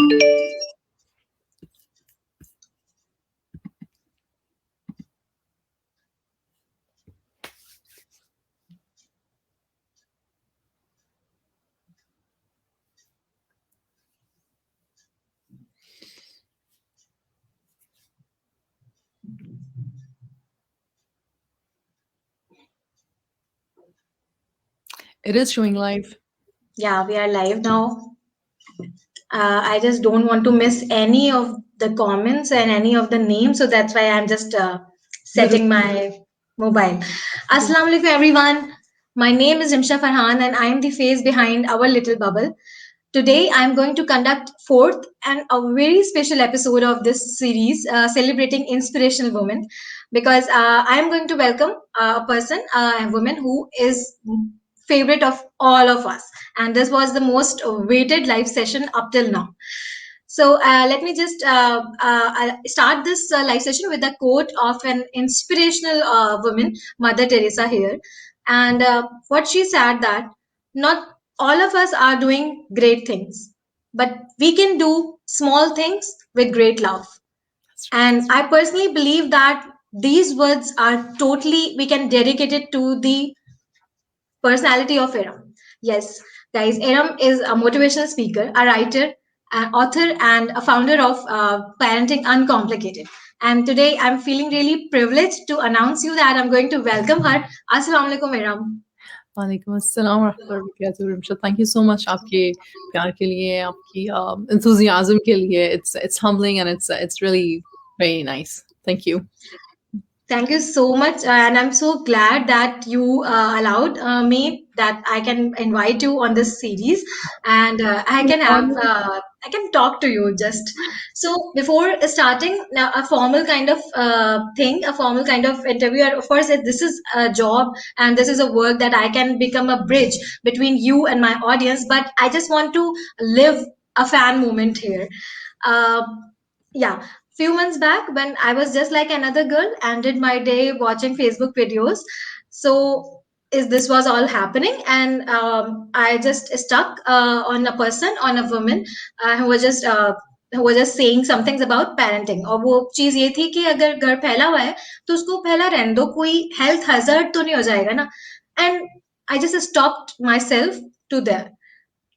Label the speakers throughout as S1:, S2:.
S1: It is showing live.
S2: Yeah, we are live now. I just don't want to miss any of the comments and any of the names, so that's why I'm just setting my mobile. Assalamu alaikum, everyone. My name is Rimsha Farhan, and I am the face behind our little bubble. Today, I'm going to conduct fourth and a very special episode of this series celebrating inspirational women, because I'm going to welcome a person, a woman who is favorite of all of us, and this was the most weighted live session up till now. So let me just start this live session with a quote of an inspirational woman, Mother Teresa here, and what she said that not all of us are doing great things, but we can do small things with great love. And I personally believe that these words are totally, we can dedicate it to the personality of Aram. Yes, guys, Aram is a motivational speaker, a writer, an author, and a founder of Parenting Uncomplicated. And today I'm feeling really privileged to announce you that I'm going to welcome her. Assalamu alaikum, Aram.
S1: वालेकुम अस्सलाम वरहमतुल्लाहि वबरकातुहू Rimsha, thank you so much आपके प्यार के लिए, आपकी enthusiasm के लिए. It's humbling and it's really very nice. Thank you.
S2: Thank you so much, and I'm so glad that you allowed me that I can invite you on this series, and I can talk to you just. So before starting now, a formal kind of thing, a formal kind of interview. And of course, this is a job and this is a work that I can become a bridge between you and my audience. But I just want to live a fan moment here. Uh, yeah, few months back when I was just like another girl, ended my day watching Facebook videos. So is this was all happening, and I just stuck on a person, on a woman who was just saying some things about parenting. और वो चीज ये थी कि अगर घर फैला हुआ है तो उसको फैला रहने दो, कोई health hazard तो नहीं हो जाएगा ना. And I just stopped myself to there.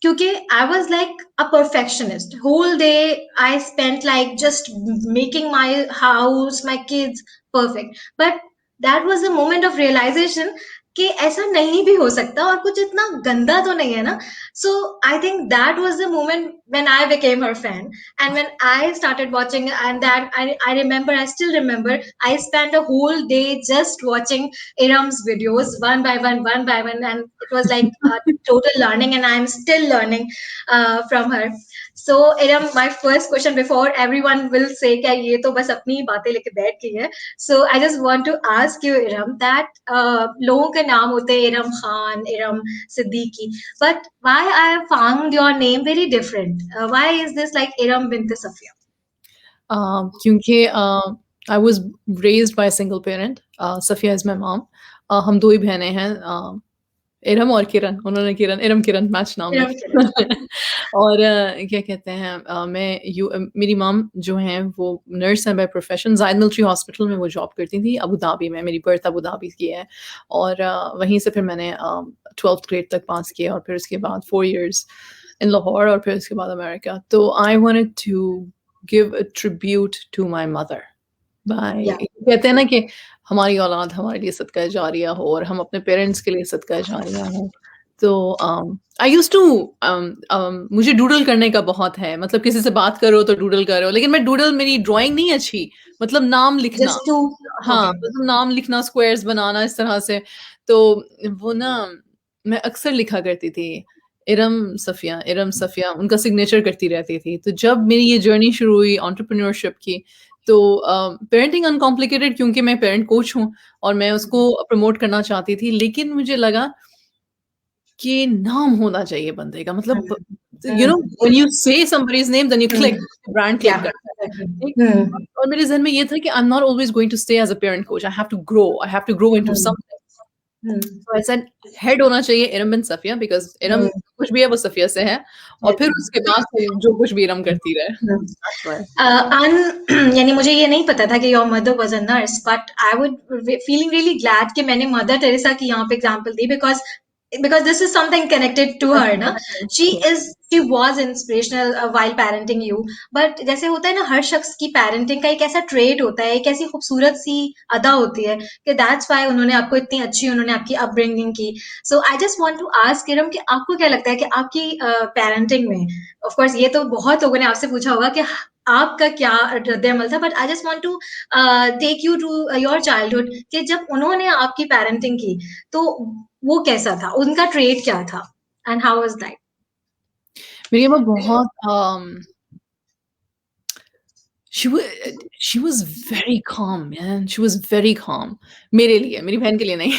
S2: क्योंकि I was like a perfectionist. Whole day I spent like just making my house, my kids perfect. But that was the moment of realization कि ऐसा नहीं भी हो सकता और कुछ इतना गंदा तो नहीं है ना. So I think that was the moment when I became her fan, and when I started watching, and that I remember, I still remember, I spent a whole day just watching Iram's videos one by one, and it was like a total learning, and I'm still learning from her. So Iram, my first question before everyone will say क्या ये तो बस अपनी ही बातें लेके बैठ गई है. So I just want to ask you, Iram, that लोगों के नाम होते हैं Iram Khan, Iram Siddiqui, but why I have found your name very different? Why is this like Iram bint Safia?
S1: क्योंकि I was raised by a single parent. Safia is my mom. हम दो ही बहनें हैं, इरम और किरण. उन्होंने किरण, इरम किरण match नाम
S2: Iram
S1: रखा.
S2: Kiran.
S1: और क्या कहते हैं, मेरी मॉम जो हैं वो नर्स हैं बाय प्रोफेशन. जायद मिलिट्री हॉस्पिटल में वो जॉब करती थी अबू धाबी में. मेरी बर्थ अबू धाबी की है, और वहीं से फिर मैंने 12th ग्रेड तक पास किया, और फिर उसके बाद 4 years इन लाहौर, और फिर उसके बाद अमेरिका. तो I wanted to give a tribute to my mother by,
S2: Yeah.
S1: कहते हैं ना कि हमारी औलाद हमारे लिए सदका जारिया हो, और हम अपने पेरेंट्स के लिए सदका जारिया हो. तो आई यूज्ड टू, मुझे डूडल करने का बहुत है. मतलब किसी से बात करो तो डूडल करो, लेकिन मैं डूडल, मेरी ड्राइंग नहीं अच्छी, मतलब नाम लिखना.
S2: Just to
S1: हाँ,
S2: okay.
S1: मतलब नाम लिखना, स्क्वायर्स बनाना इस तरह से. तो वो ना मैं अक्सर लिखा करती थी इरम सफिया, उनका सिग्नेचर करती रहती थी. तो जब मेरी ये जर्नी शुरू हुई एंटरप्रेन्योरशिप की, तो पेरेंटिंग अनकॉम्प्लिकेटेड, क्योंकि मैं पेरेंट कोच हूँ और मैं उसको प्रमोट करना चाहती थी, लेकिन मुझे लगा कि नाम होना चाहिए बंदे का. मतलब you know when you say somebody's name then you click, brand click
S2: Yeah.
S1: करता है. ठीक?
S2: Hmm.
S1: और मेरे ज़हन में ये था कि I am not always going to stay as a parent coach. I have to grow into something.
S2: Hmm.
S1: So I said head होना चाहिए इरम बिन सफिया बिकॉज़ इरम
S2: Hmm.
S1: कुछ भी है वो सफिया से है और फिर उसके बाद से जो कुछ भी इरम करती रहे।
S2: Hmm.
S1: That's why.
S2: यानी मुझे ये नहीं पता था कि your mother was a nurse, but I would feeling really glad कि मैंने मदर टेरेसा की यहाँ पे example the, because this is something connected to her ना. She was inspirational while parenting you, but जैसे होता है ना, हर शख्स की parenting का एक ऐसा trait होता है, एक ऐसी खूबसूरत सी अदा होती है कि that's why उन्होंने आपको इतनी अच्छी उन्होंने आपकी upbringing की. So I just want to ask किरम कि आपको क्या लगता है कि आपकी parenting में, of course ये तो बहुत लोगों ने आपसे पूछा होगा कि आपका क्या रद्द-ए-अमल था, but I just want to take you to your childhood कि जब उन्होंने आपकी पेरेंटिंग की, तो वो कैसा था? उनका ट्रेट क्या था? And how was that?
S1: मेरी अम्मा बहुत she was she was very calm, man. She was very calm. मेरे लिए, मेरी बहन के लिए नहीं।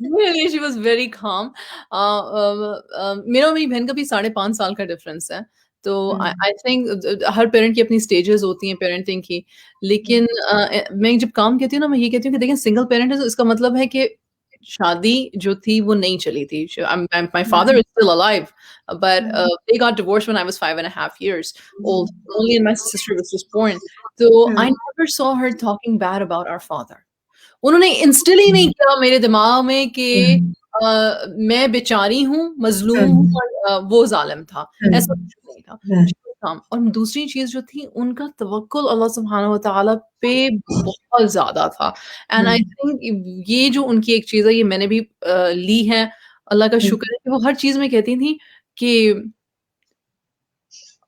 S1: मेरे लिए she was very calm. मेरा और मेरी बहन का भी 5.5 साल का डिफरेंस है। तो आई थिंक हर पेरेंट की अपनी स्टेजेस होती हैं पेरेंटिंग की। लेकिन मैं जब काम कहती हूँ ना, मैं ये कहती हूँ कि देखिए सिंगल पेरेंट है तो इसका मतलब है कि शादी जो थी वो नहीं चली थी। My father is still alive, but they got divorced when I was 5.5 years old. Only and my sister was just born. So I never saw her talking bad about our father. उन्होंने instil ही नहीं किया मेरे दिमाग में कि मैं बेचारी हूँ, मज़लूम हूँ और वो ज़ालिम था। ऐसा कुछ नहीं था। और दूसरी चीज़ जो थी उनका तवक्कुल अल्लाह सुब्हानहू व तआला पे बहुत ज़्यादा था। एंड आई थिंक ये जो उनकी एक चीज़ है ये मैंने भी ली है। अल्लाह का शुक्र है कि वो हर चीज़ में कहती थी कि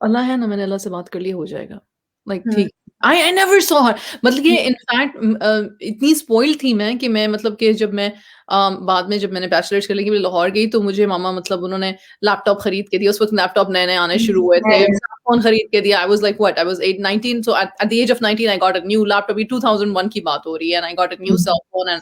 S1: अल्लाह है ना, मैंने अल्लाह से बात कर ली हो जाएगा। लाइक ठीक आई नेवर सॉ हर मतलब कि इनफैक्ट इतनी स्पॉइल्ड थी मैं कि मैं मतलब कि जब मैं बाद में जब मैंने बैचलर्स कर ली मैं लाहौर गई तो मुझे मामा मतलब उन्होंने लैपटॉप खरीद के दिया। उस वक़्त लैपटॉप नए-नए आने शुरू हुए थे। फ़ोन खरीद के दिया। I was like what? I was 8 19 so at the age of 19 I got a new laptop. ये 2001 की बात हो रही है and I got a new cell phone and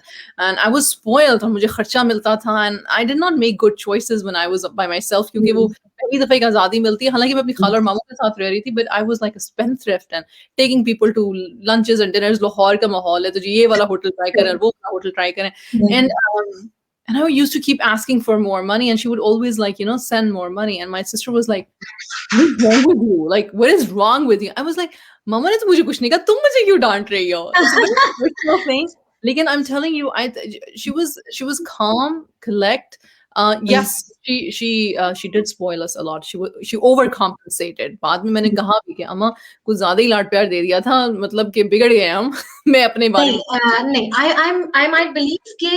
S1: I was spoiled और मुझे खर्चा मिलता था and I did not make good choices when I was by myself क्योंकि वो पहली दफ़ा एक आज़ादी मिलती है। हालाँकि मैं अपनी खाला और मामू के साथ रह रही थी but I was like a spendthrift and taking people to lunches and dinners. Lahore का माहौल है तो जी ये वाला होटल ट्राई करें, वो वाला होटल ट्राई करें and and I used to keep asking for more money and she would always like, you know, send more money and my sister was like, what is wrong with you? Like, what is wrong with you? I was like, Mama ने तो मुझे कुछ नहीं कहा, तुम मुझे क्यों डांट रही हो? It's a very personal thing. Lekin I'm telling you, she was calm, collect. Yes, she did spoil us a lot. She overcompensated. बाद में मैंने कहा भी कि अम्मा कुछ ज़्यादा ही लाड प्यार दे दिया था, मतलब कि बिगड़ गए हम। मैं अपने बारे में
S2: नहीं, I might believe कि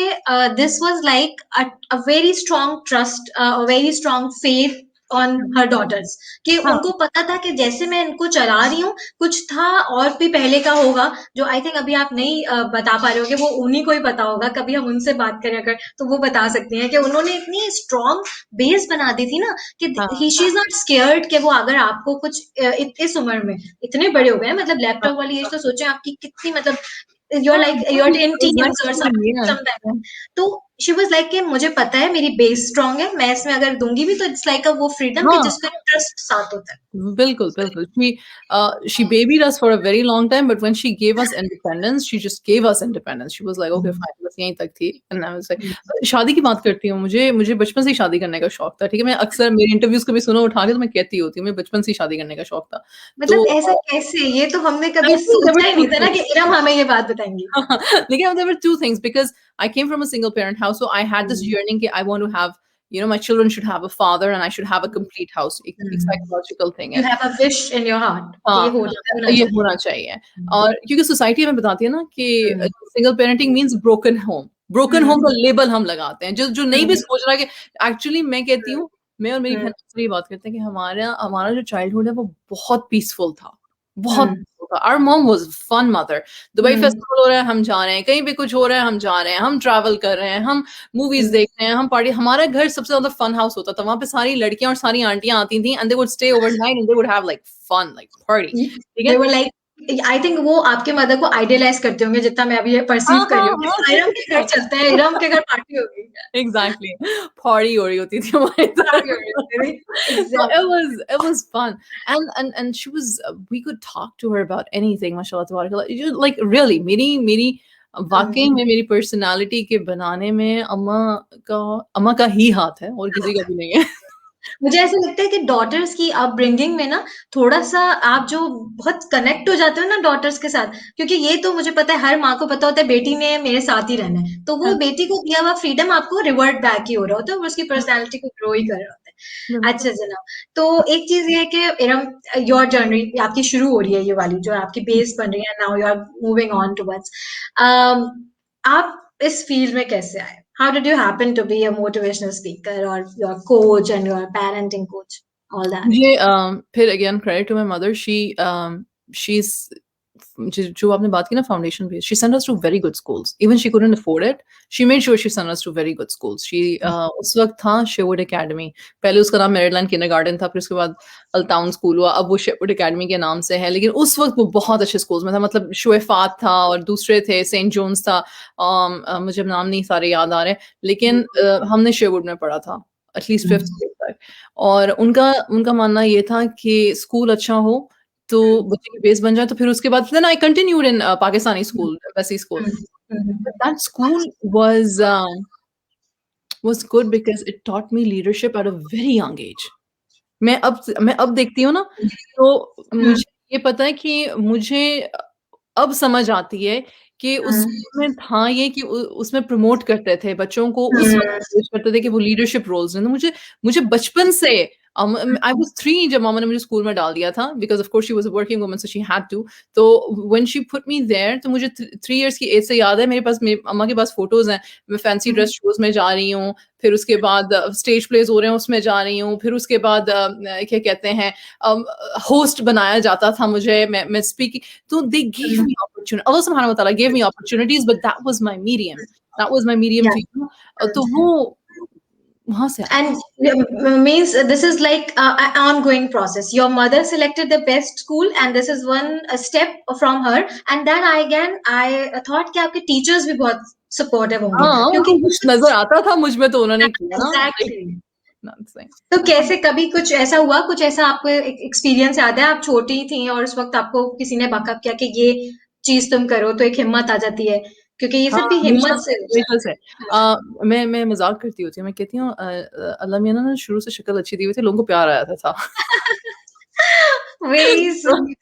S2: this was like a very strong trust, a very strong faith on her daughters कि
S1: हाँ,
S2: उनको पता था कि जैसे मैं इनको चला रही हूँ, कुछ था और भी पहले का होगा जो आई थिंक अभी आप नहीं बता पा रहे होगे, वो उन्हीं को ही पता होगा। कभी हम उनसे बात करें अगर तो वो बता सकती हैं कि उन्होंने इतनी स्ट्रॉन्ग बेस बना दी थी ना कि
S1: हाँ,
S2: शी इज नॉट स्केयर्ड कि वो अगर आपको कुछ इस उम्र में इतने बड़े हो गए हैं, मतलब
S1: हाँ,
S2: लैपटॉप वाली एज तो सोचें आपकी कितनी, मतलब
S1: हाँ,
S2: you're in
S1: it was like
S2: teens or
S1: yeah.
S2: sometime. तो she was like कि मुझे पता है मेरी बेस स्ट्रांग है, मैं इसमें अगर दूंगी भी तो इट्स लाइक वो फ्रीडम कि
S1: हाँ,
S2: जिसमें ट्रस्ट साथ होता है।
S1: बिल्कुल, बिल्कुल। She babied us for a very long time, but when she gave us independence, she just gave us independence. She was like, "Okay, fine, बस यहीं तक थी।" And I was like शादी की बात करती हूँ, मुझे मुझे बचपन से ही शादी करने का शौक था, ठीक है? मैं अक्सर मेरे इंटरव्यूज़ कभी सुनो उठा के तो मैं कहती होती हूँ, मुझे बचपन से ही शादी करने का शौक था। तो
S2: मतलब ऐसा कैसे? ये तो हमने
S1: I
S2: कभी
S1: think there were
S2: सोचा ही
S1: 2
S2: नहीं था ना
S1: things.
S2: कि इरम हमें ये बात बताएंगी।
S1: Again, there were 2 things because I came from a single parent house, so I had this yearning कि I want to have, you know, my children should have a father and I should have a complete house. एक psychological thing
S2: You
S1: है।
S2: have a wish in your heart कि ये
S1: हाँ,
S2: होना
S1: ये
S2: चाहिए।
S1: होना चाहिए और क्योंकि सोसाइटी हमें बताती है ना कि single parenting means broken home का लेबल हम लगाते हैं। जो जो नहीं भी सोच रहा है कि एक्चुअली मैं कहती हूँ, मैं और मेरी बहन अक्सर ये बात करते हैं कि हमारा हमारा जो चाइल्डहुड है वो बहुत पीसफुल था, बहुत पीसफुल था। Our mom was fun mother. Dubai festival हो रहा है, हम जा रहे हैं, कहीं पे कुछ हो रहा है, हम जा रहे हैं, हम ट्रैवल कर रहे हैं, हम मूवीज़ देख रहे हैं, हम पार्टी हमारा घर सबसे ज़्यादा फन हाउस होता था। वहाँ पे सारी लड़कियाँ और सारी आंटियाँ आती थीं and they would stay overnight and they would have like fun like party. ठीक
S2: They
S1: है?
S2: were like, आई थिंक वो आपके मदर को आइडियलाइज करते होंगे जितना मैं अभी ये परसीव
S1: हाँ,
S2: कर रही
S1: हाँ,
S2: हूँ
S1: हाँ,
S2: कि इरम के घर चलते हैं, इरम के घर पार्टी होगी।
S1: एग्ज़ैक्टली पार्टी हो रही होती थी हमारी
S2: पार्टी हो
S1: तरफ।
S2: रही होगी,
S1: So
S2: exactly.
S1: it was fun and she was we could talk to her about anything mashallah tabarakallah. You like really मेरी वाक़ई में मेरी पर्सनैलिटी के बनाने में अम्मा का ही हाथ है और किसी का भी नहीं है।
S2: मुझे ऐसा लगता है कि डॉटर्स की अपब्रिंगिंग में ना थोड़ा-सा आप जो बहुत कनेक्ट हो जाते हो ना डॉटर्स के साथ, क्योंकि ये तो मुझे पता है हर माँ को पता होता है बेटी ने मेरे साथ ही रहना है। तो वो
S1: हाँ,
S2: बेटी को दिया हुआ फ्रीडम आपको रिवर्ट बैक ही हो रहा होता है और उसकी
S1: हाँ,
S2: पर्सनैलिटी को ग्रो ही कर रहा होता है।
S1: बिल्कुल।
S2: अच्छा जनाब, तो एक चीज़ ये है कि इरम योर जर्नी आपकी शुरू हो रही है ये वाली जो आपकी बेस बन रही है now you are moving on towards आप इस फील्ड में कैसे आए? How did you happen to be a motivational speaker or your coach and your parenting coach? All that.
S1: मुझे फिर again credit to my mother she is जो आपने बात की ना foundation based she sent us to very good schools even she couldn't afford it she made sure she sent us to very good schools उस वक्त था Sherwood academy पहले उसका नाम मेरिडलैंड किंडरगार्टन था फिर उसके बाद अल्टाउन स्कूल हुआ अब वो शेरवुड एकेडमी के नाम से है लेकिन उस वक्त वो बहुत अच्छे स्कूल्स में था मतलब शुएफात था और दूसरे थे सेंट जोन्स था मुझे नाम नहीं सारे याद आ रहे लेकिन हमने शेरवुड में पढ़ा था एटलीस्ट 5th grade तक और उनका उनका मानना ये था कि स्कूल अच्छा हो तो बच्चे की बेस बन जाए तो फिर उसके बाद then I continued in Pakistani school वैसी school but that school was good because it taught me leadership at a very young age मैं अब देखती हूँ ना तो मुझे ये पता है कि मुझे अब समझ आती है कि उस स्कूल में था ये कि उसमें प्रमोट करते थे बच्चों को उस वक़्त encourage करते थे कि वो लीडरशिप रोल्स लें। तो मुझे बचपन से आई वाज़ 3 जब मम्मा ने मुझे स्कूल में डाल दिया था because of course she was a working woman so she had to. तो when she put me there तो मुझे 3 इयर्स की एज से याद है मेरे पास मेरी अम्मा के पास फोटोज़ हैं। मैं फैंसी ड्रेस शोज़ में जा रही हूँ, फिर उसके बाद स्टेज प्लेज़ हो रहे हैं उसमें जा रही हूँ, फिर उसके बाद क्या कहते हैं होस्ट बनाया जाता था मुझे मैं स्पीकिंग तो they gave me opportunity Allah subhanahu wa ta'ala gave me opportunities but that was my medium. That was my medium
S2: Yeah.
S1: to तो वो वहाँ से आया।
S2: And means this is like an ongoing process. Your mother selected the best school, and this is one a step from her. And then I thought कि आपके teachers भी बहुत supportive होंगे
S1: हाँ,
S2: क्योंकि
S1: उनको कुछ नज़र आता था मुझ में तो उन्होंने किया ना लाइक
S2: एग्जैक्टली
S1: नॉनसेंस।
S2: तो कैसे कभी कुछ ऐसा हुआ कुछ ऐसा आपको एक्सपीरियंस याद है आप छोटी थी और उस वक्त आपको किसी ने बकअप किया कि ये चीज तुम करो तो एक हिम्मत आ जाती है क्योंकि ये
S1: हाँ,
S2: सब भी
S1: हमेशा
S2: हिम्मत
S1: से
S2: से होता
S1: हमेशा से। मैं मज़ाक करती होती हूँ, मैं कहती हूँ अल्लाह मियाँ ना शुरू से शक्ल अच्छी दी हुई थी, लोगों को प्यार आ जाता था।
S2: Very sweet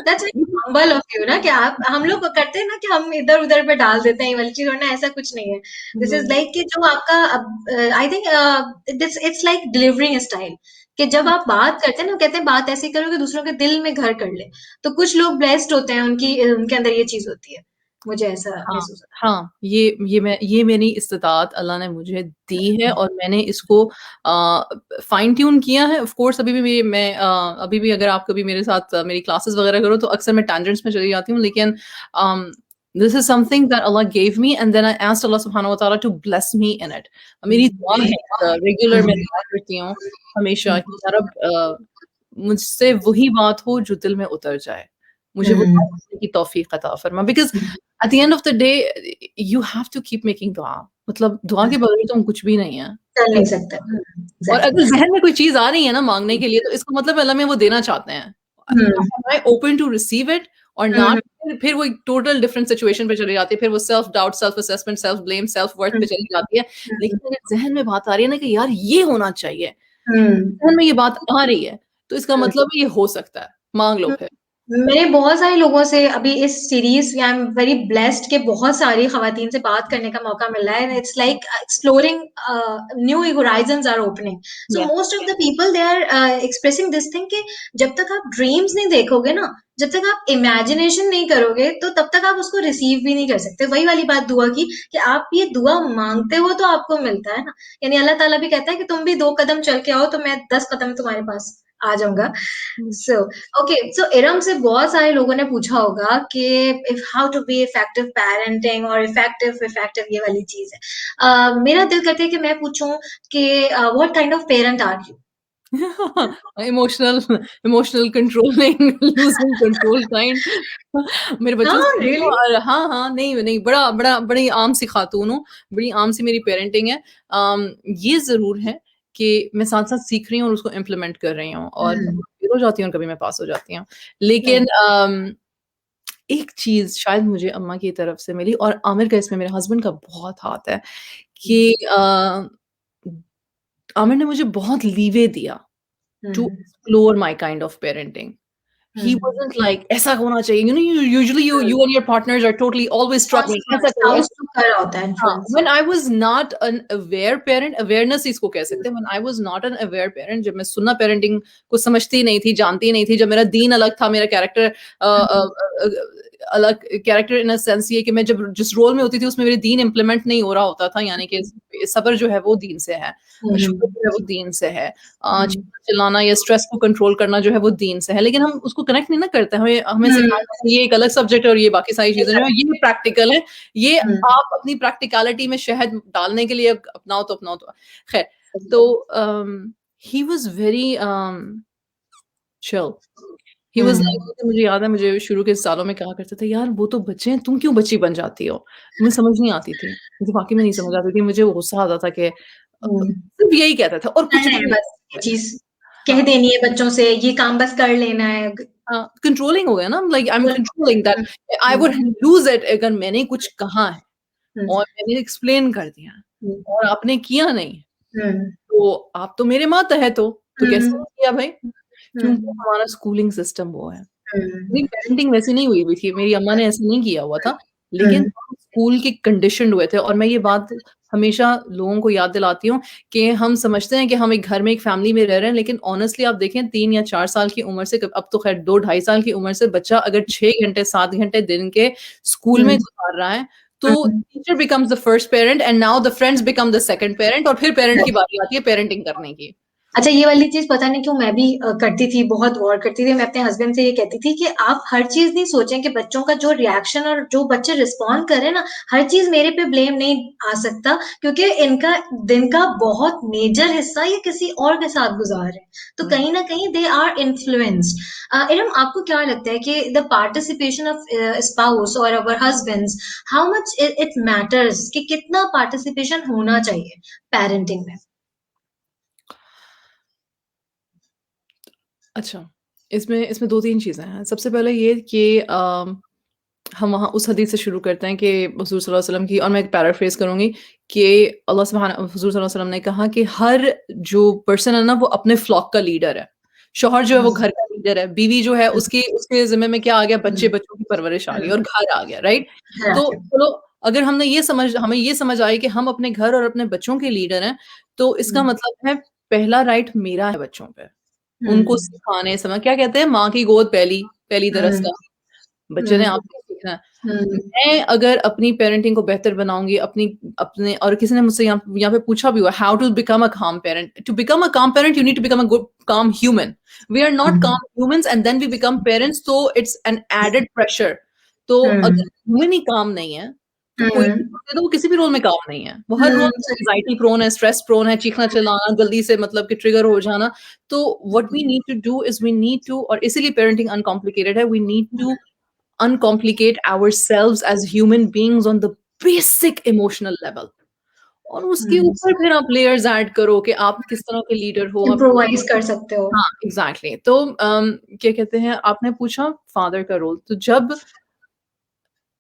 S2: that's very humble of you ना कि आप हम लोग करते हैं ना कि हम इधर-उधर पे डाल देते हैं ये वाली चीज़ और ना ऐसा कुछ नहीं है। दिस इज़
S1: नहीं,
S2: लाइक कि जो आपका I think this it's like delivering style कि जब आप बात करते हैं ना कहते हैं बात ऐसी करो कि दूसरों के दिल में घर कर ले। तो कुछ लोग ब्लेस्ड होते हैं उनके अंदर ये चीज़ होती है। मुझे ऐसा
S1: हाँ,
S2: महसूस होता
S1: हाँ, ये मेरी इस्तिताअत अल्लाह ने मुझे दी है और मैंने इसको फाइन ट्यून किया है। ऑफ़ कोर्स अभी भी अगर आप कभी मेरे साथ मेरी क्लासेस वगैरह करो तो अक्सर मैं टैंजेंट्स में चली जाती हूँ लेकिन this is something that Allah gave me and then I asked Allah सुब्हानहू व तआला to bless me in it. मेरी दुआ है रेगुलर मैं दुआ करती हूँ हमेशा कि या रब मुझसे वही बात हो जो दिल में उतर जाए। मुझे वो बात करने की तौफ़ीक अता फरमा because at the end of the day you have to keep making दुआ मतलब दुआ के बगैर तो हम कुछ भी नहीं है।
S2: चल नहीं सकता।
S1: और अगर
S2: एग्ज़ैक्टली।
S1: ज़हन में कोई चीज़ आ रही है ना माँगने के लिए तो इसका मतलब अल्लाह में वो देना चाहते हैं।
S2: Hmm,
S1: am I open to receive it और
S2: हुँ,
S1: नॉट फिर वो एक टोटल डिफरेंट सिचुएशन पे चली जाती है। फिर वो self doubt, self assessment, self blame, self worth
S2: hmm,
S1: पे चली जाती है।
S2: हुँ,
S1: लेकिन अगर ज़हन में बात आ रही है ना कि यार ये होना चाहिए,
S2: हुँ,
S1: ज़हन में ये बात आ रही है, तो इसका
S2: हुँ।
S1: मतलब है ये हो सकता है। माँग लो
S2: हुँ,
S1: फिर।
S2: मैंने बहुत सारे लोगों से अभी इस series I am very blessed कि बहुत सारी ख़वातीन से बात करने का मौका मिल रहा है and it's like exploring new horizons are opening. So
S1: yeah
S2: most of the people they are expressing this thing कि जब तक आप ड्रीम्स नहीं देखोगे ना, जब तक आप इमेजिनेशन नहीं करोगे, तो तब तक आप उसको रिसीव भी नहीं कर सकते। वही वाली बात दुआ की कि आप ये दुआ माँगते हो तो आपको मिलता है ना। यानी अल्लाह ताला भी कहता है कि तुम भी 2 कदम चल के आओ तो मैं 10 कदम तुम्हारे पास आ जाऊँगा। सो ओके सो इरम से बहुत सारे लोगों ने पूछा होगा कि if how to be effective parenting और इफेक्टिव ये वाली चीज है मेरा दिल करता है कि मैं पूछूं कि what kind of parent are you
S1: emotional emotional controlling losing control kind मेरे बच्चों
S2: हाँ
S1: से पूछो
S2: रियली
S1: और हाँ, हाँ, नहीं, नहीं बड़ी आम सी खातून हूँ, बड़ी आम सी मेरी पेरेंटिंग है। ये ज़रूर है कि मैं साथ-साथ सीख रही हूँ और उसको इम्प्लीमेंट कर रही हूँ और कभी फेल हो जाती हूँ और कभी मैं पास हो जाती हूँ। लेकिन एक चीज़ शायद मुझे अम्मा की तरफ से मिली और आमिर का इसमें मेरे हस्बैंड का बहुत हाथ है
S2: हुँ,
S1: कि आमिर ने मुझे बहुत लीवे दिया
S2: hmm,
S1: to explore my kind of parenting.
S2: Hmm.
S1: He wasn't like ऐसा होना चाहिए, you know, usually you and your partners are totally always
S2: हाँ,
S1: struggling ऐसा करो
S2: स्पाउस तो कर रहा होता है
S1: हाँ,
S2: influence.
S1: when I was not an aware parent, awareness इसको कह सकते हैं, when I was not an aware parent, जब मैं सुन्ना parenting को समझती ही नहीं थी, जानती ही नहीं थी, जब मेरा दीन अलग था, मेरा कैरेक्टर अलग कैरेक्टर इन अ सेंस ये कि मैं जब जिस रोल में होती थी, उसमें मेरे दीन इम्प्लीमेंट नहीं हो रहा होता था, यानी कि सब्र जो है वो दीन से है,
S2: हुँ,
S1: शुक्र
S2: हुँ,
S1: जो है वो दीन से है,
S2: हुँ,
S1: चिल्लाना या स्ट्रेस को कंट्रोल करना जो है वो दीन से है, लेकिन हम उसको कनेक्ट नहीं ना करते, हमें हमें
S2: हुँ,
S1: सिखाया जाता है, ये एक अलग सब्जेक्ट है और ये बाकी सारी चीज़ें जो है, ये प्रैक्टिकल है, ये
S2: हुँ,
S1: आप अपनी प्रैक्टिकैलिटी में शहद डालने के लिए अपनाओ तो खैर तो he was very chill he was
S2: hmm,
S1: like मुझे याद है मुझे शुरू के सालों में कहा करते थे, "यार वो तो बच्चे हैं, तुम क्यों बच्ची बन जाती हो?" मुझे समझ नहीं आती थी। मुझे वाक़ई में नहीं समझ आती थी, मुझे गुस्सा आता था कि
S2: हुँ।
S1: सिर्फ़ यही कहता था और कुछ
S2: करना
S1: भी
S2: है
S1: नहीं
S2: बस ये
S1: कहता
S2: चीज़,
S1: था।
S2: कह
S1: हाँ।
S2: देनी है बच्चों से, ये काम बस कर लेना है।
S1: कंट्रोलिंग हो गया ना like I am
S2: hmm,
S1: controlling that I
S2: hmm,
S1: would loose it अगर मैंने कुछ कहा है
S2: हुँ,
S1: और मैंने एक्सप्लेन कर दिया
S2: हुँ,
S1: और आपने किया नहीं,
S2: हुँ,
S1: तो आप तो मेरे मातहत हो, तो
S2: हुँ,
S1: कैसे नहीं किया भाई?
S2: हुँ,
S1: क्योंकि हमारा स्कूलिंग सिस्टम वो है।
S2: हुँ,
S1: मेरी पेरेंटिंग वैसी नहीं हुई हुई थी, मेरी अम्मा ने ऐसा नहीं किया हुआ था, लेकिन
S2: हुँ,
S1: हम स्कूल के कंडीशन्ड हुए थे और मैं ये बात हमेशा लोगों को याद दिलाती हूँ कि हम समझते हैं कि हम एक घर में, एक फैमिली में रह रहे हैं, लेकिन ऑनेस्टली आप देखें 3 या 4 साल की उम्र से अब तो खैर 2 ढाई साल की उम्र से बच्चा अगर 6 घंटे, 7 घंटे दिन के स्कूल में
S2: हुँ,
S1: गुज़ार रहा है, तो
S2: hmm.
S1: Teacher becomes the first parent and now the friends become the second parent और फिर पेरेंट की बारी आती है पेरेंटिंग करने की।
S2: अच्छा ये वाली चीज़ पता नहीं क्यों मैं भी करती थी, बहुत गौर करती थी। मैं अपने हस्बैंड से ये कहती थी कि आप हर चीज़ नहीं सोचें कि बच्चों का जो रिएक्शन और जो बच्चे रिस्पॉन्ड कर रहे हैं ना, हर चीज़ मेरे पे ब्लेम नहीं आ सकता क्योंकि इनका दिन का बहुत मेजर हिस्सा ये किसी और के साथ गुज़ार रहे हैं। तो
S1: हुँ।
S2: कहीं न कहीं दे आर इन्फ्लुएंस्ड। इरम आपको क्या लगता है कि द पार्टिसिपेशन ऑफ स्पाउस और our husbands how much it matters कि कितना पार्टिसिपेशन होना चाहिए पेरेंटिंग में?
S1: अच्छा, इसमें इसमें 2-3 चीज़ें हैं। सबसे पहले ये कि हम वहाँ उस हदीस से शुरू करते हैं कि हुज़ूर सल्लल्लाहु अलैहि वसल्लम की और मैं एक पैराफ्रेज़ करूँगी कि अल्लाह सुब्हाना हुज़ूर सल्लल्लाहु अलैहि वसल्लम ने कहा कि हर जो पर्सन है ना वो अपने फ्लॉक का लीडर है। शौहर जो है
S2: हुँ,
S1: वो घर का लीडर है, बीवी जो है
S2: हुँ,
S1: उसकी उसके ज़िम्मे में क्या आ गया
S2: हुँ।
S1: बच्चों की परवरिश आ गई
S2: हुँ,
S1: और घर आ गया, राइट? तो
S2: राइट।
S1: चलो अगर हमें ये समझ आई कि हम अपने घर और अपने बच्चों के लीडर हैं, तो इसका
S2: हुँ,
S1: मतलब है पहला राइट मेरा है बच्चों पे।
S2: हुँ,
S1: उनको सिखाने समय क्या कहते हैं माँ की गोद पहली पहली
S2: हुँ,
S1: दरस गाह। बच्चे ने
S2: हुँ,
S1: आपसे ही सीखना है।
S2: हुँ,
S1: मैं अगर अपनी पेरेंटिंग को बेहतर बनाऊँगी अपनी अपने और किसी ने मुझसे यहाँ पे पूछा भी हुआ how to become a calm parent? To become a calm parent you need to become a good calm human. We are not
S2: um,
S1: calm humans and then we become parents तो इट्स एन एडेड प्रेशर। तो
S2: हुँ,
S1: अगर human ही काम नहीं है, तो कोई भी रोल दे दो वो किसी भी रोल में काम नहीं है। वो हर रोल में
S2: सही
S1: एंग्ज़ायटी प्रोन है, स्ट्रेस प्रोन है, चीखना-चिल्लाना, जल्दी से मतलब कि ट्रिगर हो जाना। तो what we need to do is we need to और इसीलिए पेरेंटिंग अनकॉम्प्लिकेटेड है, we need to uncomplicate ourselves as human beings on the basic emotional level और उसके
S2: हुँ,
S1: ऊपर फिर आप लेयर्स ऐड करो कि आप किस तरह के लीडर हो आप
S2: इम्प्रोवाइज़ कर सकते हो।
S1: हाँ एग्जैक्टली तो क्या कहते हैं आपने पूछा फादर का रोल तो जब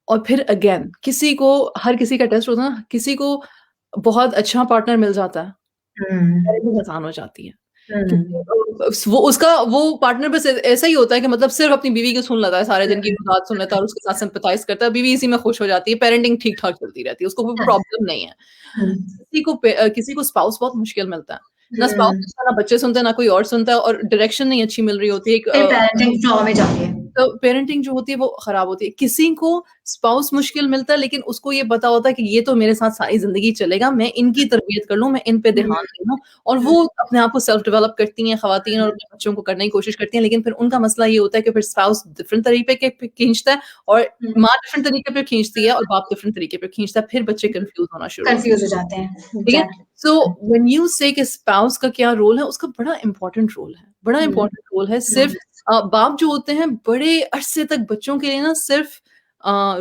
S1: और फिर अगेन किसी को हर किसी का टेस्ट होता है ना किसी को बहुत अच्छा पार्टनर मिल जाता है
S2: हुँ,
S1: पेरेंटिंग आसान हो जाती है क्योंकि
S2: हुँ,
S1: वो पार्टनर बस ऐसा ही होता है कि मतलब सिर्फ़ अपनी बीवी की सुन लेता है, सारे दिन की बात सुन लेता है और उसके साथ सिम्पैथाइज़ करता है, बीवी इसी में खुश हो जाती है, पेरेंटिंग ठीक-ठाक चलती रहती है, उसको कोई
S2: हाँ,
S1: प्रॉब्लम नहीं है।
S2: हुँ,
S1: किसी को स्पाउस बहुत मुश्किल मिलता है। ना स्पाउस
S2: हुँ,
S1: सुनता है, ना बच्चे सुनते हैं, ना कोई और सुनता है और डायरेक्शन नहीं अच्छी मिल रही होती है।
S2: फिर पेरेंटिंग फ्लॉ में जाती है।
S1: तो पेरेंटिंग जो होती है वो खराब होती है। किसी को स्पाउस मुश्किल मिलता है लेकिन उसको ये पता होता है कि ये तो मेरे साथ सारी ज़िंदगी चलेगा, मैं इनकी तरबियत कर लूँ, मैं इन पे
S2: हुँ,
S1: ध्यान दे लूँ और
S2: हुँ,
S1: वो अपने आप को सेल्फ डेवलप करती हैं ख़वातीन और अपने बच्चों को करने की कोशिश करती हैं, लेकिन फिर उनका मसला ये होता है कि फिर स्पाउस डिफरेंट तरीके के पे खींचता है और
S2: हुँ,
S1: माँ डिफरेंट तरीके पे खींचती है और बाप डिफरेंट तरीके पे खींचता है, फिर बच्चे कन्फ्यूज़ होना शुरू होते हैं।
S2: कन्फ्यूज़ हो जाते हैं।
S1: ठीक है?
S2: एग्ज़ैक्टली।
S1: सो व्हेन यू से कि स्पाउस का क्या रोल है, उसका बड़ा इम्पोर्टेंट रोल है। बड़ा
S2: हुँ,
S1: इम्पोर्टेंट रोल है
S2: हुँ,
S1: सिर्फ़ बाप जो होते हैं बड़े अरसे तक बच्चों के लिए ना सिर्फ़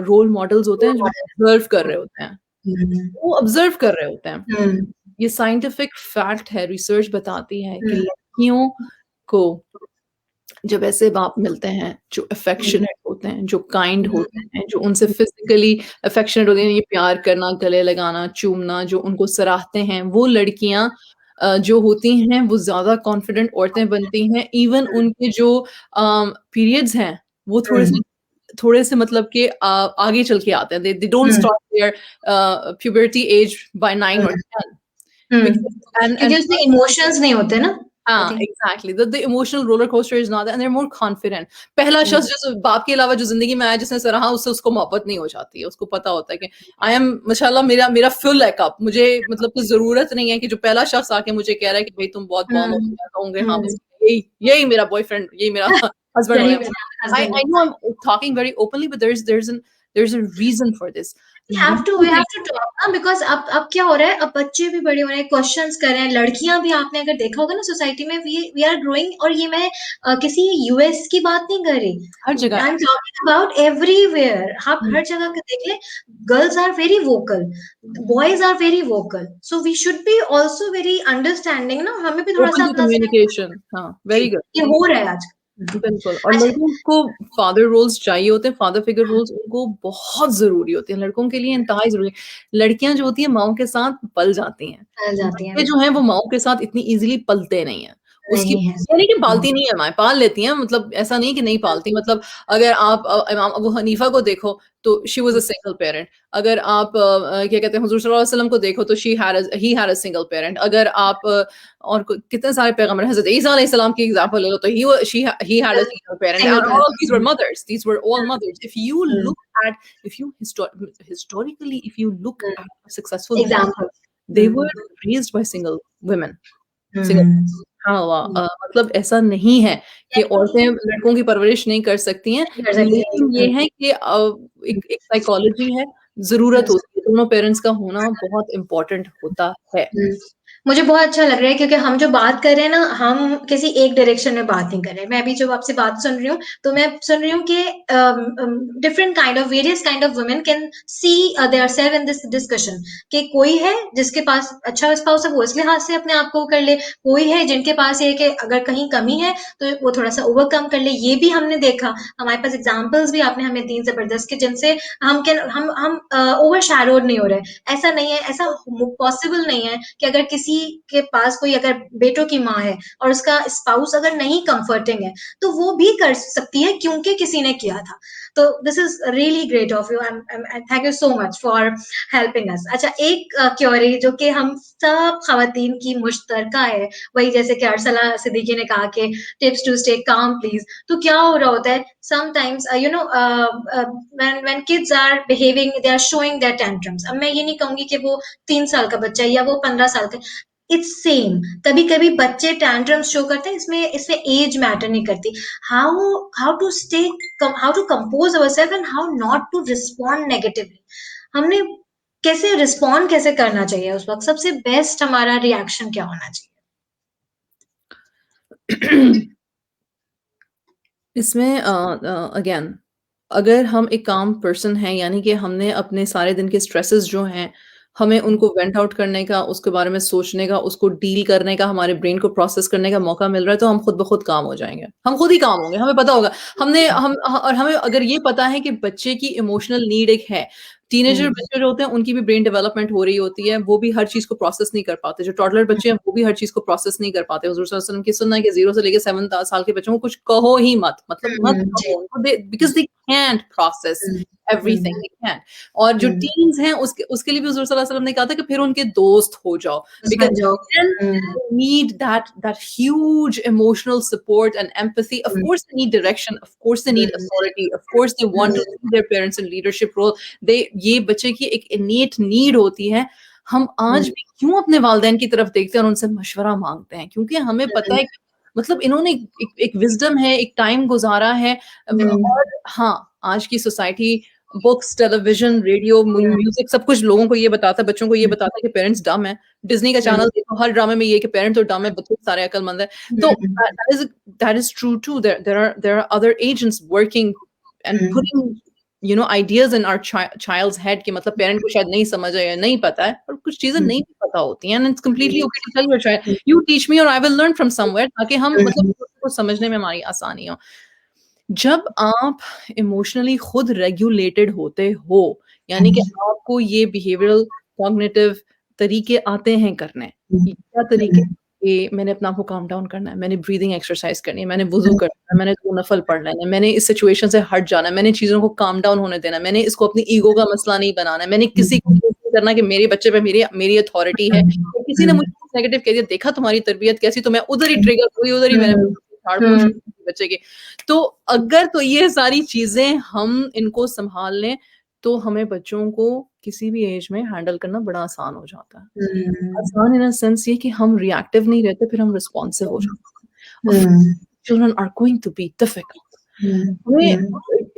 S1: रोल मॉडल्स होते
S2: रोल
S1: हैं जो
S2: मॉडल।
S1: ऑब्ज़र्व कर रहे होते हैं।
S2: हुँ,
S1: वो ऑब्ज़र्व कर रहे होते हैं।
S2: हुँ,
S1: ये साइंटिफिक फैक्ट है, रिसर्च बताती है कि
S2: हुँ,
S1: लड़कियों को जब ऐसे बाप मिलते हैं जो
S2: हुँ,
S1: अफेक्शनेट होते हैं, जो काइंड
S2: हुँ,
S1: होते हैं, जो उनसे फिज़िकली अफेक्शनेट होते हैं, ये प्यार करना, गले लगाना, चूमना, जो उनको सराहते हैं, वो लड़कियाँ जो होती हैं, वो ज़्यादा कॉन्फिडेंट औरतें बनती हैं। इवन उनके जो पीरियड्स हैं, वो
S2: हुँ,
S1: थोड़े से मतलब कि आगे चल के आते हैं। They don't
S2: um,
S1: stop their puberty age by 9 or
S2: um,
S1: 10
S2: um,
S1: because and
S2: क्योंकि उसमें इमोशंस नहीं होते ना, आई
S1: हाँ,
S2: think.
S1: Exactly the emotional roller coaster is not there and they're more confident. पहला
S2: हुँ,
S1: शख्स जो बाप के अलावा जो ज़िंदगी में आया जिसने सराहा उससे उसको मोहब्बत नहीं हो जाती है। उसको पता होता है कि आई एम माशाल्लाह मेरा मेरा फुल है कप। मुझे मतलब कोई ज़रूरत नहीं है कि जो पहला शख्स आके मुझे कह रहा है कि भई तुम बहुत बॉम हो,
S2: हुँ,
S1: मैं कहूँगी हाँ,
S2: हुँ,
S1: बस यही यही मेरा बॉयफ्रेंड, यही मेरा हस्बैंड होने
S2: यही
S1: वाला
S2: मेरा
S1: है।
S2: हस्बैंड है।
S1: I know I'm talking very openly but there's a reason for this.
S2: We
S1: Reason
S2: have
S1: being
S2: to talk ना बिकॉज़ अब क्या हो रहा है, अब बच्चे भी बड़े हो रहे हैं, क्वेश्चन्स कर रहे हैं, लड़कियाँ भी आपने अगर देखा होगा ना सोसाइटी में वी आर ग्रोइंग और ये मैं किसी यूएस की बात नहीं कर रही।
S1: हर जगह
S2: I am talking about everywhere. आप
S1: हुँ,
S2: हर जगह का देख लें, girls are very vocal, boys are very vocal. So we should be also very understanding ना, हमें भी
S1: ओपन
S2: थोड़ा-सा
S1: टू
S2: अपना
S1: कम्युनिकेशन हाँ,
S2: जी,
S1: वेरी गुड।
S2: ये हो रहा है आजकल।
S1: बिल्कुल और
S2: अच्छा
S1: लड़कों को फादर रोल्स चाहिए होते हैं, फादर फिगर रोल्स उनको बहुत ज़रूरी होते हैं, लड़कों के लिए इंतहाई ज़रूरी है। लड़कियाँ जो होती हैं माँओं के साथ पल जाती हैं,
S2: आ जाती हैं,
S1: लड़के जो हैं वो माँओं के साथ इतनी ईज़िली पलते नहीं हैं। उसकी
S2: नहीं है।
S1: ये नहीं कि
S2: हुँ,
S1: पालती नहीं है माएँ, पाल लेती हैं मतलब ऐसा नहीं कि नहीं पालती मतलब अगर आप इमाम अबू हनीफ़ा को देखो तो she was a
S2: hmm,
S1: single parent. अगर आप क्या कहते हैं हुज़ूर सल्लल्लाहु अलैहि वसल्लम को देखो तो he had a single parent. अगर आप और कितने सारे पैगंबर हज़रत ईसा अलैहि सलाम की एग्ज़ाम्पल ले लो तो he had a single parent
S2: single
S1: and
S2: pair
S1: all these were mothers, these were all mothers.
S2: Hmm,
S1: at if you historically if you look
S2: hmm,
S1: at successful men,
S2: example
S1: they
S2: hmm,
S1: were raised by single women. Single
S2: hmm,
S1: हाँ,
S2: hmm,
S1: मतलब ऐसा नहीं है कि औरतें
S2: नहीं
S1: लड़कों की परवरिश नहीं कर सकती हैं,
S2: कर सकती हैं।
S1: लेकिन ये
S2: हुँ,
S1: है कि
S2: हुँ,
S1: एक एक साइकोलॉजी है,
S2: हुँ,
S1: ज़रूरत होती है, दोनों पेरेंट्स का होना बहुत इम्पोर्टेंट होता है।
S2: हुँ। मुझे बहुत अच्छा लग रहा है क्योंकि हम जो बात कर रहे हैं ना, हम किसी एक डायरेक्शन में बात नहीं कर रहे हैं। मैं अभी जब आपसे बात सुन रही हूँ, तो मैं सुन रही हूँ कि different kind of various kind of women can see theirself in this discussion कि कोई है जिसके पास अच्छा स्पाउस है, वो इस लिहाज से अपने आप को कर ले, कोई है जिनके पास ये है कि अगर कहीं कमी है, तो वो थोड़ा-सा ओवरकम कर ले। ये भी हमने देखा, हमारे पास एग्ज़ाम्पल्स भी आपने हमें दी ज़बरदस्त कि जिनसे हम ओवरशैडोड नहीं हो रहे। ऐसा नहीं है, ऐसा पॉसिबल नहीं है कि अगर किसी के पास कोई अगर बेटों की माँ है और उसका स्पाउस अगर नहीं कंफर्टिंग है, तो वो भी कर सकती है क्योंकि किसी ने किया था। तो this is really great of you and thank you so much for helping us. अच्छा एक क्वेरी जो कि हम सब ख़वातीन की मुश्तरका है, वही जैसे कि अरसला सिद्दीकी ने कहा कि tips to stay calm please. तो क्या हो रहा होता है sometimes when kids are behaving they are showing their tantrums। अब मैं ये नहीं कहूँगी कि वो 3 साल का बच्चा है या वो 15 साल का, इट्स सेम। कभी-कभी बच्चे टैंट्रम्स शो करते हैं, इसमें एज मैटर नहीं करती। How how to stay how to compose ourself and how not to respond negatively. हमने कैसे करना चाहिए उस वक़्त? सबसे बेस्ट हमारा रिएक्शन क्या होना चाहिए?
S1: इसमें अगेन अगर हम एक काम पर्सन हैं यानी कि हमने अपने सारे दिन के स्ट्रेसेस जो हैं, हमें उनको वेंट आउट करने का, उसके बारे में सोचने का, उसको डील करने का, हमारे ब्रेन को प्रोसेस करने का मौका मिल रहा है, तो हम खुद ब खुद काम हो जाएँगे। हम खुद ही काम होंगे, हमें पता होगा। हमने हम ह और हमें अगर ये पता है कि बच्चे की इमोशनल नीड एक है, टीनेजर
S2: हुँ,
S1: बच्चे जो होते हैं, उनकी भी ब्रेन डेवलपमेंट हो रही होती है, वो भी हर चीज़ को प्रोसेस नहीं कर पाते। जो टॉडलर
S2: हुँ,
S1: बच्चे हैं, वो भी हर चीज़ को प्रोसेस नहीं कर पाते। हुज़ूर सल्लल्लाहु अलैहि वसल्लम की सुन्नत है कि 0 से लेके 7 साल के बच्चों को कुछ कहो ही मत, मतलब मत
S2: हुँ, जी।
S1: कहो उनको they because they can't process
S2: hmm,
S1: everything,
S2: hmm,
S1: they can't और जो
S2: हुँ,
S1: टीन्स हैं उसके लिए भी हुज़ूर सल्लल्लाहु अलैहि वसल्लम ने कहा था कि फिर उनके दोस्त हो जाओ
S2: बस
S1: बिकॉज़
S2: बन जाओ।
S1: then
S2: hmm,
S1: they need that huge emotional support and empathy. Of
S2: hmm,
S1: course, they need direction. Of course, they
S2: hmm,
S1: need authority. Of course, they want to
S2: hmm,
S1: see their parents in leadership role. they ये बच्चे की एक innate need होती है। हम
S2: हुँ,
S1: आज भी क्यों अपने वालिदैन की तरफ देखते हैं और उनसे मशवरा माँगते हैं? क्योंकि हमें पता
S2: हुँ,
S1: है कि मतलब इन्होंने एक विज़डम है, एक टाइम गुज़ारा है
S2: हुँ,
S1: और हाँ, आज की सोसाइटी बुक्स, टेलीविज़न, रेडियो,
S2: हुँ,
S1: म्यूज़िक सब कुछ लोगों को ये बताता है, बच्चों को ये
S2: हुँ,
S1: बताता है कि पेरेंट्स डम्ब हैं। डिज़नी का
S2: हुँ,
S1: चैनल देखो, हर ड्रामे में ये है कि पेरेंट्स तो डम्ब है, बच्चे सारे अक्लमंद हैं। तो
S2: हुँ,
S1: that is true too. There are other agents working and
S2: hmm,
S1: putting ideas in our child's head कि मतलब पेरेंट को शायद नहीं समझ है या नहीं पता है और कुछ चीज़ें
S2: हुँ,
S1: नहीं भी पता होती हैं and it's completely
S2: hmm,
S1: okay to tell your child, "You teach me or I will learn from somewhere" ताकि हम मतलब
S2: हुँ,
S1: को समझने में हमारी आसानी हो। जब आप इमोशनली खुद रेगुलेटेड होते हो, यानी कि आपको ये बिहेवियरल कॉग्निटिव तरीके आते हैं करने। ये क्या तरीके? कि मैंने अपने आप को काम डाउन करना है, मैंने ब्रीथिंग एक्सरसाइज करनी है, मैंने वुज़ू करना है, मैंने 2 नफ़ल पढ़ लेने हैं, मैंने इस सिचुएशन से हट जाना है, मैंने चीज़ों को काम डाउन होने देना है, मैंने इसको अपनी ईगो का मसला नहीं बनाना है, मैंने किसी को फोर्स नहीं करना कि मेरे बच्चे पे मेरी मेरी अथॉरिटी है। तो किसी ने मुझे कुछ नेगेटिव कह दिया, देखा तुम्हारी तरबियत कैसी, तो मैं उधर ही ट्रिगर हुई, उधर ही मैंने झाड़-पोंछ बच्चे की। तो अगर तो ये सारी चीज़ें हम इनको सँभाल लें, तो हमें बच्चों को किसी भी एज में हैंडल करना बड़ा आसान हो जाता है। आसान इन अ सेंस ये कि हम रिएक्टिव नहीं रहते, फिर हम रिस्पॉन्सिव हो जाते हैं। Of children are going to be difficult. हमें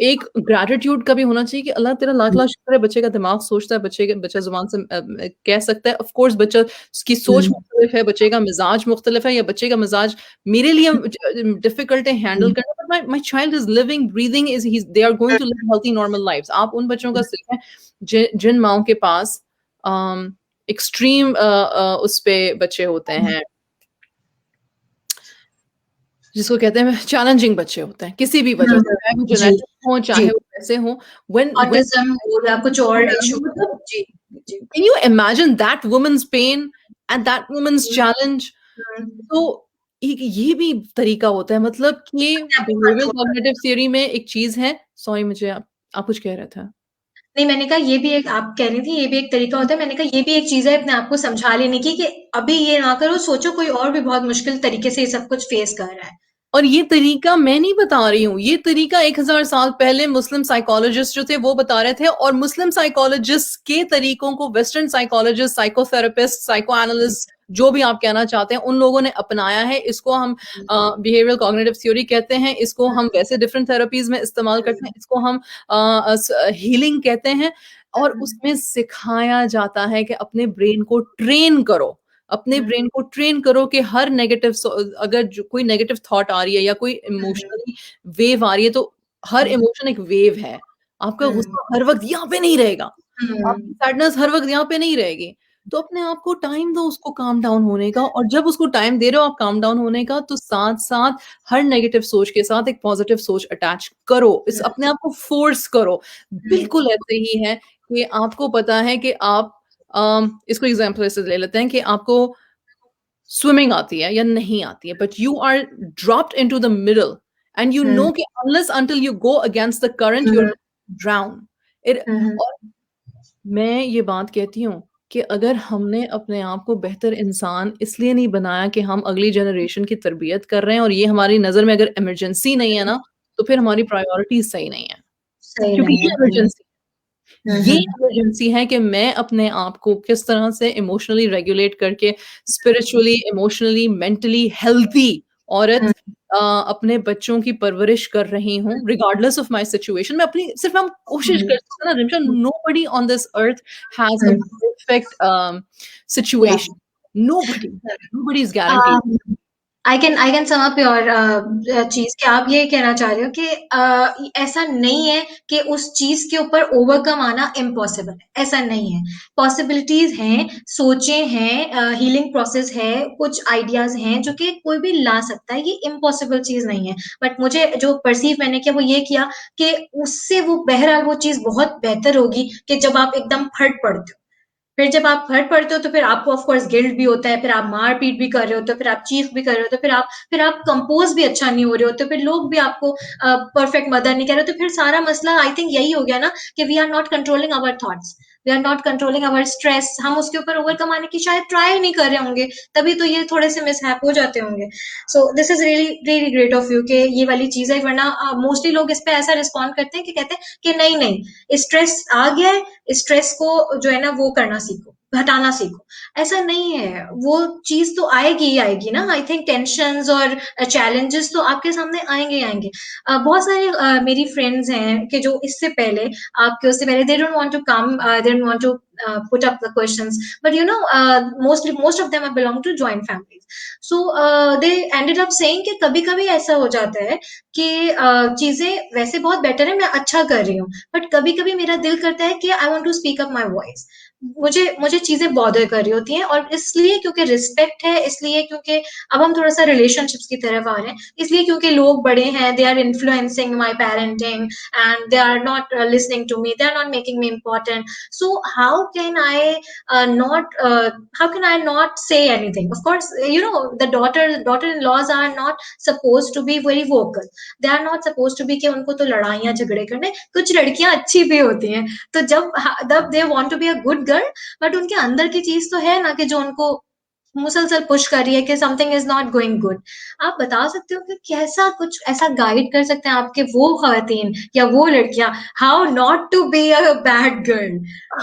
S1: एक ग्रैटिट्यूड का भी होना चाहिए कि अल्लाह तेरा लाख-लाख शुक्र है, बच्चे का दिमाग सोचता है, बच्चा ज़ुबान से कह सकता है। ऑफ कोर्स बच्चा की सोच मुख्तलिफ है, बच्चे का मिज़ाज मुख्तलिफ है या बच्चे का मिज़ाज मेरे लिए डिफिकल्ट है हैंडल करना, but my my child is living, breathing is he they are going to live healthy normal lives. आप उन बच्चों का सीखें जिन माँओं के पास एक्सट्रीम उस पे बच्चे होते हैं, जिसको कहते हैं चैलेंजिंग बच्चे होते हैं, किसी भी वजह से, चाहे वो
S2: जी,
S1: जेनेटिक हों, चाहे
S2: जी।
S1: वो कैसे हों, व्हेन
S2: ऑटिज़्म हो या कुछ और इश्यू हो।
S1: मतलब
S2: जी, जी।
S1: Can you imagine that woman's pain and that woman's challenge?
S2: Hmm.
S1: तो एक ये भी तरीका होता है, मतलब कि
S2: अपने आप को
S1: बिहेवियरल
S2: कंट्रोल कर।
S1: कॉग्निटिव थ्योरी में एक चीज़ है। सॉरी, मुझे आप कुछ कह रहे थे?
S2: नहीं, मैंने कहा ये भी एक आप कह रही थी ये भी एक तरीका होता है, मैंने कहा ये भी एक चीज़ है अपने आप को समझा लेने की कि अभी ये ना करो, सोचो कोई और भी बहुत मुश्किल तरीके से ये सब कुछ फेस कर रहा है।
S1: और ये तरीका मैं नहीं बता रही हूँ, ये तरीका 1000 साल पहले मुस्लिम साइकोलॉजिस्ट जो थे वो बता रहे थे, और मुस्लिम साइकोलॉजिस्ट के तरीकों को western psychologist, psychotherapist, psycho analyst जो भी आप कहना चाहते हैं, उन लोगों ने अपनाया है। इसको हम बिहेवियरल कॉग्निटिव थ्योरी कहते हैं, इसको हम वैसे डिफरेंट थेरेपीज़ में इस्तेमाल करते हैं, इसको हम हीलिंग कहते हैं, और उसमें सिखाया जाता है कि अपने ब्रेन को ट्रेन करो। अपने ब्रेन को ट्रेन करो कि हर नेगेटिव अगर जो कोई नेगेटिव थॉट आ रही है या कोई इमोशनली वेव आ रही है, तो हर इमोशन एक वेव है। आपका गुस्सा हर वक़्त यहाँ पे नहीं रहेगा। आपकी सैडनेस हर वक़्त यहाँ पे नहीं रहेगी। तो अपने आप को टाइम दो उसको काम डाउन होने का, और जब उसको टाइम दे रहे हो आप काम डाउन होने का, तो साथ-साथ हर नेगेटिव सोच के साथ एक पॉजिटिव सोच अटैच करो। इस अपने आप को फ़ोर्स करो। बिल्कुल ऐसे ही है कि आपको पता है कि आप इसको एग्ज़ाम्पल ऐसे ले लेते हैं कि आपको स्विमिंग आती है या नहीं आती है, but you are dropped into the middle and you know कि unless until you go against the current you are drown. It और मैं ये बात कहती हूँ कि अगर हमने अपने आप को बेहतर इंसान इसलिए नहीं बनाया कि हम अगली जनरेशन की तरबियत कर रहे हैं, और ये हमारी नज़र में अगर इमरजेंसी नहीं है ना, तो फिर हमारी प्रायोरिटीज़ सही नहीं है।
S2: सही
S1: क्योंकि
S2: नहीं
S1: ये
S2: है।
S1: इमरजेंसी
S2: हुँ,
S1: ये
S2: हुँ।
S1: इमरजेंसी है कि मैं अपने आप को किस तरह से इमोशनली रेगुलेट करके स्पिरिचुअली, इमोशनली, मेंटली हेल्थी औरत अपने बच्चों की परवरिश कर रही हूँ, रिगार्डलेस ऑफ माय सिचुएशन। मैं अपनी सिर्फ हम कोशिश
S2: हुँ,
S1: कर सकते हैं ना Rimsha, nobody on this earth has a
S2: hmm.
S1: Perfect
S2: या
S1: situation. Nobody, nobody is guaranteed.
S2: Uh I can sum up your चीज़ कि आप ये कहना चाह रहे हो कि ऐसा नहीं है कि उस चीज़ के ऊपर ओवरकम आना इम्पॉसिबल है, ऐसा नहीं है। पॉसिबिलिटीज़ हैं, सोचें हैं, हीलिंग प्रोसेस है, कुछ आइडियाज़ हैं जो कि कोई भी ला सकता है, ये इम्पॉसिबल चीज़ नहीं है। बट मुझे जो पर्सीव मैंने किया वो ये किया कि उससे वो बहरहाल वो चीज़ बहुत बेहतर होगी कि जब आप एकदम फट पड़ते हो। फिर जब आप हर्ट पड़ते हो तो फिर आपको ऑफ कोर्स गिल्ट भी होता है, फिर आप मार-पीट भी कर रहे होते हो, फिर आप चीख भी कर रहे होते हो, फिर आप कंपोज़ भी अच्छा नहीं हो रहे होते हो, फिर लोग भी आपको परफेक्ट मदर नहीं कर रहे, तो फिर सारा मसला आई थिंक यही हो गया ना कि we are not controlling our thoughts, we are not controlling our stress, हम उसके ऊपर ओवरकम आने की शायद ट्राई नहीं कर रहे होंगे, तभी तो ये थोड़े से मिसहैप हो जाते होंगे। So this is really really great of you कि ये वाली चीज़ है, वरना मोस्टली लोग इस पे ऐसा रिस्पॉन्ड करते हैं कि कहते हैं कि नहीं, स्ट्रेस आ गया है, स्ट्रेस को जो है ना वो करना सीखो, हटाना सीखो। ऐसा नहीं है, वो चीज़ तो आएगी ही आएगी ना। आई थिंक टेंशन्स और चैलेंजेस तो आपके सामने आएँगे ही आएँगे। बहुत सारे मेरी फ्रेंड्स हैं कि जो इससे पहले आपके उससे पहले they don't want to come they don't want to put up the questions but you know most of them are belong to joint families. So they ended up saying कि कभी-कभी ऐसा हो जाता है कि चीज़ें वैसे बहुत बेटर है, मैं अच्छा कर रही हूँ, बट कभी-कभी मेरा दिल करता है कि I want to speak up my voice. मुझे चीजें बॉदर कर रही होती हैं, और इसलिए क्योंकि रिस्पेक्ट है, इसलिए क्योंकि अब हम थोड़ा सा रिलेशनशिप्स की तरफ आ रहे हैं, इसलिए क्योंकि लोग बड़े हैं, they are influencing my parenting and they are not listening to me, they are not making me important. So how can I not say anything? Of course, the daughter-in-laws are not supposed to be very vocal. They are not supposed to be कि उनको तो लड़ाइयाँ झगड़े करने. कुछ लड़कियां अच्छी भी होती हैं, तो जब they want to be a good girl, but उनके अंदर की चीज तो है ना कि जो उनको मुसलसल पुश कर रही है कि something is not going good. आप बता सकते हो कि कैसा कुछ ऐसा गाइड कर सकते हैं आपके वो खवातीन या वो लड़कियां, how not to be a bad girl,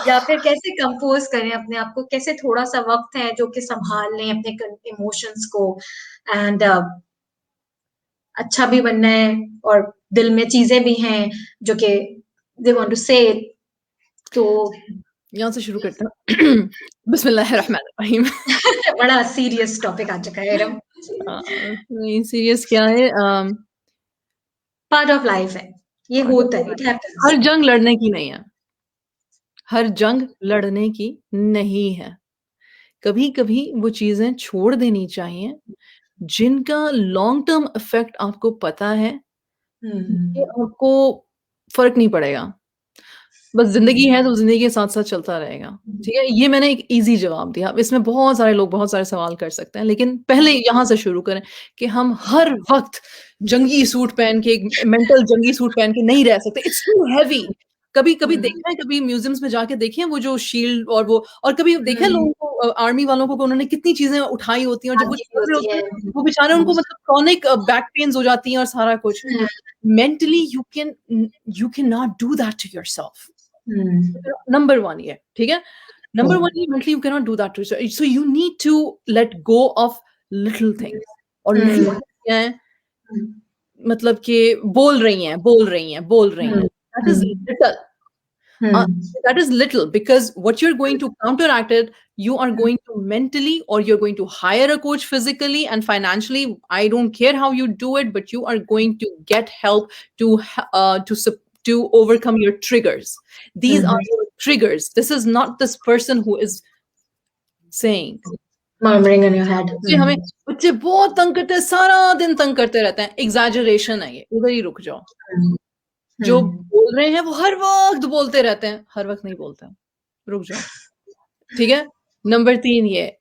S2: या फिर कैसे कंपोज करें अपने आप को, कैसे थोड़ा सा वक्त है जो कि संभाल लें अपने इमोशंस को, एंड अच्छा भी बनना है और दिल में चीजें भी हैं जो कि दे वांट टू से. तो
S1: यहाँ से शुरू करते हैं. बिस्मिल्लाहिर्रहमानिर्रहीम.
S2: बड़ा सीरियस टॉपिक आ चुका है इरम.
S1: सीरियस क्या है?
S2: पार्ट ऑफ लाइफ है, ये होता है, इट हैपेंस.
S1: हर जंग लड़ने की नहीं है. हर जंग लड़ने की नहीं है. कभी-कभी वो चीज़ें छोड़ देनी चाहिए, जिनका लॉन्ग टर्म इफ़ेक्ट आपको पता है कि आपको फ़र्क नहीं पड़ेगा. बस ज़िंदगी है तो ज़िंदगी के साथ-साथ चलता रहेगा. ठीक है? ये मैंने एक ईज़ी जवाब दिया. अब इसमें बहुत सारे लोग बहुत सारे सवाल कर सकते हैं, लेकिन पहले यहाँ से शुरू करें कि हम हर वक़्त जंगी सूट पहन के, एक मेंटल जंगी सूट पहन के नहीं रह सकते. It's too heavy. कभी-कभी देखा है, कभी म्यूज़ियम्स में जाके देखे हैं वो जो शील्ड और वो, और कभी देखा है लोगों को, आर्मी वालों को, उन्होंने कितनी चीज़ें उठाई होती हैं, और जब वो चल रहे होते हैं, वो बेचारे, उनको मतलब क्रॉनिक बैक पेन्स हो जाती हैं और सारा कुछ. Mentally you can not do that to yourself. Number 1 ये, ठीक है? नंबर 1 ये, mentally you can not do that to yourself. So you need to let go of little things. और लिटिल क्या है? मतलब कि बोल रही हैं. That is little. That is little, because what you're going to counteract it, you are going to mentally, or you're going to hire a coach physically and financially. I don't care how you do it, but you are going to get help to overcome your triggers. These are your triggers. This is not this person who is saying.
S2: murmuring in your head.
S1: हमें बच्चे बहुत तंग करते हैं, सारा दिन तंग करते रहते हैं. एग्जैजरेशन है ये. उधर ही रुक जाओ. जो बोल रहे हैं वो हर वक्त बोलते रहते हैं. हर वक्त नहीं बोलते हैं. रुक जाओ. ठीक है? नंबर 3 ये,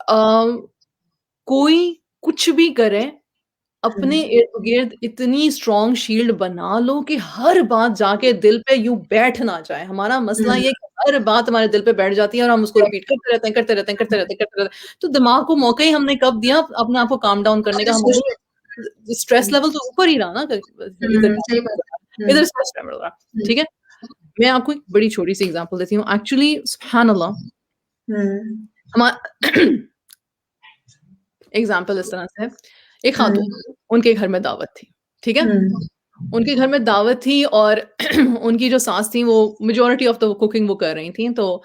S1: कोई कुछ भी करे, अपने इर्द-गिर्द इतनी स्ट्रॉन्ग शील्ड बना लो कि हर बात जाके दिल पे यूँ बैठ ना जाए. हमारा मसला ये है कि हर बात हमारे दिल पे बैठ जाती है और हम उसको रिपीट करते रहते हैं. तो दिमाग को मौका ही हमने कब दिया अपने आप को काम डाउन करने का? हम स्ट्रेस लेवल तो ऊपर ही रहा ना. इधर स्ट्रेस लेवल रहा. ठीक है? मैं आपको एक बड़ी छोटी-सी एग्जांपल देती हूँ. एक्चुअली सुभान अल्लाह, एग्जांपल इस तरह से है. एक खातून, उनके घर में दावत थी. ठीक है? उनके घर में दावत थी और उनकी जो सास थी वो मेजॉरिटी ऑफ द कुकिंग वो कर रही थी. तो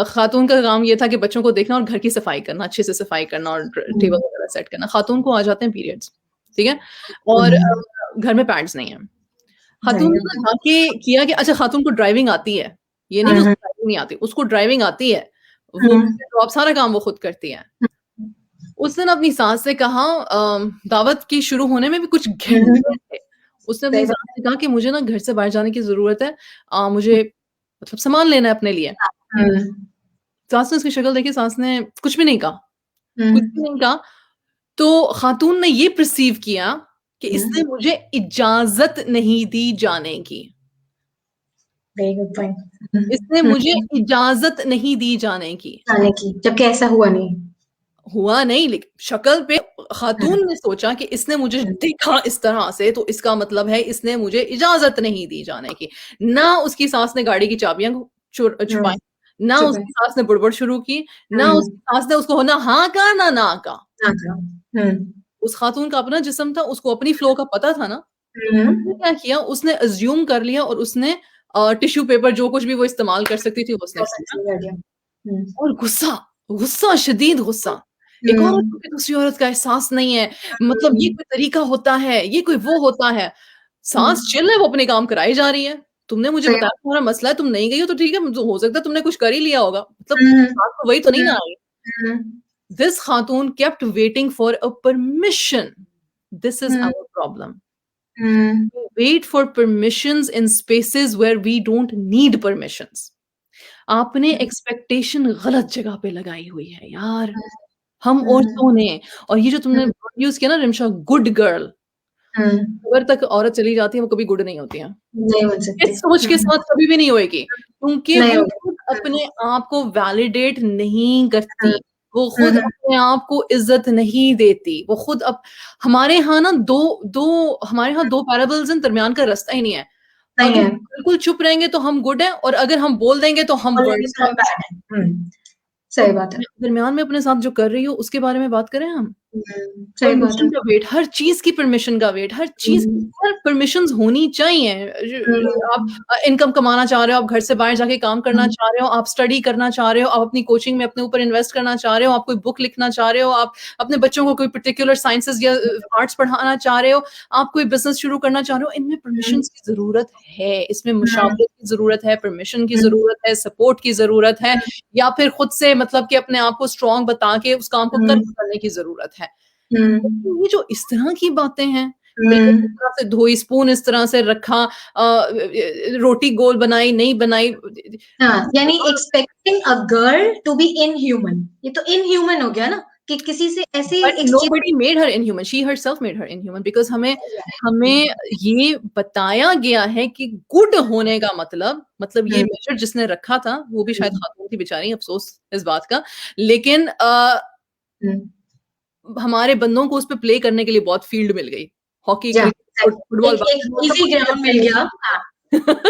S1: खातून का काम ये था कि बच्चों को देखना और घर की सफाई करना, अच्छे से सफाई करना और टेबल वगैरह सेट करना. खातून को आ जाते हैं पीरियड्स. ठीक है? और घर में पैड्स नहीं है. खातून ने जाके किया कि अच्छा, खातून को ड्राइविंग आती है. ये नहीं उसको ड्राइविंग नहीं आती, उसको ड्राइविंग आती है. वो अब सारा काम वो खुद करती है. उसने ना अपनी सास से कहा, दावत की शुरू होने में भी कुछ घंटे थे. उसने अपनी सास से कहा कि मुझे ना घर से बाहर जाने की ज़रूरत है. मुझे मतलब सामान लेना है अपने लिए. सास ने उसकी शक्ल देखी, सास ने कुछ भी नहीं कहा. कुछ भी नहीं कहा. तो खातून ने ये परसीव किया कि इसने मुझे इजाज़त नहीं दी जाने की. इसने मुझे इजाज़त नहीं दी जाने की.
S2: जबकि ऐसा हुआ नहीं,
S1: लेकिन शक्ल पे खातून ने सोचा कि इसने मुझे देखा इस तरह से, तो इसका मतलब है इसने मुझे इजाज़त नहीं दी जाने की. ना उसकी सास ने गाड़ी की चाबियां छुपाई, ना उसकी सास ने बुड़बुड़ शुरू की, ना उसकी सास ने उसको ना हाँ कहा ना कहा. उस खातून का अपना जिस्म था, उसको अपनी फ्लो का पता था ना. उसने क्या किया, उसने अज्यूम कर लिया और उसने टिश्यू पेपर जो कुछ भी वो इस्तेमाल कर सकती थी उसने और गुस्सा, शदीद गुस्सा. एक औरत को दूसरी औरत का एहसास नहीं है, मतलब ये कोई तरीका होता है, ये कोई वो होता है. सास चिल है, वो अपने काम कराई जा रही है. तुमने मुझे
S2: सही
S1: बताया तुम्हारा मसला है, तुम नहीं गई हो तो ठीक है, तो हो सकता है तुमने कुछ कर ही लिया होगा, मतलब
S2: हुँ,
S1: बात तो वही तो नहीं
S2: हुँ,
S1: ना आई।
S2: हुँ,
S1: This Khatoon kept waiting for a permission. This is
S2: hmm,
S1: our problem.
S2: Hmm,
S1: We wait for permissions in spaces where we don't need permissions. आपने
S2: हुँ,
S1: एक्सपेक्टेशन गलत जगह पे लगाई हुई है यार।
S2: हुँ,
S1: हम
S2: हुँ,
S1: औरतों ने, और ये जो
S2: हुँ,
S1: तुमने वर्ड यूज़ किया ना रिमशा, गुड गर्ल,
S2: हुँ,
S1: अगर तक औरत चली जाती है वो कभी गुड नहीं होती है।
S2: नहीं बन सकते।
S1: इस सोच के
S2: हुँ,
S1: साथ कभी भी नहीं होएगी, क्योंकि
S2: नहीं
S1: वो
S2: होगा।
S1: खुद
S2: हुँ,
S1: अपने आप को वैलिडेट नहीं
S2: हुँ,
S1: करती, वो
S2: हुँ,
S1: खुद
S2: हुँ,
S1: अपने आप को इज़्ज़त नहीं देती, वो खुद अप हमारे यहाँ ना 2 पैराबल्स हैं, दरमियान का रास्ता ही नहीं है।
S2: नहीं
S1: अगर
S2: है,
S1: बिल्कुल चुप रहेंगे तो हम गुड हैं, और अगर हम बोल देंगे तो हम
S2: बोलेंगे
S1: वर्स्ट
S2: तो
S1: हैं।
S2: हम बैड हैं। हुँ,
S1: तो
S2: सही बात है।
S1: दरमियान में अपने साथ जो कर रही हो उसके बारे में बात करें हम।
S2: हुँ, सही बात
S1: परमिशन
S2: है।
S1: का वेट, हर चीज़ की परमिशन का वेट, हर चीज़
S2: हुँ,
S1: यार परमिशंस होनी चाहिए। आप
S2: हुँ,
S1: इनकम कमाना चाह रहे हो, आप घर से बाहर जाके काम करना
S2: हुँ,
S1: चाह रहे हो, आप स्टडी करना चाह रहे हो, आप अपनी कोचिंग में अपने ऊपर इन्वेस्ट करना चाह रहे हो, आप कोई बुक लिखना चाह रहे हो, आप अपने बच्चों को कोई पर्टिकुलर साइंसेज़ या आर्ट्स पढ़ाना चाह रहे हो, आप कोई बिज़नेस शुरू करना चाह रहे हो, इनमें
S2: हुँ,
S1: परमिशंस की ज़रूरत है, इसमें
S2: हुँ,
S1: मुशावरत की ज़रूरत है, परमिशन की
S2: हुँ,
S1: ज़रूरत है, सपोर्ट की ज़रूरत है,
S2: हुँ,
S1: या फिर खुद से मतलब कि अपने आप को स्ट्रॉन्ग बता के उस काम को
S2: हुँ,
S1: कर्म करने की ज़रूरत है।
S2: हुँ,
S1: लेकिन ये जो इस तरह की बातें हैं,
S2: हुँ।
S1: प्लेट इस तरह से धोई, स्पून इस तरह से रखा, रोटी गोल बनाई, नहीं बनाई,
S2: हाँ, यानी expecting a girl to be inhuman, ये तो इनह्यूमन हो गया ना कि किसी से ऐसी
S1: but
S2: exchange.
S1: Nobody made her inhuman, she herself made her inhuman, because हमें ये बताया गया है कि गुड होने का मतलब ये
S2: हुँ,
S1: मेजर जिसने रखा था, वो भी शायद
S2: हुँ,
S1: खातून थी बेचारी, अफ़सोस इस बात का। लेकिन
S2: हुँ,
S1: हमारे बंदों को उस पे प्ले करने के लिए बहुत फील्ड मिल गई। हॉकी,
S2: या
S1: क्रिकेट, फुटबॉल,
S2: एक एक
S1: बास्केटबॉल सब
S2: ईज़ी
S1: कुछ
S2: ग्राउंड
S1: खेलते
S2: मिल
S1: हैं।
S2: गया। हाँ,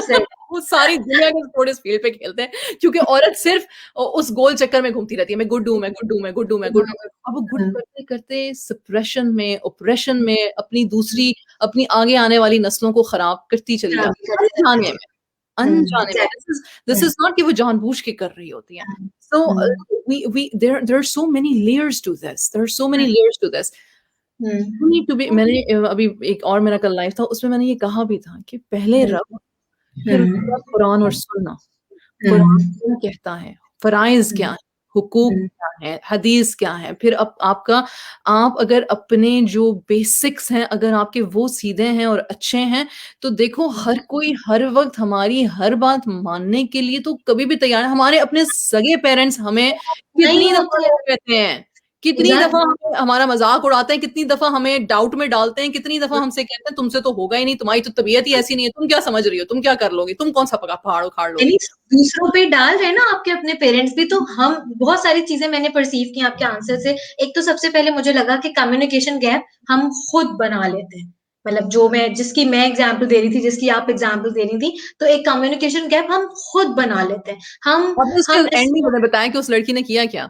S2: सही।
S1: वो सारी दुनिया के स्पोर्ट इस फील्ड पे खेलते हैं, क्योंकि औरत सिर्फ़ उस गोल चक्कर में घूमती रहती है, मैं गुड हूँ, मैं गुड हूँ, मैं गुड हूँ, मैं
S2: हुँ,
S1: गुड हूँ। अब वो गुड
S2: हुँ,
S1: करते-करते सप्रेशन में, ऑपरेशन में अपनी आगे आने वाली नस्लों को खराब करती चली
S2: हाँ,
S1: जाती है,
S2: करते
S1: अनजाने
S2: रहते
S1: में।
S2: हैं।
S1: अनजाने में,
S2: exactly.
S1: This
S2: hmm,
S1: is not कि वो जानबूझ के कर रही होती हैं।
S2: Hmm,
S1: so
S2: hmm,
S1: we there are so many layers to this, there are so many
S2: hmm,
S1: layers to this.
S2: Hmm,
S1: you need to be, मैंने अभी एक और मेरा कल लाइव था, उसमें मैंने ये कहा भी था कि पहले
S2: हुँ,
S1: रब, फिर उसके बाद
S2: हुँ,
S1: कुरान और सुन्ना। कुरान
S2: हुँ,
S1: क्या कहता है? फ़राइज़ क्या
S2: हुँ,
S1: हैं? हुकूक
S2: हुँ,
S1: क्या हैं? हदीस क्या है? फिर आप अगर अपने जो बेसिक्स हैं, अगर आपके वो सीधे हैं और अच्छे हैं, तो देखो हर कोई हर वक़्त हमारी हर बात मानने के लिए तो कभी भी तैयार है। हमारे अपने सगे पेरेंट्स हमें
S2: नहीं
S1: कितनी दफ़ा
S2: होते हैं।
S1: नो कहते हैं, कितनी दफ़ा
S2: एग्ज़ैक्टली।
S1: हमें हमारा मज़ाक उड़ाते हैं, कितनी दफ़ा हमें डाउट में डालते हैं, कितनी दफ़ा
S2: हुँ,
S1: हमसे कहते हैं तुमसे तो होगा ही नहीं, तुम्हारी तो तबीयत ही ऐसी नहीं है, तुम क्या समझ रही हो? तुम क्या कर लोगी? तुम कौन-सा पहाड़ उखाड़
S2: यानी
S1: लोगी?
S2: दूसरों पे डाल रहे हैं ना आपके अपने पेरेंट्स भी, तो हम बहुत सारी चीज़ें मैंने परसीव की आपके आंसर से। एक तो सबसे पहले मुझे लगा कि कम्युनिकेशन गैप हम खुद बना लेते हैं। मतलब जिसकी मैं एग्ज़ाम्पल दे रही थी, जिसकी आप एग्ज़ाम्पल दे रही थी, तो एक कम्युनिकेशन गैप हम खुद बना लेते हैं।
S1: आपने उसके
S2: हम
S1: एंड में
S2: रिस्पॉन्ड।
S1: हमें बताया कि उस लड़की ने किया क्या?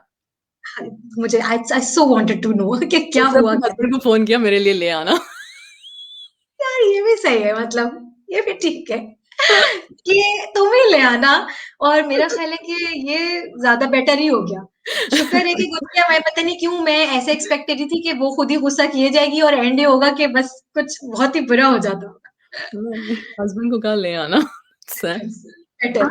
S2: मुझे आई सो वांटेड टू नो कि क्या
S1: उसने
S2: हुआ
S1: अपने
S2: क्या?
S1: हस्बैंड को फ़ोन किया मेरे लिए ले आना।
S2: यार ये भी सही है, मतलब ये भी ठीक है कि तुम ही ले आना। और मेरा ख़्याल है कि ये ज़्यादा बेटर ही हो गया। शुक्र है कि कुछ किया, मैं पता नहीं क्यों मैं ऐसे एक्सपेक्ट कर रही थी कि वो खुद ही गुस्सा किए जाएगी और एंड ये होगा कि बस कुछ बहुत ही बुरा हो जाता होगा।
S1: नहीं, हस्बैंड को कहा ले आना। सैड।
S2: बेटर,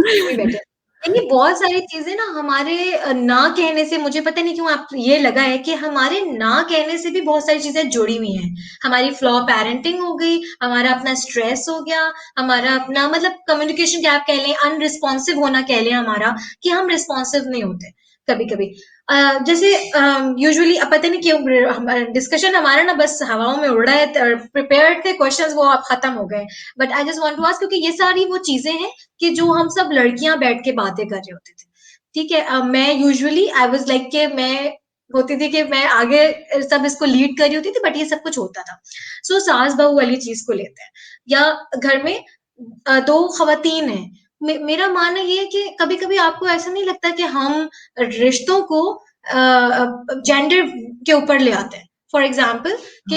S2: ये भी बेटर। यानी बहुत सारी चीज़ें ना हमारे ना कहने से, मुझे पता नहीं क्यों आप ये लगा है कि हमारे ना कहने से भी बहुत सारी चीज़ें जुड़ी हुई हैं। हमारी फ्लॉ पैरेंटिंग हो गई, हमारा अपना स्ट्रेस हो गया, हमारा अपना मतलब कम्युनिकेशन गैप कह लें, अनरिस्पॉन्सिव होना कह लें हमारा, कि हम रिस्पॉन्सिव नहीं होते कभी-कभी। जैसे यूजुअली पता नहीं क्यों डिस्कशन हमारा ना बस हवाओं में उड़ रहा है, प्रिपेयर्ड थे क्वेश्चंस, वो अब खत्म हो गए। But I just want to ask, क्योंकि ये सारी वो चीज़ें हैं कि जो हम सब लड़कियां बैठ के बातें कर रहे होते थे। ठीक है, मैं यूजुअली आई वाज लाइक कि मैं होती थी कि मैं आगे सब इसको लीड कर रही होती थी, बट ये सब कुछ होता था। सो सास बहू वाली चीज को लेते हैं, या घर में दो खवातीन हैं। मेरा मानना ये है कि कभी कभी आपको ऐसा नहीं लगता कि हम रिश्तों को जेंडर के ऊपर ले आते हैं। फॉर एग्जाम्पल कि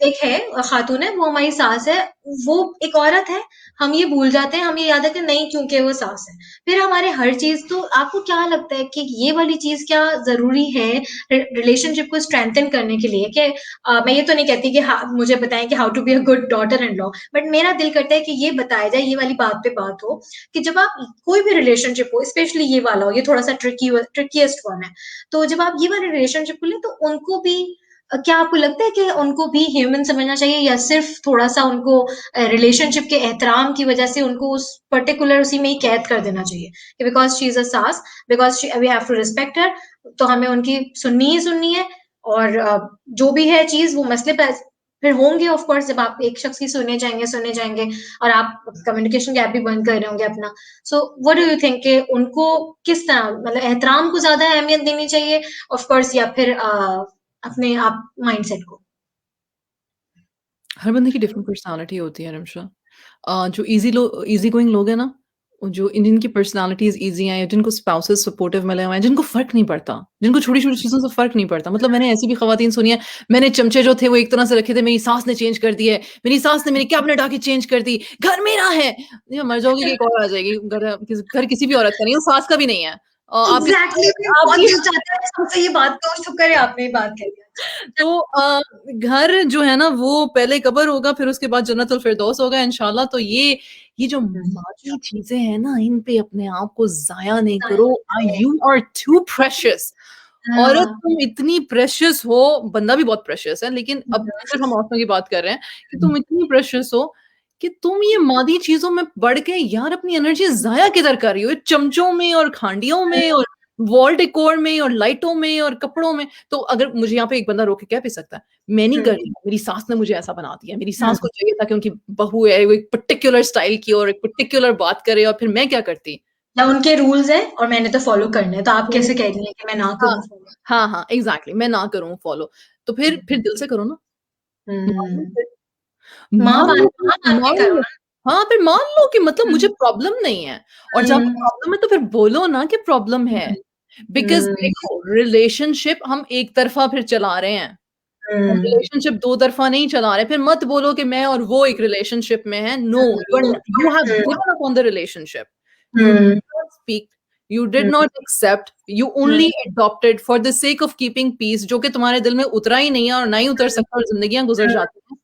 S2: एक है खातून है, वो हमारी सास है, वो एक औरत है, हम ये भूल जाते हैं, हम ये याद है कि नहीं क्योंकि वो सास है। फिर हमारे हर चीज, तो आपको क्या लगता है कि ये वाली चीज क्या जरूरी है रिलेशनशिप को स्ट्रेंथन करने के लिए? कि मैं ये तो नहीं कहती कि मुझे बताएं कि how to be a good daughter in law, but मेरा दिल करता है कि ये बताया जाए, ये वाली बात पे बात हो कि जब आप कोई भी रिलेशनशिप हो, स्पेशली ये वाला हो, ये थोड़ा सा ट्रिकीएस्ट वन है, तो जब आप ये वाले रिलेशनशिप को लें तो उनको भी क्या आपको लगता है कि उनको भी ह्यूमन समझना चाहिए, या सिर्फ थोड़ा सा उनको रिलेशनशिप के एहतराम की वजह से उनको उस पर्टिकुलर उसी में ही कैद कर देना चाहिए कि बिकॉज शी इज अ सास, because we have to respect her, तो हमें उनकी सुननी है, और जो भी है चीज वो मसले पर फिर होंगे ऑफ कोर्स, जब आप एक शख्स की सुने जाएंगे और आप कम्युनिकेशन गैप भी बंद कर रहे होंगे अपना। So what do you think कि उनको किस तरह, मतलब एहतराम को ज्यादा अहमियत देनी चाहिए ऑफ कोर्स, या फिर अपने आप माइंडसेट को?
S1: हर बंदे की डिफरेंट पर्सनालिटी होती है रमशा। जो ईज़ी गोइंग लोग हैं ना, जो जिनकी पर्सनालिटीज़ ईज़ी हैं, या जिनको स्पाउसेस सपोर्टिव मिले हुए हैं, जिनको फ़र्क नहीं पड़ता, जिनको छोटी-छोटी चीज़ों से फ़र्क नहीं पड़ता। मतलब मैंने ऐसी भी ख़वातीन सुनी है, मैंने चमचे जो थे वो एक तरह से रखे थे, मेरी सास ने चेंज कर दिए, मेरी सास ने मेरी कैबिनेट आके चेंज कर दी, घर मेरा है। ये मर जाओगी कि एक और आ जाएगी। घर किसी भी औरत का नहीं है, सास का भी नहीं है। आप भी
S2: एग्जैक्टली,
S1: आप
S2: बहुत
S1: भी
S2: दिल चाहता है सबसे ये बात, तो शुक्र है आपने ये बात कह दिया।
S1: तो घर जो है ना वो पहले कब्र होगा, फिर उसके बाद जन्नतुल फिरदौस होगा इंशाल्लाह। तो ये जो मादी चीज़ें हैं ना, इन पे अपने आप को ज़ाया नहीं करो। You are too precious. औरत
S2: हाँ,
S1: तुम इतनी प्रेशियस हो, बंदा भी बहुत प्रेशियस है, लेकिन अब सिर्फ हम औरतों की बात कर रहे हैं कि तुम इतनी प्रेशियस हो कि तुम ये मादी चीज़ों में पड़ के यार अपनी एनर्जी ज़ाया किधर कर रही हो? चमचों में और खांडियों में और वॉल डेकोर में और लाइटों में और कपड़ों में। तो अगर मुझे यहाँ पे एक बंदा रोक के कह भी सकता है, मैं नहीं कर रही हूँ, मेरी सास ने मुझे ऐसा बना दिया, मेरी सास को चाहिए था कि उनकी बहू है, वो एक पर्टिकुलर स्टाइल की और एक पर्टिकुलर बात करे, और फिर मैं क्या करती?
S2: या उनके रूल्स हैं और मैंने तो फॉलो करने हैं, तो आप कैसे कह रही हैं कि मैं ना
S1: हाँ,
S2: करूँ फॉलो?
S1: हाँ, हाँ, एग्ज़ैक्टली, मैं ना करूँ फॉलो। तो फिर दिल से करो ना, मान लो
S2: हुँ,
S1: फिर, मान लो
S2: माँ मान के
S1: मान
S2: करो
S1: लो।
S2: ना।
S1: हाँ, फिर मान लो कि मतलब मुझे
S2: हुँ,
S1: प्रॉब्लम नहीं है, और जब
S2: हुँ,
S1: प्रॉब्लम है तो फिर बोलो ना कि प्रॉब्लम है। बिकॉज़
S2: हुँ,
S1: देखो, रिलेशनशिप हम एक तरफ़ा फिर चला रहे हैं। हम
S2: हुँ,
S1: रिलेशनशिप दो तरफ़ा नहीं चला रहे। फिर मत बोलो कि मैं और वो एक रिलेशनशिप में हैं। No, you have given up on the relationship. You did
S2: hmm,
S1: not speak, you did
S2: hmm,
S1: not accept, you
S2: hmm,
S1: only adopted for the sake of keeping peace, जो कि तुम्हारे दिल में उतरा ही नहीं है और ना ही उतर सकता, और ज़िंदगियाँ गुज़र जाती हैं।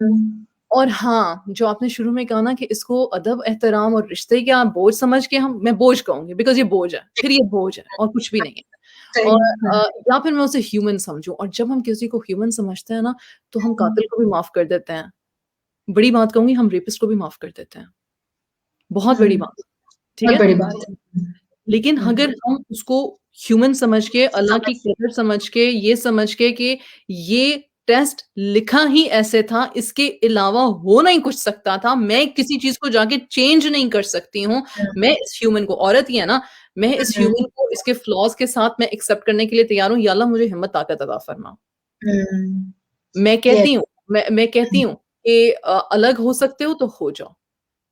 S2: हुँ,
S1: और हाँ, जो आपने शुरू में कहा ना कि इसको अदब, एहतराम और रिश्ते क्या बोझ समझ के हम, मैं बोझ कहूँगी, बिकॉज़ ये बोझ है, फिर ये बोझ है और कुछ भी नहीं है।
S2: सही,
S1: और
S2: हाँ,
S1: या फिर मैं उसे ह्यूमन समझूँ, और जब हम किसी को ह्यूमन समझते हैं ना, तो हम कातिल को भी माफ़ कर देते हैं। बड़ी बात कहूँगी, हम रेपिस्ट को भी माफ़ कर देते हैं। बहुत
S2: हुँ,
S1: बड़ी बात, ठीक
S2: बहुत
S1: है?
S2: बड़ी बात है।
S1: लेकिन
S2: हुँ,
S1: अगर हम उसको ह्यूमन समझ के, अल्लाह की कदर समझ के, ये समझ के कि ये टेस्ट लिखा ही ऐसे था, इसके अलावा हो नहीं कुछ सकता था, मैं किसी चीज़ को जाके चेंज नहीं कर सकती हूँ, मैं इस ह्यूमन को, औरत ही है ना, मैं इस
S2: हुँ,
S1: ह्यूमन को इसके फ्लॉज़ के साथ मैं एक्सेप्ट करने के लिए तैयार हूँ, या अल्लाह मुझे हिम्मत ताकत अता फरमा।
S2: हुँ,
S1: मैं
S2: येस,
S1: कहती हूँ मैं कहती
S2: हुँ,
S1: हूँ कि अलग हो सकते हो तो हो जाओ।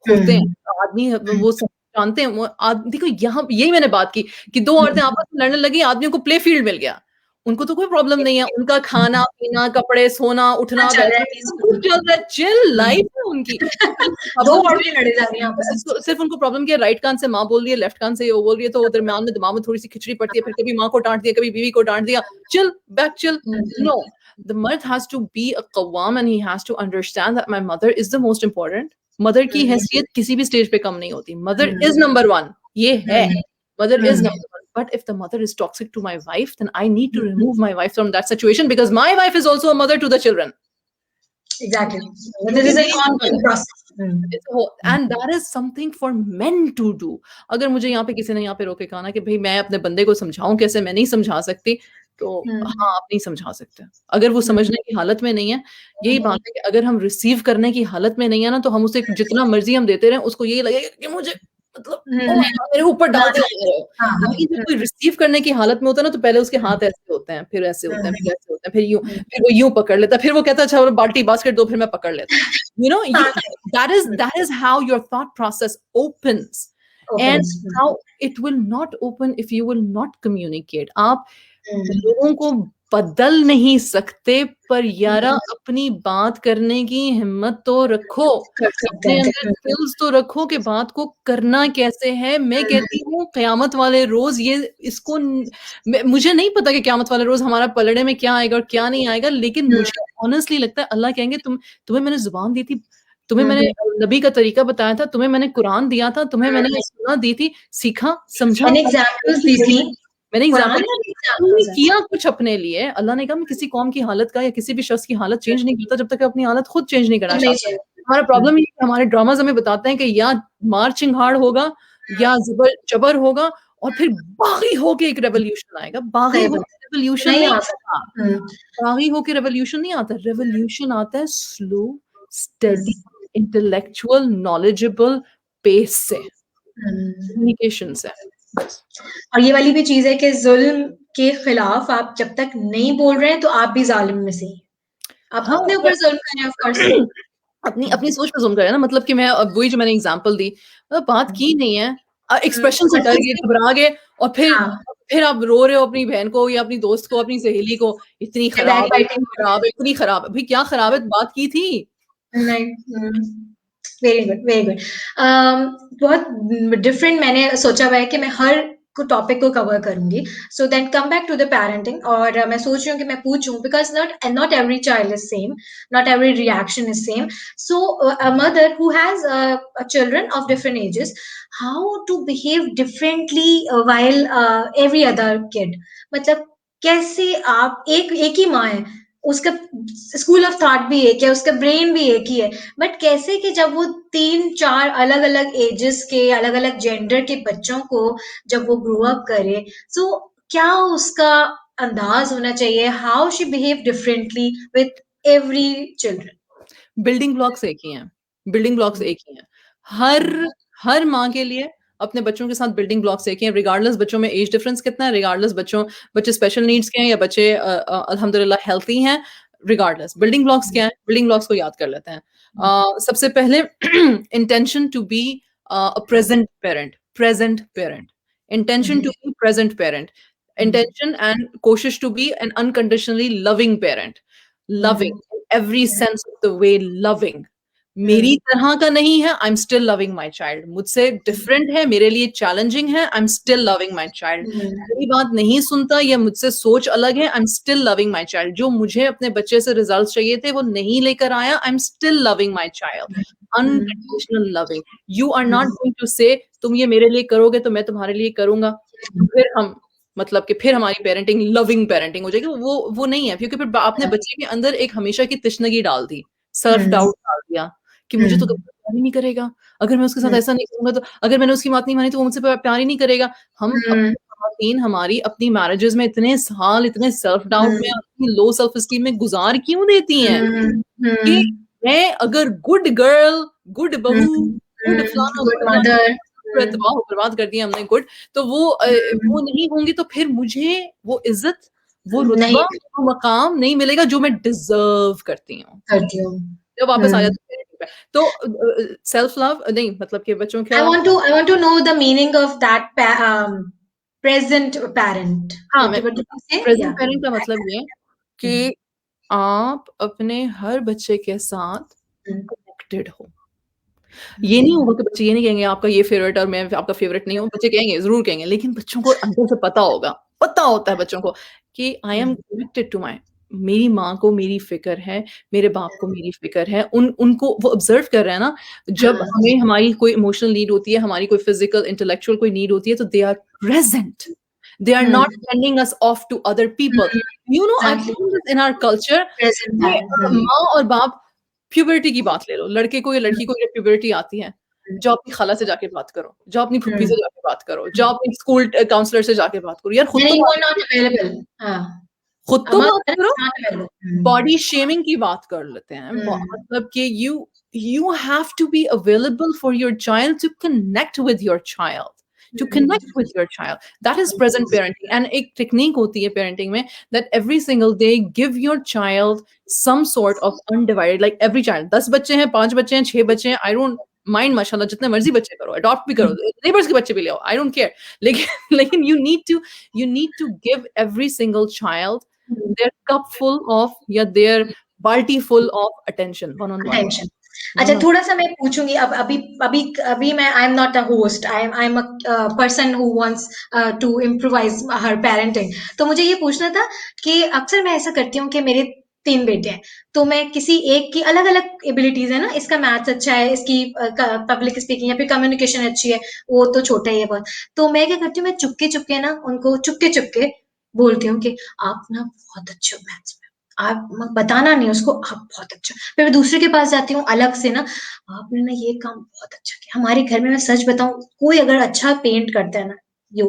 S1: होते हैं।
S2: हुँ,
S1: आदमी
S2: हुँ,
S1: वो सब जानते हैं, वो देखो यहाँ यही मैंने बात की कि 2 औरतें
S2: हुँ,
S1: आपस में लड़ने लगी, आदमियों को प्ले फील्ड मिल गया। उनको तो कोई प्रॉब्लम नहीं है, उनका खाना-पीना, कपड़े, सोना,
S2: हाँ,
S1: उठना,
S2: चल रहा है
S1: बैठना सब कुछ
S2: पीसफुली।
S1: चल रहा है, चिल
S2: हुँ,
S1: लाइफ है उनकी। उनको
S2: 2
S1: प्रॉब्लम
S2: औरतें लड़े जा रही हैं आपस में।
S1: सिर्फ उनको प्रॉब्लम क्या है, राइट कान से माँ बोल रही है, लेफ्ट कान से वो बोल रही है, तो दरमियान में दिमाग में थोड़ी-सी खिचड़ी पड़ती है, फिर कभी माँ को डाँट दिया, कभी बीवी को डाँट दिया, chill, back chill.
S2: Hmm,
S1: no, the mard has to be a qawwam and he has to understand that my mother is the most important. Mother की
S2: हुँ,
S1: हैसियत किसी भी स्टेज पे कम नहीं होती। मदर
S2: हुँ,
S1: इज़ नंबर 1, ये है।
S2: हुँ,
S1: Mother is
S2: hmm,
S1: number 1. But if the mother is toxic to my wife, then I need to remove my wife from that situation, because my wife is also a mother to the children.
S2: Exactly,
S1: जो
S2: this
S1: कि
S2: is an
S1: मेरी
S2: ongoing process. Hmm,
S1: It's a whole, and that is something for men to do. अगर मुझे यहाँ पे किसी ने यहाँ पे रोक के कहा ना कि भई मैं अपने बंदे को समझाऊँ कैसे, मैं नहीं समझा सकती, तो
S2: हुँ,
S1: हाँ, आप नहीं समझा सकते। अगर वो
S2: हुँ,
S1: समझने की हालत में नहीं है, यही
S2: हुँ,
S1: बात है कि अगर हम रिसीव करने की हालत में नहीं है ना, तो हम उसे जितना मर्ज़ी हम देते रहें, उसको यही लगेगा कि मुझे मतलब ओह
S2: हुँ,
S1: माय गॉड, मेरे ऊपर
S2: ना
S1: डालते जा
S2: चाहिए।
S1: रहे हो।
S2: हाँ, हाँ,
S1: लेकिन जब
S2: हुँ,
S1: कोई रिसीव करने की हालत में होता है ना, तो पहले उसके
S2: हुँ,
S1: हाथ ऐसे होते हैं, फिर ऐसे होते हैं,
S2: हुँ,
S1: फिर ऐसे होते हैं, फिर यूँ,
S2: हुँ,
S1: फिर वो यूँ पकड़ लेता है, फिर वो कहता है अच्छा बाल्टी बास्केट दो, फिर मैं पकड़ लेता हूँ। You know,
S2: हाँ, हुँ,
S1: that is how your thought process opens, and
S2: opens,
S1: how it will not open if you will not communicate. आप
S2: हुँ,
S1: लोगों को बदल नहीं सकते, पर यारा अपनी बात करने की हिम्मत तो रखो,
S2: कर सकते
S1: अपने
S2: हैं
S1: अंदर स्किल्स तो रखो कि बात को करना कैसे है। मैं कहती हूँ क़यामत वाले रोज़ ये इसको मुझे नहीं पता कि क़यामत वाले रोज़ हमारा पलड़े में क्या आएगा और क्या नहीं आएगा, लेकिन मुझे ऑनेस्टली लगता है अल्लाह कहेंगे तुम्हें मैंने ज़ुबान दी थी, तुम्हें मैंने नबी का तरीका बताया था, तुम्हें मैंने कुरान दिया था, तुम्हें मैंने सुन्नह दी थी, सीखा, समझा,
S2: मैंने एग्जाम्पल्स दी थी,
S1: मैंने
S2: कुरान
S1: एग्ज़ाम्पल
S2: में भी
S1: तुमने
S2: एग्जाम्पल्स हैं।
S1: किया कुछ अपने लिए। अल्लाह ने कहा मैं किसी कौम की हालत का या किसी भी शख्स की हालत चेंज नहीं करता जब तक अपनी हालत खुद चेंज नहीं करना
S2: खुद नहीं
S1: चाहता।
S2: चाहिए।
S1: हमारा प्रॉब्लम ये है कि हमारे ड्रामाज़ हमें बताते हैं कि या मार्चिंग हार्ड होगा या जबर होगा और फिर बागी होके एक रेवोल्यूशन आएगा। बागी
S2: सही बात,
S1: होके रेवोल्यूशन
S2: नहीं
S1: नहीं
S2: आ
S1: आता।
S2: सकता।
S1: बागी होके रेवोल्यूशन नहीं आता। रेवोल्यूशन आता है slow, steady, intellectual, knowledgeable pace से, कम्युनिकेशन से। बस।
S2: और ये वाली भी चीज़ है कि ज़ुल्म के खिलाफ आप जब तक नहीं बोल रहे हैं तो आप भी ज़ालिम में से ही हैं। आप
S1: हाँ,
S2: अपने ऊपर ज़ुल्म करें ऑफ कोर्स।
S1: अपनी अपनी सोच पे ज़ुल्म करें ना, मतलब कि मैं वही जो मैंने एग्ज़ाम्पल दी, बात की नहीं है, एक्सप्रेशन से डर गए, घबरा गए और
S2: हाँ,
S1: फिर आप रो रहे हो अपनी बहन को या अपनी दोस्त को, अपनी सहेली को, इतनी
S2: या बैक
S1: खराब है,
S2: बाइटिंग
S1: इतनी खराब है, इतनी खराब है। भई क्या खराब है? बात की थी।
S2: नहीं। Very good, very good. बहुत डिफरेंट मैंने सोचा हुआ है कि मैं हर टॉपिक को कवर करूंगी। So then come back to the parenting, और मैं सोच रही हूँ कि मैं पूछूं, because not every child is same, not every reaction is same. So a mother who has children of different ages, how to behave differently while every other kid, मतलब कैसे आप एक ही माँ है, उसका स्कूल ऑफ थॉट भी एक है, उसका ब्रेन भी एक ही है, बट कैसे कि जब वो 3-4 अलग-अलग एजेस के, अलग-अलग जेंडर के बच्चों को जब वो ग्रो अप करे, सो क्या उसका अंदाज होना चाहिए, how she behave differently with every children.
S1: Building blocks एक ही हैं, बिल्डिंग ब्लॉक्स एक ही हैं। हर माँ के लिए अपने बच्चों के साथ बिल्डिंग ब्लॉक्स एक ही हैं, रिगार्डलेस बच्चों में एज डिफरेंस कितना है, रिगार्डलेस बच्चे स्पेशल नीड्स के हैं या बच्चे अल्हम्दुलिल्लाह हेल्थी हैं, रिगार्डलेस बिल्डिंग ब्लॉक्स क्या हैं, बिल्डिंग ब्लॉक्स को याद कर लेते हैं। सबसे पहले intention to be a present parent, intention to be present parent, intention and कोशिश to be an unconditionally loving parent, loving every sense of the way, loving, मेरी तरह का नहीं है, आई am still loving my child, मुझसे different है, मेरे लिए चैलेंजिंग है, आई am still loving my child, मेरी बात नहीं सुनता या मुझसे सोच अलग है, आई am still loving my child, जो मुझे अपने बच्चे से रिजल्ट चाहिए थे वो नहीं लेकर आया, I am still loving my child, unconditional loving. You are not going to say तुम ये मेरे लिए करोगे तो मैं तुम्हारे लिए करूंगा, तो फिर हम मतलब कि फिर हमारी पेरेंटिंग लविंग पेरेंटिंग हो जाएगी, वो नहीं है, क्योंकि फिर आपने बच्चे के अंदर एक हमेशा की तिश्नगी डाल दी, सेल्फ डाउट डाल दिया कि मुझे तो कभी प्यार ही नहीं करेगा, अगर मैं उसके साथ ऐसा नहीं करूंगा तो, अगर मैंने उसकी बात नहीं मानी तो वो मुझसे प्यार ही नहीं करेगा। हम अपनी खवातीन हमारी अपनी मैरिजेस में इतने साल इतने सेल्फ डाउट में, अपनी लो सेल्फ एस्टीम में गुजार क्यों देती हैं कि मैं अगर गुड गर्ल, गुड बहू, गुड फलाना,
S2: गुड
S1: गुड फलाना,
S2: मदर।
S1: बर्बाद कर दिया हमने गुड, तो वो नहीं होंगी तो फिर मुझे वो इज्जत, वो रुतबा,
S2: नहीं
S1: वो मकाम नहीं मिलेगा जो मैं डिजर्व करती हूँ।
S2: करती हूँ।
S1: जब वापस आ जाते हैं parenting पे। तो सेल्फ लव नहीं, मतलब कि बच्चों
S2: I
S1: का,
S2: want to know the meaning of that present parent.
S1: हाँ,
S2: What
S1: मैं
S2: what did you say?
S1: Present
S2: Yeah.
S1: Parent का मतलब ये कि आप अपने हर बच्चे के साथ कनेक्टेड हो। ये नहीं होगा कि बच्चे ये नहीं कहेंगे आपका ये फेवरेट और मैं आपका फेवरेट नहीं हूँ, बच्चे कहेंगे, ज़रूर कहेंगे, लेकिन बच्चों को अंदर से पता होगा, पता होता है बच्चों को कि आई एम कनेक्टेड टू मेरी माँ को मेरी फ़िक्र है, मेरे बाप को मेरी फ़िक्र है, उनको वो ऑब्ज़र्व कर रहे हैं ना, जब हमें हमारी कोई इमोशनल नीड होती है, हमारी कोई फिज़िकल, इंटेलेक्चुअल कोई नीड होती है, तो they are present. They are not sending us off to other people. You know, I've
S2: Exactly.
S1: seen this in our culture
S2: Present
S1: कि
S2: parent.
S1: माँ और बाप, प्यूबर्टी की बात ले लो, लड़के को या लड़की को जब प्यूबर्टी आती है, जाओ अपनी खाला से जाके बात करो, जाओ अपनी फूफी से जाके बात करो, जाओ अपनी स्कूल काउंसलर से जाके बात करो, यार
S2: Then you are not available.
S1: खुद
S2: A
S1: तो
S2: mother
S1: बात
S2: is
S1: करो।
S2: not available.
S1: बॉडी शेमिंग की बात कर लेते हैं, मतलब कि you have to be available for your child to connect with your child. To connect with your child. That is present parenting. And एक technique होती है parenting में, that every single day give your child some sort of undivided, like every child, 10 बच्चे हैं, 5 बच्चे हैं, 6 बच्चे हैं, I don't mind, माशाल्लाह जितने मर्जी बच्चे करो, adopt भी करो, neighbors के बच्चे भी ले आओ, I don't care. लेकिन you need to give every single child their cup full of या their balti full of attention one on one
S2: attention. अच्छा, थोड़ा सा मैं पूछूंगी। अब अभी अभी अभी मैं I am not a host, I am a person who wants to improvise her parenting. तो मुझे ये पूछना था कि अक्सर मैं ऐसा करती हूँ कि मेरे 3 बेटे हैं, तो मैं किसी एक की अलग-अलग एबिलिटीज है ना, इसका मैथ्स अच्छा है, इसकी पब्लिक स्पीकिंग या फिर कम्युनिकेशन अच्छी है, वो तो छोटा ही है बहुत। तो मैं क्या करती हूँ, मैं चुपके-चुपके ना उनको चुपके-चुपके बोलती हूँ कि आप ना बहुत अच्छे हो मैथ्स में, आप बताना नहीं उसको, आप बहुत अच्छा। फिर मैं दूसरे के पास जाती हूँ अलग से ना, आपने ना ये काम बहुत अच्छा किया। हमारे घर में मैं सच बताऊँ, कोई अगर अच्छा पेंट करता है ना, यो,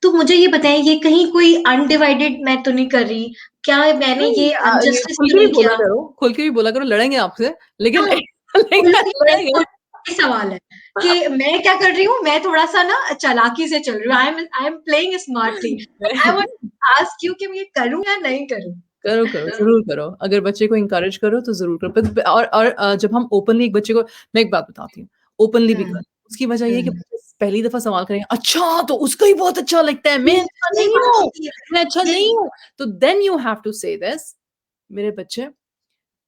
S2: तो मुझे ये बताइए, ये कहीं कोई अनडिवाइडेड मैं तो नहीं कर रही? क्या मैंने
S1: नहीं,
S2: ये
S1: ये
S2: अनजस्टिस
S1: खुल
S2: तो
S1: के भी
S2: नहीं
S1: बोला
S2: किया?
S1: करो, खुल के भी बोला करो, लड़ेंगे आपसे लेकिन
S2: हाँ,
S1: लेकिन
S2: खुल के
S1: लड़ेंगे।
S2: वही सवाल है कि मैं क्या कर रही हूँ, मैं थोड़ा-सा ना चालाकी से चल रही हूँ। I am playing smartly, but I want to ask you कि मैं ये करूँ या नहीं करूँ?
S1: करो, करो, ज़रूर करो। अगर बच्चे को एनकरेज करो तो ज़रूर करो। और जब हम ओपनली एक बच्चे को मैं एक बात बताती हूँ, ओपनली भी
S2: हुँ,
S1: करो। उसकी वजह ये है कि
S2: हुँ।
S1: बच्चे पहली दफ़ा सवाल करेंगे, अच्छा तो उसको ही बहुत अच्छा लगता है, मैं अच्छा
S2: यही
S1: नहीं
S2: बात
S1: हूँ,
S2: होती है,
S1: मैं अच्छा नहीं
S2: यही।
S1: हूँ। तो देन यू हैव टू से दिस, मेरे बच्चे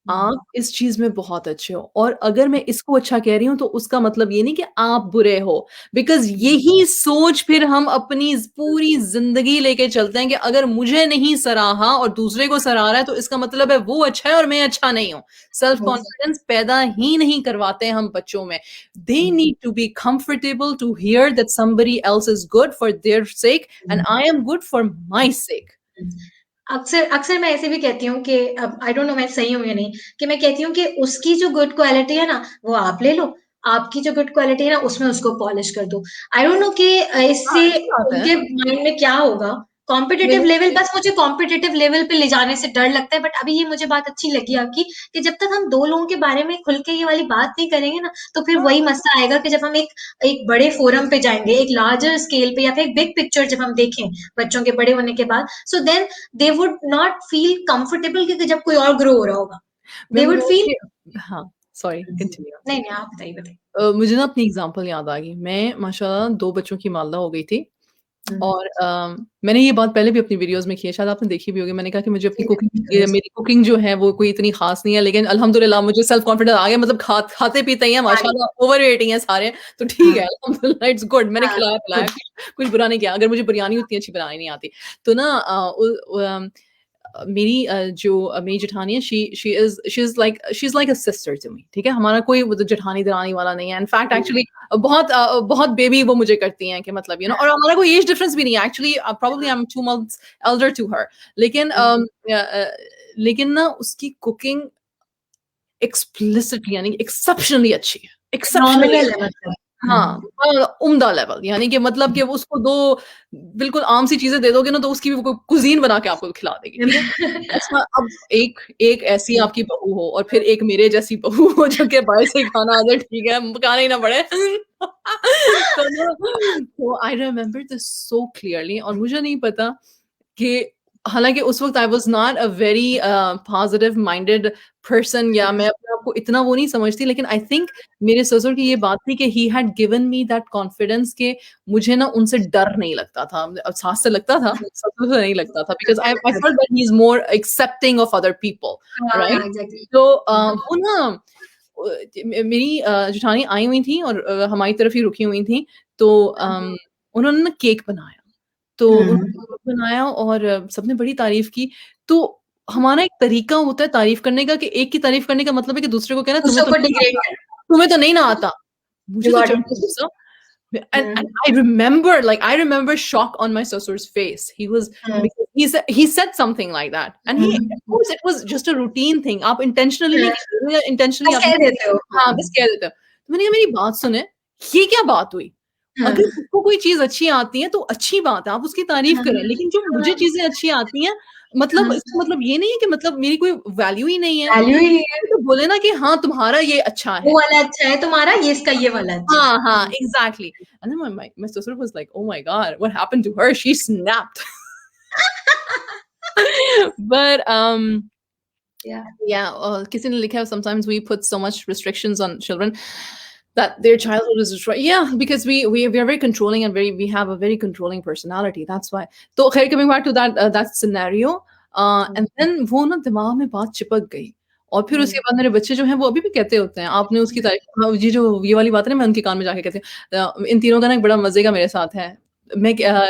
S2: हुँ,
S1: आप इस चीज़ में बहुत अच्छे हो और अगर मैं इसको अच्छा कह रही हूँ तो उसका मतलब ये नहीं कि आप बुरे हो। बिकॉज़
S2: हुँ,
S1: यही सोच फिर हम अपनी पूरी ज़िंदगी लेके चलते हैं कि अगर मुझे नहीं सराहा और दूसरे को सराह रहा है तो इसका मतलब है वो अच्छा है और मैं अच्छा नहीं हूँ। सेल्फ
S2: यस,
S1: कॉन्फिडेंस पैदा ही नहीं करवाते हम बच्चों में। They
S2: hmm,
S1: need to be comfortable to hear that somebody else is good for their sake and
S2: hmm,
S1: I am good for my sake.
S2: हुँ। अक्सर अक्सर मैं ऐसे भी कहती हूँ कि अब आई डोंट नो मैं सही हूँ या नहीं, कि मैं कहती हूँ कि उसकी जो गुड क्वालिटी है ना, वो आप ले लो, आपकी जो गुड क्वालिटी है ना, उसमें उसको पॉलिश कर दो। आई डोंट नो कि
S1: हाँ,
S2: इससे
S1: अच्छी बात है।
S2: उनके माइंड में क्या होगा? कॉम्पिटिटिव
S1: मेरे
S2: लेवल, बस मुझे कॉम्पिटिटिव लेवल पे ले जाने से डर लगता है, बट अभी ये मुझे बात अच्छी लगी आपकी कि जब तक हम 2 लोगों के बारे में खुल के ये वाली बात नहीं करेंगे ना, तो फिर
S1: हाँ,
S2: वही मसला आएगा कि जब हम एक एक बड़े फोरम पे जाएँगे, एक लार्जर स्केल पे या फिर एक बिग पिक्चर जब हम देखें, बच्चों के बड़े होने के बाद, so then they would not feel comfortable, क्योंकि जब कोई और ग्रो हो रहा होगा,
S1: मैं
S2: दे वुड फील।
S1: मुझे हाँ, सॉरी कंटिन्यू।
S2: नहीं, नहीं, आप बताइए, बताइए।
S1: मुझे ना अपनी एग्ज़ाम्पल याद आ गई। मैं माशाल्लाह 2 बच्चों की मालदा हो गई थी
S2: हुँ,
S1: और मैंने ये बात पहले भी अपनी वीडियोज़ में की है, शायद आपने देखी भी होगी। मैंने कहा कि मुझे अपनी
S2: जी,
S1: कुकिंग
S2: ज़रूर।
S1: मेरी कुकिंग जो है वो कोई इतनी ख़ास नहीं है, लेकिन अल्हम्दुलिल्लाह मुझे सेल्फ कॉन्फिडेंस आ गया मतलब खाते-पीते ही हैं
S2: हाँ,
S1: माशाल्लाह, ओवरवेट ही हैं सारे, तो ठीक है
S2: हाँ,
S1: अल्हम्दुलिल्लाह इट्स गुड मैंने
S2: हाँ,
S1: खिलाया-पिलाया,
S2: गुड।
S1: कुछ बुरा नहीं किया। अगर मुझे बिरयानी उतनी अच्छी बनानी नहीं आती। तो ना मेरी मेरी जेठानी है she is like a sister to me ठीक है? हमारा कोई वो जेठानी-दरानी वाला नहीं है। इनफैक्ट
S2: जी,
S1: एक्चुअली बहुत बेबी वो मुझे करती हैं कि मतलब और हमारा कोई एज डिफरेंस भी नहीं है actually probably I am 2 months elder to her लेकिन
S2: हुँ,
S1: लेकिन ना उसकी कुकिंग एक्सप्लिसिटली यानी एक्सेप्शनली अच्छी है, एक्सेप्शनली
S2: फ़िनोमिनल है
S1: अच्छी है।
S2: मतलब।
S1: हाँ,
S2: हुँ,
S1: उम्दा लेवल यानी कि मतलब कि वो उसको 2 बिल्कुल आम सी चीज़ें दे दोगे ना तो उसकी भी वो कुज़ीन बना के आपको खिला देगी, ठीक है? अच्छा अब एक एक ऐसी आपकी बहू हो और फिर एक मेरे जैसी बहू हो जो कि बाहर से खाना आ जाए ठीक है, पकाना ही ना पड़े। तो ना तो I remember this so clearly और मुझे नहीं पता कि हालाँकि उस वक़्त I was not a very positive minded person या मैं अपने आप को इतना वो नहीं समझती लेकिन आई थिंक मेरे ससुर की ये बात थी कि he had given me that confidence कि मुझे ना उनसे डर नहीं लगता था। अब सास से लगता था, ससुर से नहीं लगता था because I felt that he is more accepting of other people,
S2: हाँ,
S1: राइट?
S2: हाँ, एग्ज़ैक्टली।
S1: तो
S2: हुँ,
S1: वो ना मेरी जेठानी आई हुई थी और हमारी तरफ ही रुकी हुई थी, तो उन्होंने ना केक बनाया। तो
S2: हुँ,
S1: उन्होंने केक बनाया और सबने बड़ी तारीफ़ की। तो हमारा एक तरीका होता है तारीफ़ करने का कि एक की तारीफ़ करने का मतलब है कि दूसरे को कहना
S2: दूसरों को डिग्रेड कर,
S1: तुम्हें तो नहीं ना आता। मुझे तो चढ़
S2: रिगार्डिंग
S1: गया
S2: कुछ।
S1: गुस्सा and
S2: hmm,
S1: I remember shock on my sister's face. He was
S2: hmm,
S1: because he said something like that and he of
S2: hmm,
S1: course it was just a routine thing. आप intentionally
S2: हाँ,
S1: नहीं कह रहे हो या intentionally
S2: बस
S1: आपने
S2: कह देते हो।
S1: हाँ,
S2: हाँ,
S1: बस कह देते हो। तो मैंने कहा मेरी बात सुने, ये क्या बात हुई?
S2: हाँ,
S1: अगर उसको कोई चीज़ अच्छी आती है तो अच्छी बात है, आप उसकी तारीफ़
S2: हाँ,
S1: करें। लेकिन जो मुझे
S2: हाँ,
S1: चीज़ें अच्छी आती हैं, मतलब
S2: हाँ,
S1: इसका मतलब ये नहीं है कि मतलब मेरी कोई वैल्यू ही नहीं है।
S2: वैल्यू ही है।
S1: तो बोले ना कि हाँ, तुम्हारा ये अच्छा
S2: वो
S1: है।
S2: वाला अच्छा है तुम्हारा, ये इसका ये वाला अच्छा है।
S1: हाँ, हाँ,
S2: हुँ,
S1: exactly. And then my sister was like, "Oh my God, what happened to her? She snapped." But
S2: या
S1: yeah, किसी ने लिखा है sometimes we put so much restrictions on children that their childhood is destroyed. Yeah, because we are very controlling and we have a very controlling personality. That's why. So, coming back to that that scenario, and then वो ना दिमाग में बात चिपक गई और फिर उसके
S2: हुँ,
S1: बाद मेरे बच्चे जो हैं वो अभी भी कहते होते हैं, आपने उसकी तारीफ़ हाँ, ये वाली बात है ना मैं उनके कान में जाके कहती हूँ इन तीनों का ना एक बड़ा मज़े का मेरे साथ है। मैं
S2: हुँ,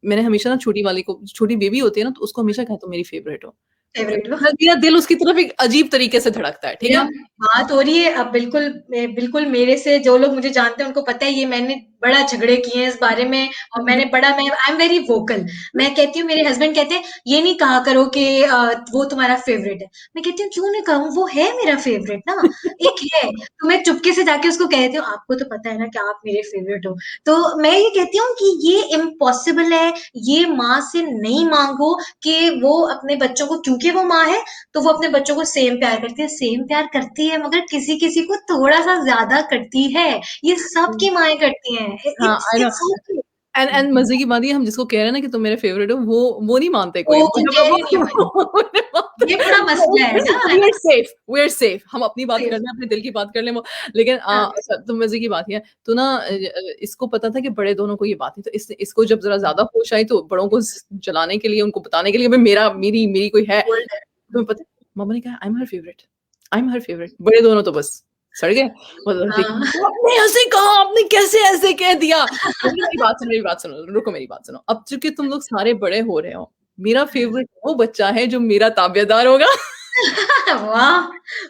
S1: मैंने हमेशा ना छोटी वाली को छोटी बेबी होती है ना, तो उसको हमेशा कहा तुम मेरी फ़ेवरेट हो।
S2: फेवरेट वो।
S1: मेरा दिल उसकी तरफ एक अजीब तरीके से धड़कता है, ठीक
S2: मेरा
S1: है?
S2: बात हो रही है अब बिल्कुल मेरे से जो लोग मुझे जानते हैं उनको पता है ये मैंने बड़ा झगड़े किए हैं इस बारे में और मैं आई एम वेरी वोकल। मैं कहती हूँ मेरे हस्बैंड कहते हैं ये नहीं कहा करो कि वो तुम्हारा फेवरेट है। मैं कहती हूँ क्यों नहीं कहूँ वो है मेरा फेवरेट ना एक है तो मैं चुपके से जाके उसको कहती हूँ आपको तो पता है ना कि आप मेरे फेवरेट हो। तो मैं ये कहती हूँ कि ये इम्पॉसिबल है ये माँ से नहीं मांगो कि वो अपने बच्चों को क्योंकि वो माँ है तो वो अपने बच्चों को सेम प्यार करती है, सेम प्यार करती है मगर किसी-किसी को थोड़ा-सा ज़्यादा करती है। ये सबकी माएँ करती हैं।
S1: हाँ, I know
S2: it's okay.
S1: And मज़े की बात ये हम जिसको कह रहे हैं ना कि तुम मेरे फ़ेवरेट हो, वो नहीं मानते
S2: वो
S1: कोई। मतलब
S2: जेन्युइन नहीं है।
S1: वो नहीं मानते।
S2: ये बड़ा मसला है ना, है
S1: वी
S2: ना?
S1: Are safe we are safe हम अपनी बात कर
S2: सेफ
S1: लें, अपने दिल की बात कर लें वो लेकिन
S2: हाँ,
S1: अच्छा तो मज़े की बात ये है, तो ना इसको पता था कि बड़े दोनों को ये बात है, तो इसको जब ज़रा ज़्यादा होश आई तो बड़ों को जलाने के लिए, उनको बताने के लिए भई मेरी कोई है।
S2: बोल्ड है।
S1: तुम्हें पता है, मम्मा ने कहा आई एम हर फेवरेट बड़े दोनों तो बस सड़ गए। मतलब
S2: हाँ।
S1: देखिए आपने ऐसे कहा, आपने कैसे ऐसे कह दिया? मैंने मेरी बात सुनो, रुको मेरी बात सुनो। अब चूँकि तुम लोग सारे बड़े हो रहे हो, मेरा फेवरेट वो बच्चा है जो मेरा ताबेदार होगा।
S2: वाह!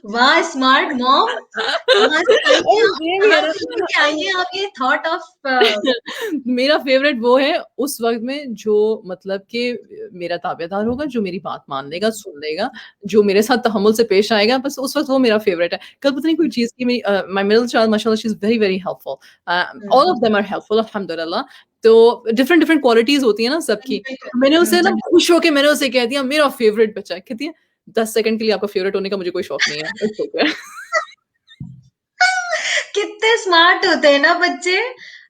S2: वाह! स्मार्ट मॉम
S1: और ये भी है
S2: कहाँ से
S1: ना
S2: लेके आई हैं आप ये थॉट ऑफ
S1: मेरा फ़ेवरेट वो है उस वक़्त में जो मतलब कि मेरा ताबेदार होगा, जो मेरी बात मान लेगा, सुन लेगा, जो मेरे साथ तहम्मुल से पेश आएगा, बस उस वक़्त वो मेरा फ़ेवरेट है। कल पता नहीं कोई चीज़ की माय मिडल चाइल्ड माशाअल्लाह she is very, very helpful all of them are helpful अल्हम्दुलिल्लाह। तो डिफरेंट, डिफरेंट क्वालिटीज़ होती है ना सबकी। तो मैंने उसे ना खुश होके मैंने उसे कह दिया मेरा फ़ेवरेट बच्चा है। कहती है 10 सेकंड के लिए आपका फ़ेवरेट होने का मुझे कोई शौक नहीं है। It's okay.
S2: कितने स्मार्ट होते हैं ना बच्चे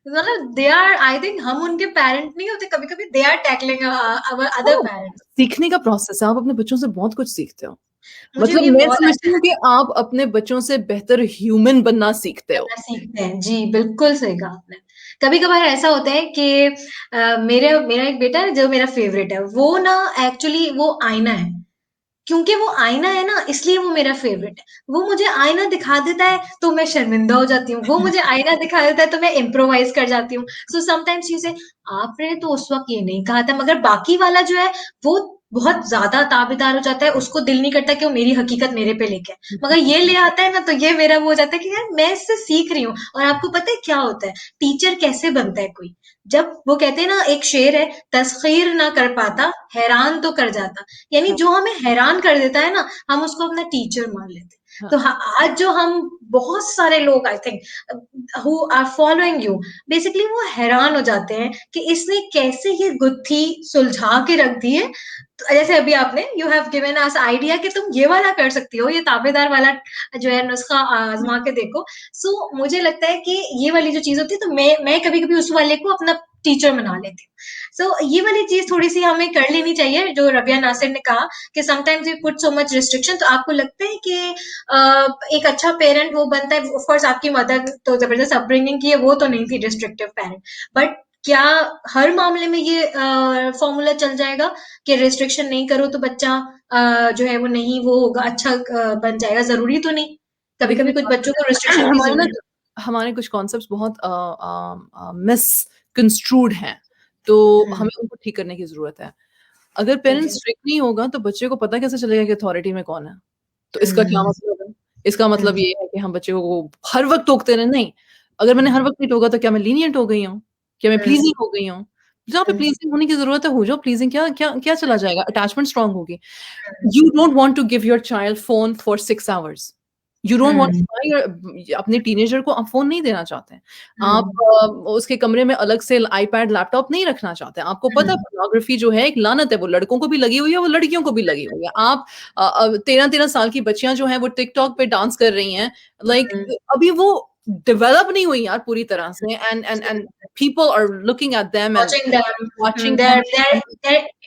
S2: मतलब दे आर आई थिंक हम उनके पेरेंट नहीं होते कभी-कभी they are tackling our other
S1: हाँ,
S2: पेरेंट्स।
S1: सीखने का प्रोसेस है, आप अपने बच्चों से बहुत कुछ सीखते हो।
S2: मुझे
S1: मतलब
S2: भी
S1: मैं
S2: बहुत
S1: समझती
S2: अच्छा
S1: हूँ कि आप अपने बच्चों से बेहतर ह्यूमन बनना सीखते हो।
S2: करना सीखते हैं। जी, बिल्कुल सही कहा आपने। कभी-कभार ऐसा होता है कि मेरा मेरा एक बेटा है जो मेरा फेवरेट है। वो ना एक्चुअली वो आईना है। क्योंकि वो आईना है ना इसलिए वो मेरा फेवरेट है। वो मुझे आईना दिखा देता है तो मैं शर्मिंदा हो जाती हूँ। वो मुझे आईना दिखा देता है तो मैं इम्प्रोवाइज़ कर जाती हूँ। सो समटाइम्स शी से आपने तो उस वक़्त ये नहीं कहा था मगर बाकी वाला जो है वो बहुत ज़्यादा ताबेदार हो जाता है। उसको दिल नहीं करता कि वो मेरी हकीकत मेरे पे लेके आए। मगर ये ले आता है ना तो ये मेरा वो हो जाता है कि यार मैं इससे सीख रही हूँ। और आपको पता है क्या होता है? टीचर कैसे बनता है कोई? जब वो कहते हैं ना एक शेर है तस्खीर ना कर पाता, हैरान तो कर जाता। यानी
S1: हाँ,
S2: जो हमें हैरान कर देता है ना, हम उसको अपना टीचर मान लेते हैं।
S1: हाँ,
S2: तो आज जो हम बहुत सारे लोग I think who are following you basically वो हैरान हो जाते हैं कि इसने कैसे ये गुत्थी सुलझा के रख दी है। तो जैसे अभी आपने you have given us idea कि तुम ये वाला कर सकती हो, ये ताबेदार वाला जो है नुस्खा आज़मा के देखो। सो मुझे लगता है कि ये वाली जो चीज़ होती है तो मैं कभी-कभी उस वाले को अपना टीचर बना लेती हूँ। सो ये वाली चीज़ थोड़ी-सी हमें कर लेनी चाहिए जो रबिया नासिर ने कहा कि sometimes we put so much restriction तो आपको लगता है कि एक अच्छा पेरेंट वो बनता है ऑफ कोर्स आपकी मदर तो जबरदस्त अपब्रिंगिंग की है वो तो नहीं थी रिस्ट्रिक्टिव पेरेंट बट क्या हर मामले में ये फॉर्मूला चल जाएगा कि रिस्ट्रिक्शन नहीं करो तो बच्चा जो है वो नहीं वो होगा अच्छा बन जाएगा जरूरी तो नहीं
S1: देखिए
S2: कभी-कभी
S1: मेरी
S2: कुछ
S1: बात
S2: बच्चों को
S1: सुनिए
S2: रिस्ट्रिक्शन की
S1: हमारे ना
S2: जरूरत
S1: हमारे कुछ कॉन्सेप्ट्स बहुत मिसकंस्ट्रूड हैं, तो
S2: हम्म
S1: हमें उनको ठीक करने की ज़रूरत है। अगर
S2: ठीक
S1: पेरेंट्स
S2: है
S1: स्ट्रिक्ट नहीं होगा तो बच्चे को पता कैसे चलेगा कि अथॉरिटी में कौन है? तो इसका क्या
S2: हम्म
S1: मतलब है? इसका मतलब
S2: हम्म
S1: ये है कि हम बच्चे को हर वक़्त टोकते रहें, नहीं। अगर मैंने हर वक़्त नहीं टोका तो क्या मैं लीनिएंट हो गई हूँ? क्या मैं
S2: हम्म
S1: प्लीज़िंग हो गई हूँ? जहाँ पे
S2: हम्म
S1: प्लीज़िंग होने की ज़रूरत है, हो जाओ प्लीज़िंग क्या क्या क्या चला जाएगा? अटैचमेंट स्ट्रॉन्ग होगी।
S2: हम्म
S1: You don't want to give your child phone for 6 hours. You don't want to
S2: hmm
S1: buy अपने टीनेजर को आप फ़ोन नहीं देना चाहते हैं। आप
S2: हम्म
S1: उसके कमरे में अलग से आईपैड, लैपटॉप नहीं रखना चाहते हैं। आपको पता है
S2: हम्म
S1: पोर्नोग्राफ़ी जो है एक लानत है, वो लड़कों को भी लगी हुई है, वो लड़कियों को भी लगी हुई है। आप 13-13 साल की बच्चियाँ जो हैं वो टिकटॉक पे डांस कर रही हैं। लाइक
S2: हम्म
S1: अभी वो डेवलप नहीं हुई यार पूरी तरह से, and people are looking at them and
S2: watching them,
S1: watching
S2: they're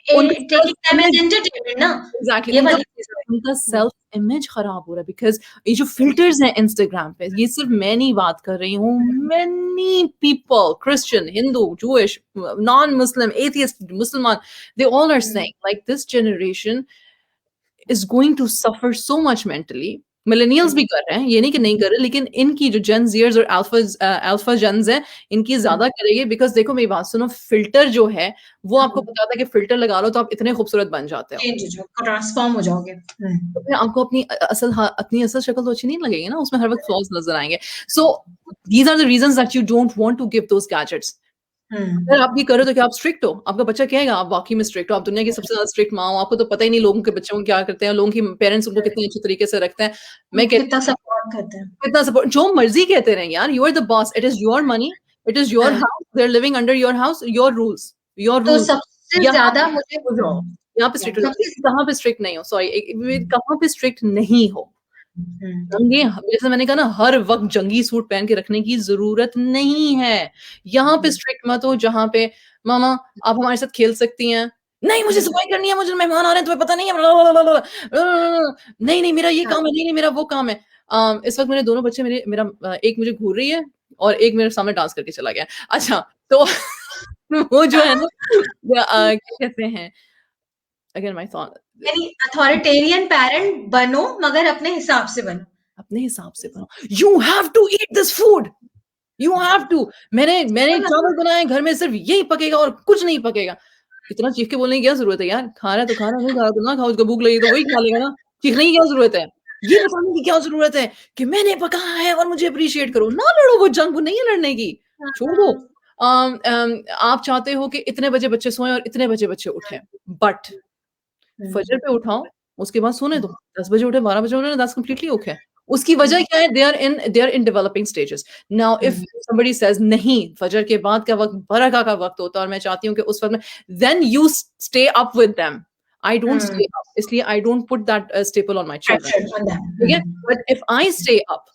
S1: उनका
S2: taking
S1: self
S2: them as
S1: image,
S2: entertainment ना,
S1: एग्जैक्टली
S2: ये
S1: उनका
S2: वाली चीज है।
S1: उनका सेल्फ इमेज खराब हो रहा है, बिकॉज ये जो फिल्टर्स हैं इंस्टाग्राम पे, ये सिर्फ मैं नहीं बात कर रही हूँ, many people, Christian, Hindu, Jewish, non Muslim, atheist, मुसलमान, they all are saying like this generation is going to suffer so much mentally. Millennials भी कर रहे हैं, ये नहीं कि नहीं कर रहे, लेकिन इनकी जो जेन ज़ीयर्स और अल्फा जेन्स हैं, इनकी ज्यादा करेगी, बिकॉज देखो मेरी बात सुनो, फिल्टर जो है वो आपको बताता है कि फिल्टर लगा लो तो आप इतने खूबसूरत बन जाते हो,
S2: चेंज हो जाओ, ट्रांसफॉर्म हो जाओगे।
S1: तो फिर आपको अपनी असल शक्ल तो अच्छी नहीं लगेगी ना, उसमें हर वक्त फ्लॉज नजर आएंगे। So these are the reasons that you don't want to give those gadgets. अगर आप ये करो तो क्या आप स्ट्रिक्ट हो? आपका बच्चा कहेगा आप वाकई में स्ट्रिक्ट हो, आप दुनिया की सबसे ज्यादा स्ट्रिक्ट माँ हो, आपको तो पता ही नहीं लोगों के बच्चों को क्या करते हैं, लोगों की पेरेंट्स उनको कितने अच्छे तरीके से रखते हैं। मैं
S2: कितना सपोर्ट करते हैं,
S1: कितना सपोर्ट, जो मर्जी कहते रहे यार, you are the boss, it is your money, it is your house, they are living under your house, your rules, your
S2: तो
S1: रूल्स।
S2: सबसे
S1: यहाँ
S2: ज्यादा
S1: पे
S2: मुझे
S1: हो जाओ, यहाँ पे स्ट्रिक्ट हो जाओ,
S2: सबसे
S1: कहाँ पे स्ट्रिक्ट नहीं हो, सॉरी कहाँ पे स्ट्रिक्ट नहीं हो। जंगी, जैसे मैंने कहा ना, हर वक्त जंगी सूट पहन के रखने की जरूरत नहीं है। यहाँ पे स्ट्रिक्ट मत हो जहाँ पे मामा आप हमारे साथ खेल सकती हैं, नहीं मुझे सफाई करनी है, मुझे मेहमान आ रहे हैं, तुम्हें पता नहीं है, नहीं नहीं मेरा ये काम है, नहीं नहीं मेरा वो काम है। इस वक्त मेरे दोनों बच्चे मेरा एक मुझे घूर रही है और एक मेरे सामने डांस करके चला गया। अच्छा तो वो जो है ना क्या कहते हैं, अगेन माय थॉट,
S2: यानी अथॉरिटेरियन पेरेंट बनो मगर अपने हिसाब से बनो,
S1: अपने हिसाब से बनो, you have to eat this food, you have to, मैंने चावल बनाए घर में, सिर्फ यही पकेगा और कुछ नहीं पकेगा। इतना चीख के बोलने की क्या जरूरत है यार, खाना है तो खाना, नहीं खाना तो ना खाओ, उसको भूख लगी तो वही खा लेगा ना, चीखने की क्या जरूरत है, ये बताने की क्या जरूरत है कि मैंने पकाया है और मुझे अप्रिशिएट करो। ना लड़ो, वो जंग वो नहीं है लड़ने की, छोड़ दो। आप चाहते हो कि इतने बजे बच्चे सोएं और इतने बजे बच्चे उठें, बट फजर पे उठाओ, उसके बाद सोने दो, 10 बजे उठे, 12 बजे उठे, दैट्स कंप्लीटली ओके। उसकी वजह क्या है, they are in developing stages. Now if somebody says नहीं, फजर के बाद का वक्त बरका का वक्त होता है और मैं चाहती हूँ कि उस वक्त में, then you stay up with them, I don't stay up, इसलिए I don't put that staple on my children, ठीक है। But if I stay up,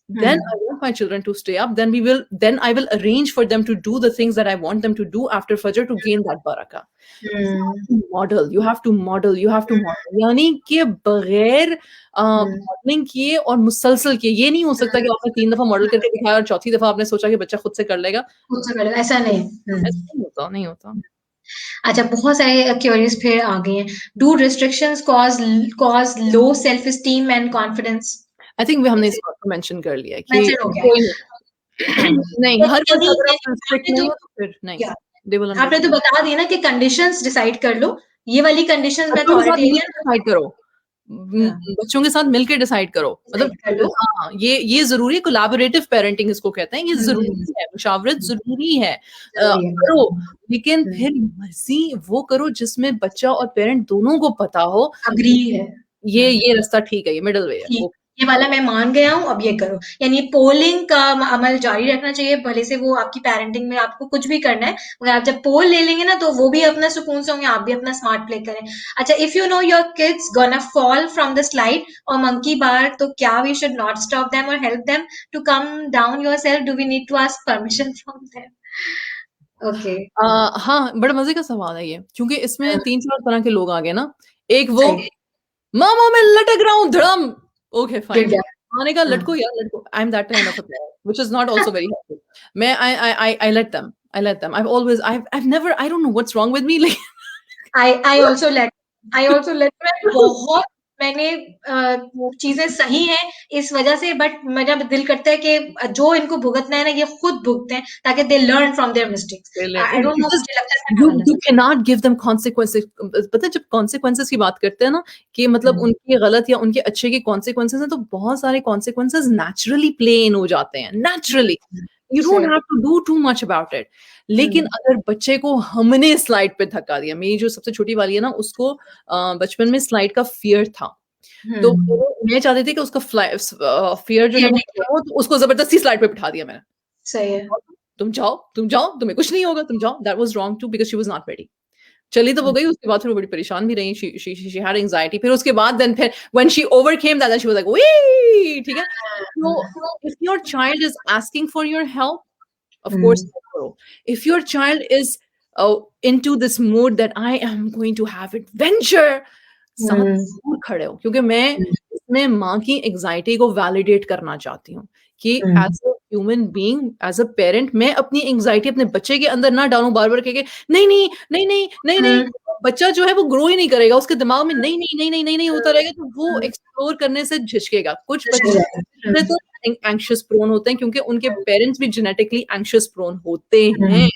S1: then I want my children to stay up, then I will arrange for them to do the things that I want them to do after fajr to gain that barakah. You have to model, यानी कि बगैर modelling किए और मुसलसल किए, ये नहीं हो सकता कि आपने 3 दफा मॉडल करके दिखाया और चौथी दफा आपने सोचा कि बच्चा खुद से कर लेगा,
S2: ऐसा नहीं।
S1: ऐसा नहीं होता।
S2: अच्छा, बहुत सारे क्वेरीज फिर आ गए हैं। Do restrictions cause low self esteem and confidence?
S1: I think हमने इस बात को मेंशन कर लिया कि
S2: मेंशन हो गया।
S1: नहीं, हर
S2: क्योंकि
S1: वक्त अगर आप रिस्ट्रिक्ट नहीं हो तो फिर नहीं, they will
S2: आपने तो बता दिया ना कि कंडीशंस डिसाइड कर लो, ये वाली कंडीशंस में अथॉरिटेरियन
S1: डिसाइड करो, बच्चों के साथ मिलकर डिसाइड करो, मतलब हाँ, ये जरूरी है, कोलैबोरेटिव पेरेंटिंग इसको कहते हैं, ये जरूरी है, मुशावरत जरूरी है, करो, लेकिन फिर मर्जी वो करो जिसमें बच्चा और पेरेंट दोनों को पता हो
S2: अग्री है,
S1: ये रास्ता ठीक है, ये मिडिल वे है,
S2: ये वाला मैं मान गया हूँ, अब ये करो। यानी पोलिंग का अमल जारी रखना चाहिए, भले से वो आपकी पेरेंटिंग में आपको कुछ भी करना है, मगर आप जब पोल ले लेंगे ना तो वो भी अपना सुकून से होंगे, आप भी अपना स्मार्ट प्ले करें। अच्छा, if you know your kids gonna fall from the slide और मंकी बार, तो क्या we should not stop them और help them to come down yourself? Do we need to ask permission from them? Okay,
S1: हाँ, बड़ा मजे का सवाल है ये, क्योंकि इसमें 3-4 तरह के लोग आ गए ना। एक वो मामा मैं लटक रहा हूँ धड़म, ओके फाइन, माने का लटको यार लटको, I am that kind of a player, which is not also very helpful. मैं I let them, I've never, I don't know what's wrong with me, like
S2: I also let बहुत मैंने चीजें सही हैं इस वजह से, बट मेरा दिल करता है कि जो इनको भुगतना है ना ये खुद भुगतें ताकि they learn from their mistakes. I don't no, मुझे लगता है
S1: you cannot give them consequences। पता है जब consequences की बात करते हैं ना कि मतलब उनके गलत या उनके अच्छे के consequences हैं, तो बहुत सारे consequences naturally play in हो जाते हैं, naturally you don't have to do too much about it। लेकिन अगर बच्चे को हमने स्लाइड पे धक्का दिया, मेरी जो सबसे छोटी वाली है ना, उसको बचपन में स्लाइड का फियर था, तो मैं चाहती थी कि उसका फियर जो है वो, तो उसको जबरदस्ती स्लाइड पे बिठा दिया मैंने।
S2: सही है,
S1: तुम जाओ, तुम्हें कुछ नहीं होगा, तुम जाओ। That was wrong too, because she was not ready. चली तो वो गई, उसके बाद फिर वो बड़ी परेशान भी रही, शी हैड एंग्जायटी, फिर उसके बाद देन फिर when she overcame that, she was like we, ठीक है? तो if your child is asking for your help, of course
S2: Hmm.
S1: karo. If your child is into this mood that I am going to have adventure, साथ
S2: Hmm.
S1: जरूर खड़े हो, क्योंकि मैं इसमें माँ की एंग्जाइटी को वैलिडेट करना चाहती हूँ कि
S2: Hmm.
S1: As a human being, as a parent, मैं अपनी एंग्जाइटी अपने बच्चे के अंदर ना डालूं, बार बार कह के नहीं नहीं नहीं नहीं नहीं नहीं,
S2: Hmm.
S1: बच्चा जो है वो ग्रो ही नहीं करेगा, उसके दिमाग में नहीं नहीं नहीं नहीं नहीं नहीं होता रहेगा, तो वो एक्सप्लोर करने से झिझकेगा। कुछ बच्चे तो एंग्शियस प्रोन होते हैं क्योंकि उनके पेरेंट्स भी जेनेटिकली एंग्शियस प्रोन होते हैं।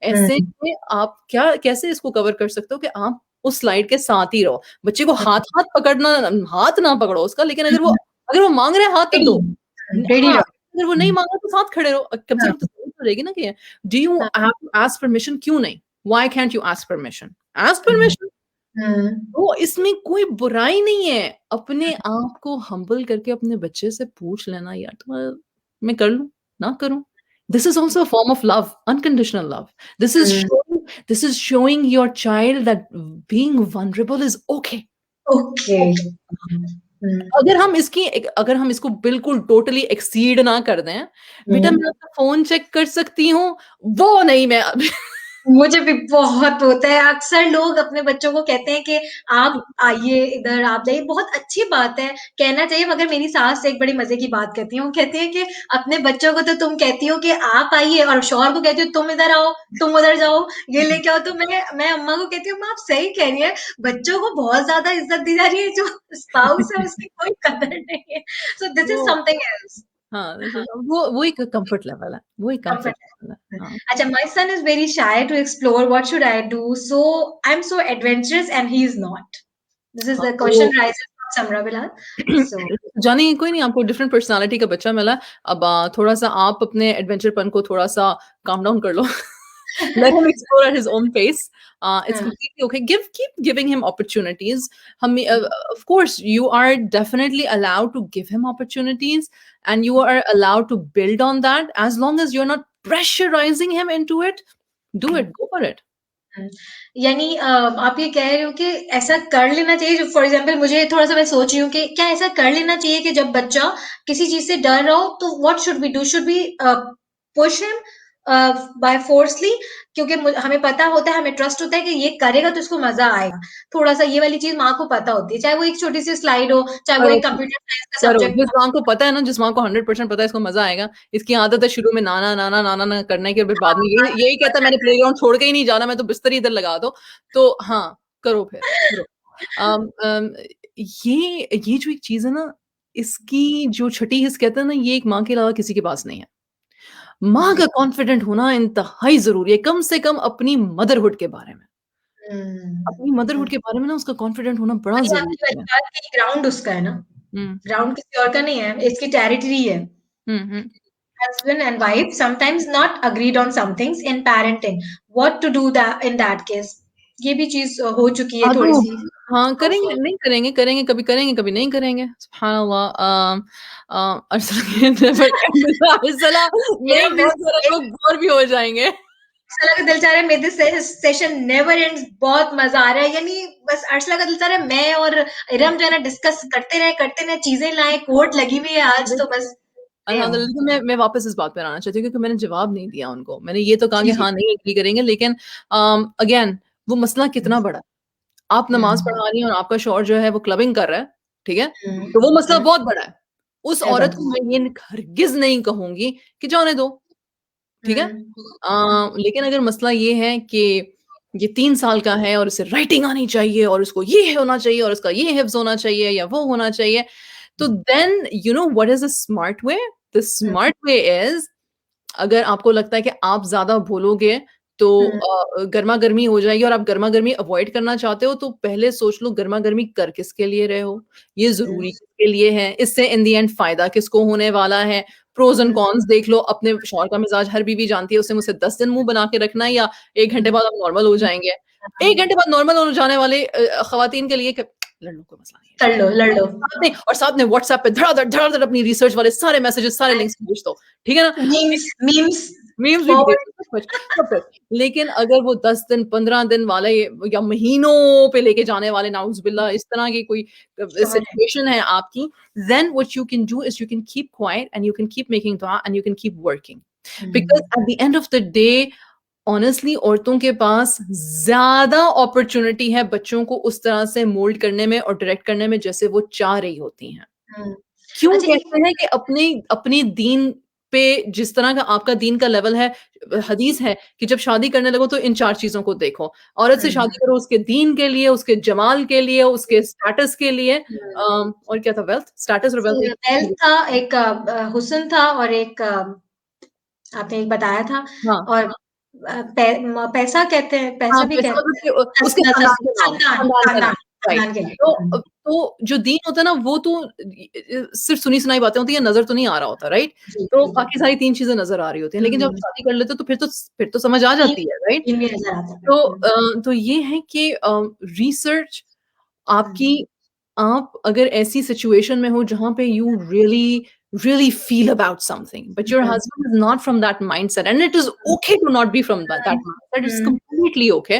S1: ऐसे में आप क्या कैसे इसको कवर कर सकते हो कि आप उस स्लाइड के साथ ही रहो, बच्चे को हाथ हाथ पकड़ना, हाथ ना पकड़ो उसका, लेकिन अगर वो मांग रहे हैं हाथ तो दो,
S2: Ready,
S1: हाँ,
S2: right.
S1: अगर वो नहीं मांगा तो साथ खड़े रहो, कम से कम तसल्ली तो रहेगी ना कि do you have to ask permission, क्यों नहीं, why can't you ask permission, ask permission. तो इसमें कोई बुराई नहीं है, अपने आप को हम्बल करके अपने बच्चे से पूछ लेना, यार तुम, मैं कर लूं ना करूं, this is also a form of love, unconditional love. This is showing your child that being vulnerable is okay.
S2: Okay.
S1: अगर हम इसको बिल्कुल टोटली एक्सीड ना कर दें, बेटा मैं आपका फोन चेक कर सकती हूँ, वो नहीं, मैं
S2: मुझे भी बहुत होता है। अक्सर लोग अपने बच्चों को कहते हैं कि आप आइए इधर, आप जाइए, बहुत अच्छी बात है, कहना चाहिए। मगर मेरी सास एक बड़ी मजे की बात कहती है, वो कहती है कि अपने बच्चों को तो तुम कहती हो कि आप आइए, और शौहर को कहती हो तुम इधर आओ, तुम उधर जाओ, ये लेके आओ। तो मैं अम्मा को कहती हूँ, अम्मा आप सही कह रही है, बच्चों को बहुत ज्यादा इज्जत दी जा रही है, जो स्पाउस है उसकी कोई कदर नहीं है। सो दिस इज
S1: वो
S2: समथिंग एल्स।
S1: हाँ, वो एक कंफर्ट लेवल है, वो एक कंफर्ट लेवल है। हाँ।
S2: Acha, my son is very shy to explore. What should I do? So I'm so adventurous and he is not. This is
S1: हाँ,
S2: the question
S1: तो
S2: rises from Samra Bilal. So
S1: जानिए, कोई नहीं, आपको different personality का बच्चा मिला, अब थोड़ा-सा आप अपने एडवेंचरपन को थोड़ा-सा काम डाउन कर लो। Let him explore at his own pace. It's
S2: uh,
S1: completely okay. Keep giving him opportunities. Of course, you are definitely allowed to give him opportunities, and you are allowed to build on that as long as you're not pressurizing him into it. Do it. Go for it.
S2: यानी आप ये कह रहे हो कि ऐसा कर लेना चाहिए। फॉर एग्जाम्पल मुझे थोड़ा सा मैं सोच रही हूँ कि क्या ऐसा कर लेना चाहिए कि जब बच्चा किसी चीज से डर रहा हो तो what should be do, should be push him by forcefully, क्योंकि हमें पता होता है, हमें ट्रस्ट होता है कि ये करेगा तो इसको मजा आएगा। थोड़ा सा ये वाली चीज माँ को पता होती है, चाहे वो एक छोटी सी स्लाइड हो, चाहे वो
S1: करो,
S2: एक कंप्यूटर साइंस का
S1: करो।
S2: सब्जेक्ट
S1: जिस माँ को पता है ना, जिस माँ को 100% पता है इसको मजा आएगा, इसकी आदत है शुरू में नाना नाना नाना ना करने के, फिर बाद में यही कहता है मैंने प्लेग्राउंड छोड़ के ही नहीं जाना, मैं तो बिस्तर ही इधर लगा दो। तो हाँ, करो फिर, करो। अम, अम, ये जो एक चीज है ना, इसकी जो छठी हिस्स कहते हैं ना, ये एक माँ के अलावा किसी के पास नहीं है। माँ का कॉन्फिडेंट होना इंतहाई जरूरी है, कम से कम अपनी मदरहुड के बारे में। अपनी मदरहुड के बारे में ना उसका कॉन्फिडेंट होना बड़ा
S2: वही आपकी
S1: जरूरी
S2: वाली
S1: है।
S2: बात कि ग्राउंड उसका है ना,
S1: हम्म
S2: ग्राउंड किसी और का नहीं है, इसकी टेरिटरी है।
S1: हम्म।
S2: Husband and wife sometimes not agreed on some things in parenting. What to do that in that case? ये भी चीज हो चुकी है
S1: हाँ,
S2: थोड़ी
S1: तो
S2: सी।
S1: हाँ, करेंगे, नहीं करेंगे, करेंगे, कभी नहीं करेंगे। सुभान अल्लाह। अरसला अरसला
S2: मेरा
S1: नहीं,
S2: दिल
S1: बहुत सारे लोग बोर भी हो जाएंगे।
S2: अर्शला का दिल चाह रहा है, मेरे सेशन नेवर एंड्स, बहुत मजा आ रहा है। यानी बस अर्शला का दिल चाह रहा है मैं और इरम जो है ना डिस्कस करते रहे, चीजें लाए, कोर्ट लगी हुई है आज, तो बस ले आओ।
S1: अल्हम्दुलिल्लाह। तो मैं वापस इस बात पर आना चाहती हूँ क्योंकि मैंने जवाब नहीं दिया उनको। मैंने ये तो कहा
S2: जी
S1: कि
S2: जी।
S1: हाँ, नहीं एग्री करेंगे, लेकिन अगेन वो मसला कितना बड़ा है। आप नमाज
S2: हम्म
S1: पढ़ा रही हैं और आपका शौहर जो है वो क्लबिंग कर रहा है, ठीक है?
S2: हम्म
S1: तो वो मसला
S2: हम्म,
S1: बहुत बड़ा है। उस
S2: सही
S1: औरत
S2: बात
S1: को मैं ये हरगिज़ नहीं कहूँगी कि जाने दो, ठीक है? लेकिन अगर मसला ये है कि ये 3 साल का है और इसे राइटिंग आनी चाहिए और इसको ये होना चाहिए और इसका ये हिफ्ज़ होना चाहिए या वो होना चाहिए, तो then you know what is the smart way? The smart way is, अगर आपको लगता है कि आप ज़्यादा बोलोगे तो
S2: हम्म
S1: गरमा-गर्मी हो जाएगी और आप गरमा-गर्मी अवॉइड करना चाहते हो, तो पहले सोच लो गरमा-गर्मी कर किसके लिए रहे हो? ये ज़रूरी
S2: हम्म
S1: किसके लिए है? इससे इन द एंड फ़ायदा किसको होने वाला है? प्रोज़ एंड कॉन्स देख लो। अपने शौहर का मिज़ाज हर बीवी जानती है, उसे मुझसे 10 दिन मुँह बना के रखना है या 1 घंटे बाद आप नॉर्मल हो जाएँगे। 1 घंटे बाद नॉर्मल हो जाने वाले ख़वातीन के लिए क लड़ लो, कोई मसला नहीं है, ठीक है?
S2: लड़ लो।
S1: साथ में व्हाट्सएप पे धड़ाधड़ अपनी रिसर्च वाले सारे मैसेजेस, सारे लिंक्स भेज दो, ठीक है ना?
S2: मीम्स मीम्स
S1: मीम्स भी भेज
S2: फॉरवर्ड।
S1: दो। कुछ तो फिर लेकिन अगर वो 10 दिन, 15 दिन वाले या महीनों पे लेके जाने वाले नाउज़ुबिल्लाह इस तरह की कोई
S2: समझ रही
S1: सिचुएशन है आपकी, then what you can do is you can keep quiet and you can keep making dua and you can keep working. Because
S2: हूँ।
S1: at the end of the day, honestly औरतों के पास ज़्यादा अपॉर्च्युनिटी है बच्चों को उस तरह से मोल्ड करने में और डायरेक्ट करने में जैसे वो चाह रही होती हैं।
S2: हुँ।
S1: क्यों
S2: अच्छा एक
S1: कहते हैं कि अपनी अपनी दीन पे जिस तरह का आपका दीन का लेवल है हदीस है कि जब शादी करने लगो तो इन 4 चीज़ों को देखो। औरत से
S2: हुँ,
S1: शादी करो उसके दीन के लिए, उसके जमाल के लिए, उसके स्टेटस के लिए
S2: हुँ।
S1: और क्या था वेल्थ? स्टेटस और वेल्थ एक
S2: वेल्थ था, एक हुस्न था और एक आपने एक बताया था
S1: हाँ।
S2: और पैसा कहते हैं,
S1: हाँ,
S2: पैसा भी
S1: पैसा मतलब
S2: कहते
S1: कि
S2: हैं,
S1: उसके
S2: नसब,
S1: खानदान के नाम खानदान का नाम, राइट।
S2: खानदान के लिए।
S1: तो तो जो दीन होता है ना वो तो सिर्फ़ सुनी-सुनाई बातें होती हैं, नज़र तो नहीं आ रहा होता, राइट?
S2: जी,
S1: तो
S2: जी, जी।
S1: बाकी सारी 3 चीज़ें नज़र आ रही होती हैं, लेकिन जब
S2: हुँ,
S1: शादी कर लेते हो तो फिर तो समझ आ
S2: दीन
S1: जाती है, राइट?
S2: दीन भी नज़र आता है।
S1: तो
S2: हुँ,
S1: तो ये है कि रिसर्च
S2: हुँ,
S1: आपकी आप अगर ऐसी सिचुएशन में हो जहाँ पे you really really feel about something, but your
S2: hmm,
S1: husband is not from that mindset, and it is okay to not be from that mindset. It's
S2: hmm,
S1: completely okay.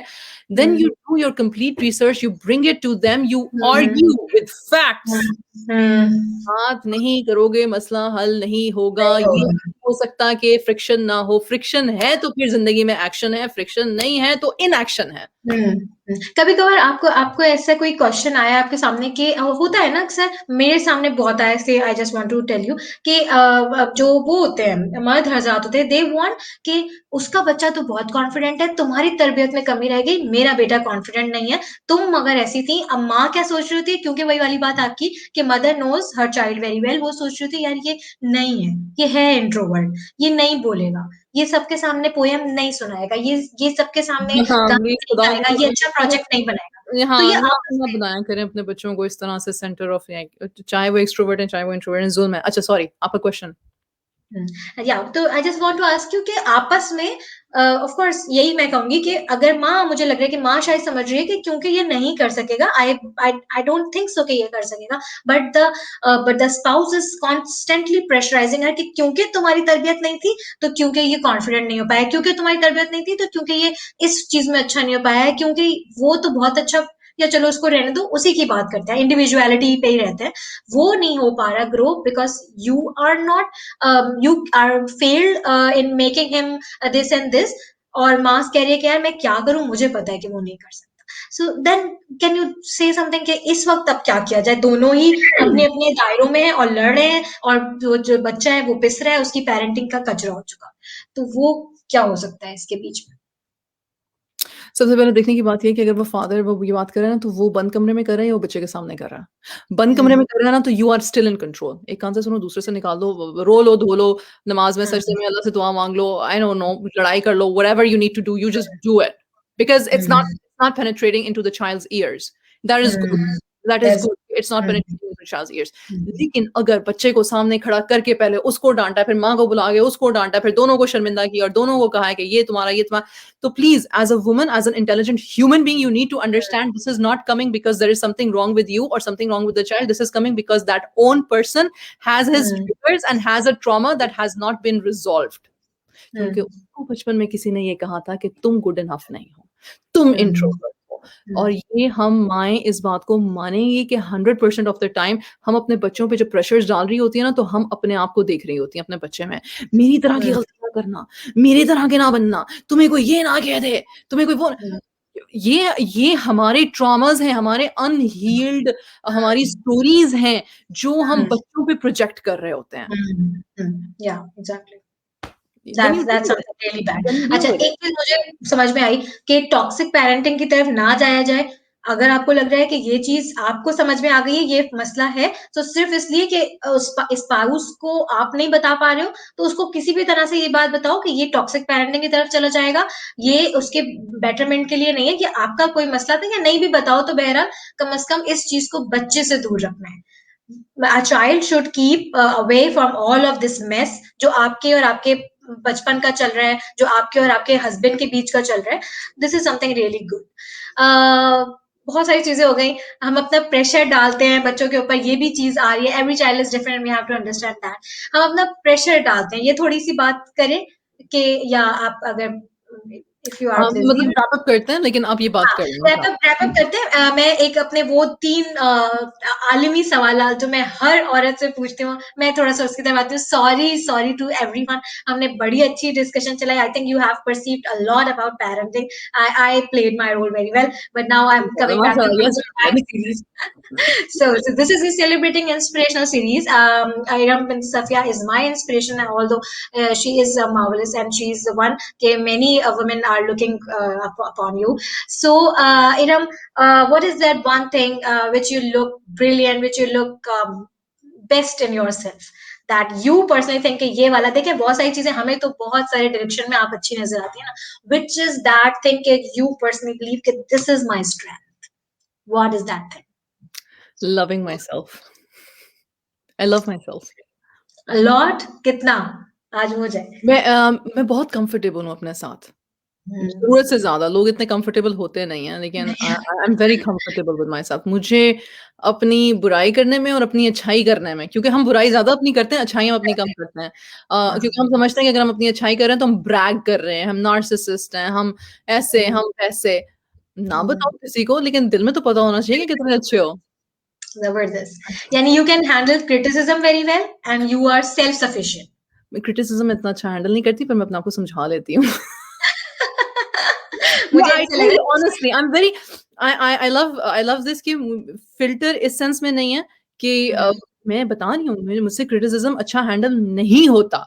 S1: Then
S2: hmm,
S1: you do your complete research, you bring it to them, you
S2: hmm,
S1: argue with
S2: hmm,
S1: facts.
S2: हुँ,
S1: बात नहीं करोगे, मसला हल नहीं होगा।
S2: नहीं
S1: ये
S2: होगा।
S1: नहीं हो सकता कि फ्रिक्शन ना हो, फ्रिक्शन है तो फिर ज़िंदगी में एक्शन है, फ्रिक्शन नहीं है तो इनएक्शन है।
S2: हुँ, हुँ। कभी-कभार आपको आपको ऐसा कोई क्वेश्चन आया आपके सामने कि होता है ना अक्सर मेरे सामने बहुत आया ऐसे I just want to tell you कि जो वो होते हैं मर्द हज़रात होते हैं दे वांट कि उसका बच्चा तो बहुत कॉन्फिडेंट है, तुम्हारी तरबियत में कमी रह गई, मेरा बेटा कॉन्फिडेंट नहीं है, तुम मगर ऐसी थी। अब माँ क्या सोच रही होती है क्योंकि वही वाली बात आपकी कि mother knows her child very well वो सोच रही थी यार नहीं है, ये है इंट्रोवर्ट, ये नहीं बोलेगा, ये सबके सामने पोएम नहीं सुनाएगा, ये सबके सामने
S1: हाँ,
S2: गाना
S1: प्लीज़
S2: नहीं
S1: खुदा
S2: गाएगा, ये अच्छा प्रोजेक्ट नहीं बनाएगा। तो ये
S1: हाँ, ना
S2: आपस
S1: ना
S2: में
S1: बनाया करें अपने बच्चों को इस तरह से सेंटर ऑफ चाहे वो एक्सट्रोवर्ट है, चाहे वो इंट्रोवर्ट है, ज़ुल्म है। अच्छा सॉरी, आपका क्वेश्चन?
S2: या तो I just want to ask you कि आपस में ऑफ कोर्स यही मैं कहूँगी कि अगर माँ मुझे लग रहा है कि माँ शायद समझ रही है कि क्योंकि ये नहीं कर सकेगा आई डोंट थिंक सो कि ये कर सकेगा but the spouse is constantly pressurising her कि क्योंकि तुम्हारी तरबियत नहीं थी तो क्योंकि ये कॉन्फिडेंट नहीं हो पाया क्योंकि तुम्हारी तरबियत नहीं थी तो क्योंकि ये इस चीज में अच्छा नहीं हो पाया है क्योंकि वो तो बहुत अच्छा या चलो उसको रहने दो उसी की बात करते हैं इंडिविजुअलिटी पे ही रहते हैं वो नहीं हो पा रहा grow because you are not you are failed in making him this and this और मास कह रही है कि यार मैं क्या करूं मुझे पता है कि वो नहीं कर सकता so then can you say something कि इस वक्त अब क्या किया जाए दोनों ही अपने अपने दायरों में हैं और लड़ रहे हैं और जो बच्चा है वो पिस रहा है उसकी पेरेंटिंग का कचरा हो चुका तो वो क्या हो सकता है इसके बीच में
S1: सबसे पहले देखने की बात ये है कि अगर वो फादर वो ये बात कर रहा है ना, तो वो बंद कमरे में कर रहा है या वो बच्चे के सामने कर रहा है। बंद कमरे
S2: हम्म
S1: में कर रहा है ना, तो you are still in control. एक कान से सुनो, दूसरे से निकाल दो, रो लो, धो लो, नमाज़ में,
S2: हम्म
S1: सजदे में अल्लाह से दुआ माँग लो, आई डोंट नो, लड़ाई कर लो, whatever you need to do, you just do it. Because
S2: hmm
S1: it's not penetrating into the child's ears. That is good.
S2: Hmm
S1: That is
S2: that's
S1: good. It's not
S2: hmm
S1: penetrating into the child's ears.
S2: हम्म
S1: लेकिन अगर बच्चे को सामने खड़ा करके पहले उसको डाँटा, फिर माँ को बुला के उसको डाँटा, फिर दोनों को शर्मिंदा किया और दोनों को कहा है कि ये तुम्हारा so please, as a woman, as an intelligent human being, you need to understand this is not coming because there is something wrong with you or something wrong with the child. This is coming because that own person has his
S2: hmm
S1: triggers and has a trauma that has not been resolved. क्योंकि
S2: हम्म
S1: उसको बचपन में किसी ने ये कहा था कि तुम गुड इनफ नहीं हो, तुम
S2: हम्म
S1: इंट्रोवर्ट हो और ये हम माएँ इस बात को मानेंगी कि 100% ऑफ द टाइम हम अपने बच्चों पे जब प्रेशर्स डाल रही होती है ना, तो हम अपने आप को देख रही होती हैं अपने बच्चे में। मेरी तरह की
S2: हम्म
S1: गलती ना करना, मेरी तरह के ना बनना, तुम्हें कोई ये ना कह दे, तुम्हें कोई वो
S2: हम्म
S1: ये हमारे ट्रॉमास हैं, हमारे अनहील्ड हमारी स्टोरीज़ हैं, जो हम
S2: हम्म
S1: बच्चों पे प्रोजेक्ट कर रहे होते हैं।
S2: या exactly
S1: When you
S2: that's
S1: do it,
S2: something really bad.
S1: when you
S2: अच्छा
S1: do it.
S2: एक चीज़ मुझे समझ में आई कि टॉक्सिक पैरेंटिंग की तरफ ना जाया जाए। अगर आपको लग रहा है कि ये चीज़ आपको समझ में आ गई है, ये मसला है, तो सिर्फ़ इसलिए कि स्पाउस को आप नहीं बता पा रहे हो, तो उसको किसी भी तरह से ये बात बताओ कि ये टॉक्सिक पैरेंटिंग की तरफ चला जाएगा। ये उसके बेटरमेंट के लिए नहीं है, ये आपका कोई मसला था या नहीं भी बताओ तो बहरहाल कम से कम इस चीज़ को बच्चे से दूर रखना है। A child should keep away from all of this mess जो आपके और आपके बचपन का चल रहा है, जो आपके और आपके हस्बैंड के बीच का चल रहा है। This is something really good. बहुत सारी चीज़ें हो गई। हम अपना प्रेशर डालते हैं बच्चों के ऊपर, ये भी चीज़ आ रही है। Every child is different, we have to understand that. हम अपना प्रेशर डालते हैं। ये थोड़ी-सी बात करें के, या आप अगर इफ यू आर बिजी
S1: मतलब wrap up करते हैं, लेकिन आप ये बात कर लें।
S2: रैप अप करते हैं। मैं एक अपने वो 3 आलिमी सवाल जो मैं हर औरत से पूछती हूँ, मैं थोड़ा सा उसकी तरफ आती हूँ। सॉरी टू एवरीवन, हमने बड़ी अच्छी डिस्कशन चलाई। I think you have perceived a lot about parenting. I played my role very well, but now I am coming back to the series. So this is the celebrating inspirational series. Iram bin Safia is my inspiration, although she is marvelous and she is the one that many women are looking upon you. So Iram, what is that one thing which you look brilliant, which you look best in yourself, that you personally think कि ये वाला, देखिए बहुत सारी चीजें हमें तो बहुत सारे डायरेक्शन में आप अच्छी नजर आती है ना, which is that thing that you personally believe कि this is my strength? What is that thing?
S1: Loving myself. I love myself.
S2: A lot? कितना? आज हो जाए.
S1: मैं बहुत कंफर्टेबल हूँ अपने साथ, जरूरत से ज्यादा। लोग इतने कंफर्टेबल होते नहीं हैं, लेकिन I am very comfortable with my self. मुझे अपनी बुराई करने में और अपनी अच्छाई करने में, क्योंकि हम बुराई ज्यादा अपनी करते हैं, अच्छाई हम अपनी कम करते हैं, क्योंकि हम समझते हैं कि अगर हम अपनी अच्छाई कर रहे हैं तो हम ब्रैग कर रहे हैं, हम नार्सिसिस्ट हैं, हम ऐसे हम वैसे। ना बताओ किसी को, लेकिन दिल में तो पता होना चाहिए कि कितने अच्छे हो।
S2: जबरदस्त. यानी you can handle criticism very well and you are self sufficient.
S1: मैं क्रिटिसिज्म इतना अच्छा हैंडल नहीं करती, पर मैं अपने आप को समझा लेती हूँ। Honestly, I'm very, I love this कि फिल्टर इस सेंस में नहीं है कि मैं बता रही हूँ मुझसे क्रिटिसिज्म अच्छा हैंडल नहीं होता,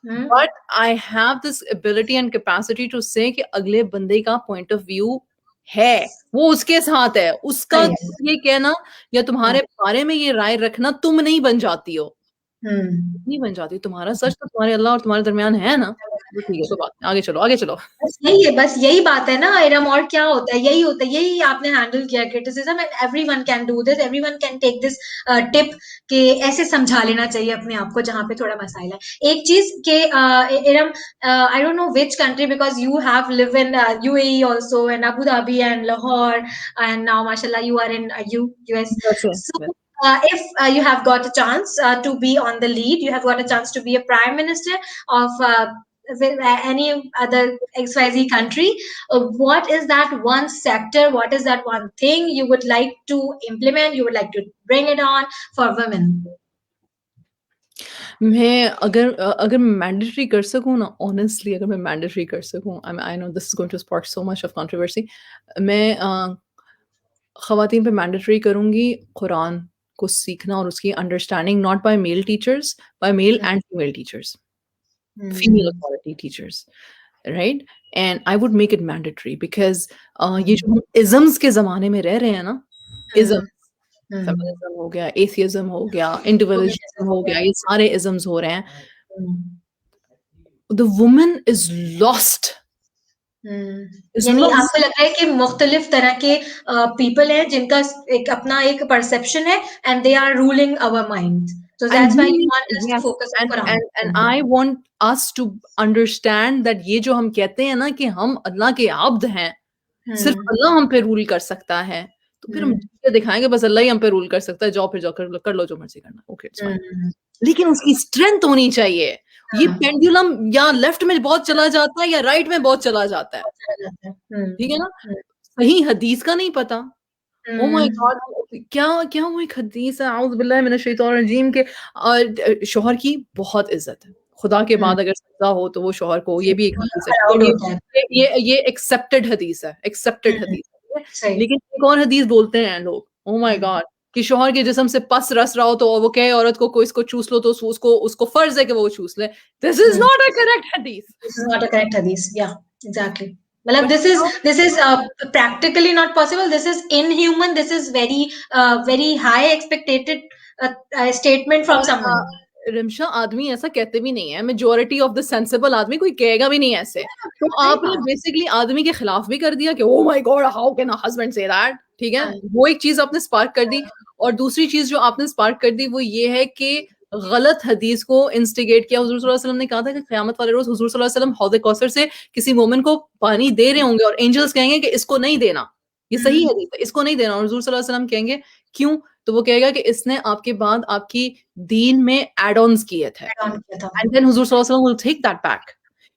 S1: but I have this ability and capacity to say कि अगले बंदे का पॉइंट ऑफ व्यू है, वो उसके साथ है, उसका ये कहना या तुम्हारे बारे में ये राय रखना तुम नहीं बन जाती हो, नहीं बन जाती। तुम्हारा सच तो तुम्हारे अल्लाह और तुम्हारे दरमियान है ना, ठीक है, तो बात आगे चलो।
S2: बस यही बात है ना इरम, और क्या होता है, यही होता है, यही आपने हैंडल किया criticism, and everyone can do this, everyone can take this tip कि ऐसे समझा लेना चाहिए अपने आप को जहां पे थोड़ा मसाइल है। एक चीज के Iram, I don't know which country, because you have live in UAE also, and Abu Dhabi and Lahore, and now माशाल्लाह you are in US. So if you have got a chance to be on the lead, you have got a chance to be a prime minister of any other XYZ country, what is that one sector, what is that one thing you would like to implement, you would like to bring it on for women?
S1: मैं अगर mandatory कर सकूं ना, honestly अगर मैं mandatory कर सकूं, I know this is going to spark so much of controversy, मैं ख़वातीन पे मैंडेटरी करूंगी कुरान को सीखना और उसकी understanding, not by male teachers, by male and female teachers, female authority teachers, right? And I would make it mandatory because ये जो हम isms के ज़माने में रह रहे हैं ना, isms, feminism हो गया, atheism हो गया, individualism हो गया, ये सारे isms हो रहे हैं। The woman is lost.
S2: यानी आपको लगता है कि मुख्तलिफ तरह के पीपल हैं जिनका एक अपना एक परसेप्शन है, and they are ruling our minds. So that's why you want us to focus on Quran.
S1: And I want us to understand that ये जो हम कहते हैं ना कि हम अल्लाह के आब्द हैं, सिर्फ अल्लाह हम पे रूल कर सकता है, तो फिर हम दिखाएंगे बस अल्लाह ही हम पे रूल कर सकता है, जाओ कर लो जो मर्जी करना, ओके इट्स फाइन, लेकिन उसकी स्ट्रेंथ होनी चाहिए। ये पेंडुलम या लेफ्ट में बहुत चला जाता है या राइट में बहुत चला जाता है, ठीक है ना, सही हदीस का नहीं पता। ओ माय गॉड, क्या वो एक हदीस है, आउज़ बिल्लाहि मिनश शैतानिर रजीम, के शौहर की बहुत इज्जत है, खुदा के बाद अगर सजा हो तो वो शौहर को, ये भी एक हदीस है, ये एक्सेप्टेड हदीस है, एक्सेप्टेड हदीस है। लेकिन एक और हदीस बोलते हैं लोग, ओ माय गॉड, कि शौहर के जिस्म से पस रस रहा हो तो वो कहे औरत को इसको चूस लो, तो उसको फर्ज है कि वो चूस ले। This is not a correct हदीस,
S2: this is not a correct हदीस, या एग्जैक्टली। मतलब this is practically not possible, this is inhuman, this is very high expected statement from someone.
S1: Rimsha, आदमी ऐसा कहते भी नहीं है, मेजॉरिटी ऑफ द सेंसिबल आदमी कोई कहेगा भी नहीं ऐसे, तो आपने बेसिकली आदमी के खिलाफ भी कर दिया कि oh my God how can a husband say that, ठीक है, वो एक चीज आपने स्पार्क कर दी। और दूसरी चीज जो आपने स्पार्क कर दी वो ये है कि गलत हदीस को इंस्टिगेट किया। हुजूर सल्लल्लाहु अलैहि वसल्लम ने कहा था कि क़यामत वाले रोज हुजूर सल्लल्लाहु अलैहि वसल्लम हौज़ कौसर से किसी मोमिन को पानी दे रहे होंगे और एंजल्स कहेंगे कि इसको नहीं देना, ये सही हदीस है, इसको नहीं देना, और हुजूर सल्लल्लाहु अलैहि वसल्लम कहेंगे क्यों, तो वो कहेगा कि इसने आपके बाद आपकी दीन में एड ऑन्स किए थे, एंड देन हुजूर सल्लल्लाहु अलैहि वसल्लम will take that back.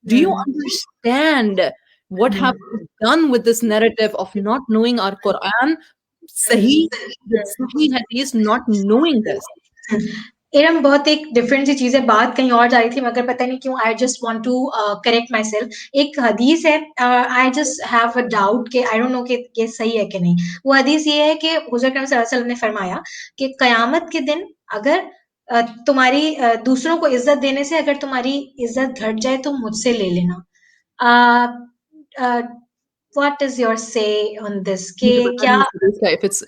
S1: Do you understand what have we done with this narrative of not knowing our Quran? Sahih, with Sahih Hadith, not knowing this.
S2: एरम बहुत एक डिफरेंट सी चीज है, बात कहीं और जा रही थी मगर पता नहीं क्यों I just want to correct my self. एक हदीस है, I just have a doubt कि आई डोंट नो कि ये सही है कि नहीं। वो हदीस ये है कि हुज़ूर अकरम सल्लल्लाहु अलैहि वसल्लम ने फरमाया कि कयामत के दिन अगर तुम्हारी दूसरों को इज्जत देने से अगर तुम्हारी इज्जत घट जाए तो मुझसे ले लेना। What is your say on this? कि
S1: मुझे पता
S2: क्या
S1: नहीं इस हदीस का if it's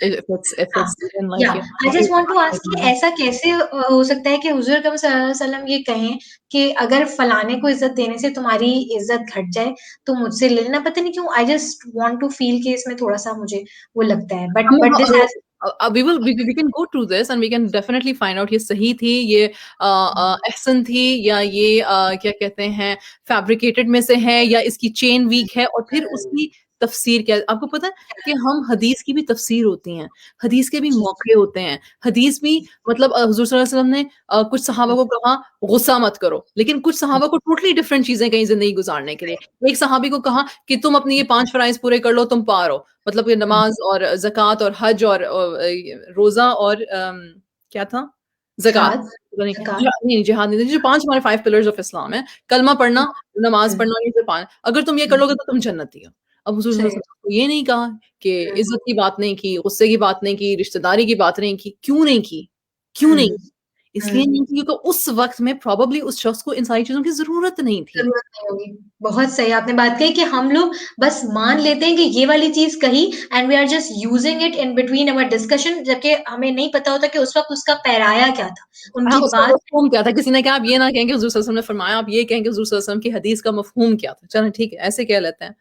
S1: even like
S2: या I just want to ask कि ऐसा कैसे हो सकता है कि हुजूर अकरम सल्लल्लाहु अलैहि वसल्लम ये कहें कि अगर फलाने को इज्जत देने से तुम्हारी इज्जत घट जाए तो मुझसे ले लेना। पता नहीं क्यों I just want to feel कि इसमें थोड़ा-सा मुझे वो लगता है, but this has
S1: we can go through this and we can definitely find out ये सही थी, ये एहसन थी, या ये क्या कहते हैं फैब्रिकेटेड में से है, या इसकी चेन वीक है, और फिर उसकी तफसीर क्या है। आपको पता है कि हम हदीस की भी तफसीर होती हैं, हदीस के भी मौके होते हैं, हदीस भी मतलब हुजूर सल्लल्लाहु अलैहि वसल्लम ने कुछ सहाबा को कहा गुस्सा मत करो, लेकिन कुछ सहाबा को टोटली डिफरेंट चीजें कहीं जिंदगी गुजारने के लिए। एक सहाबी को कहा कि तुम अपने ये 5 फराइज पूरे कर लो, तुम पार हो, मतलब ये नमाज और ज़कात और हज और रोज़ा और क्या था? ज़कात।
S2: जिहाद
S1: नहीं,
S2: ज़कात
S1: नहीं जिहाद नहीं, जो 5 हमारे 5 पिलर्स ऑफ इस्लाम है, कलमा पढ़ना, नमाज पढ़ना, ये जो 5, अगर तुम ये कर लोगे तो तुम जन्नती हो। अब हुज़ूर सल्लल्लाहु
S2: सही
S1: अलैहि वसल्लम ने ये नहीं कहा कि इज़्ज़त की बात नहीं की, गुस्से की बात नहीं की, रिश्तेदारी की बात नहीं की, क्यों नहीं की? क्यों नहीं? इसलिए नहीं की क्योंकि उस वक़्त में प्रोबेबली उस शख्स को इन सारी चीज़ों की ज़रूरत नहीं थी।
S2: ज़रूरत नहीं होगी। बहुत सही आपने बात कही कि हम लोग बस मान लेते हैं कि ये वाली चीज़ कही and we are just using it in between our discussion, जबकि हमें नहीं पता होता कि उस वक़्त उसका पैराया क्या था,
S1: हाँ,
S2: उनकी
S1: उसका
S2: बात
S1: मफ़हूम क्या था? किसी ने कहा आप ये ना कहें कि हुज़ूर सल्लल्लाहु अलैहि वसल्लम ने फरमाया, आप ये कहें कि हुज़ूर सल्लल्लाहु अलैहि वसल्लम की हदीस का मफ़हूम क्या था? चलें ठीक है, ऐसे कह लेते हैं।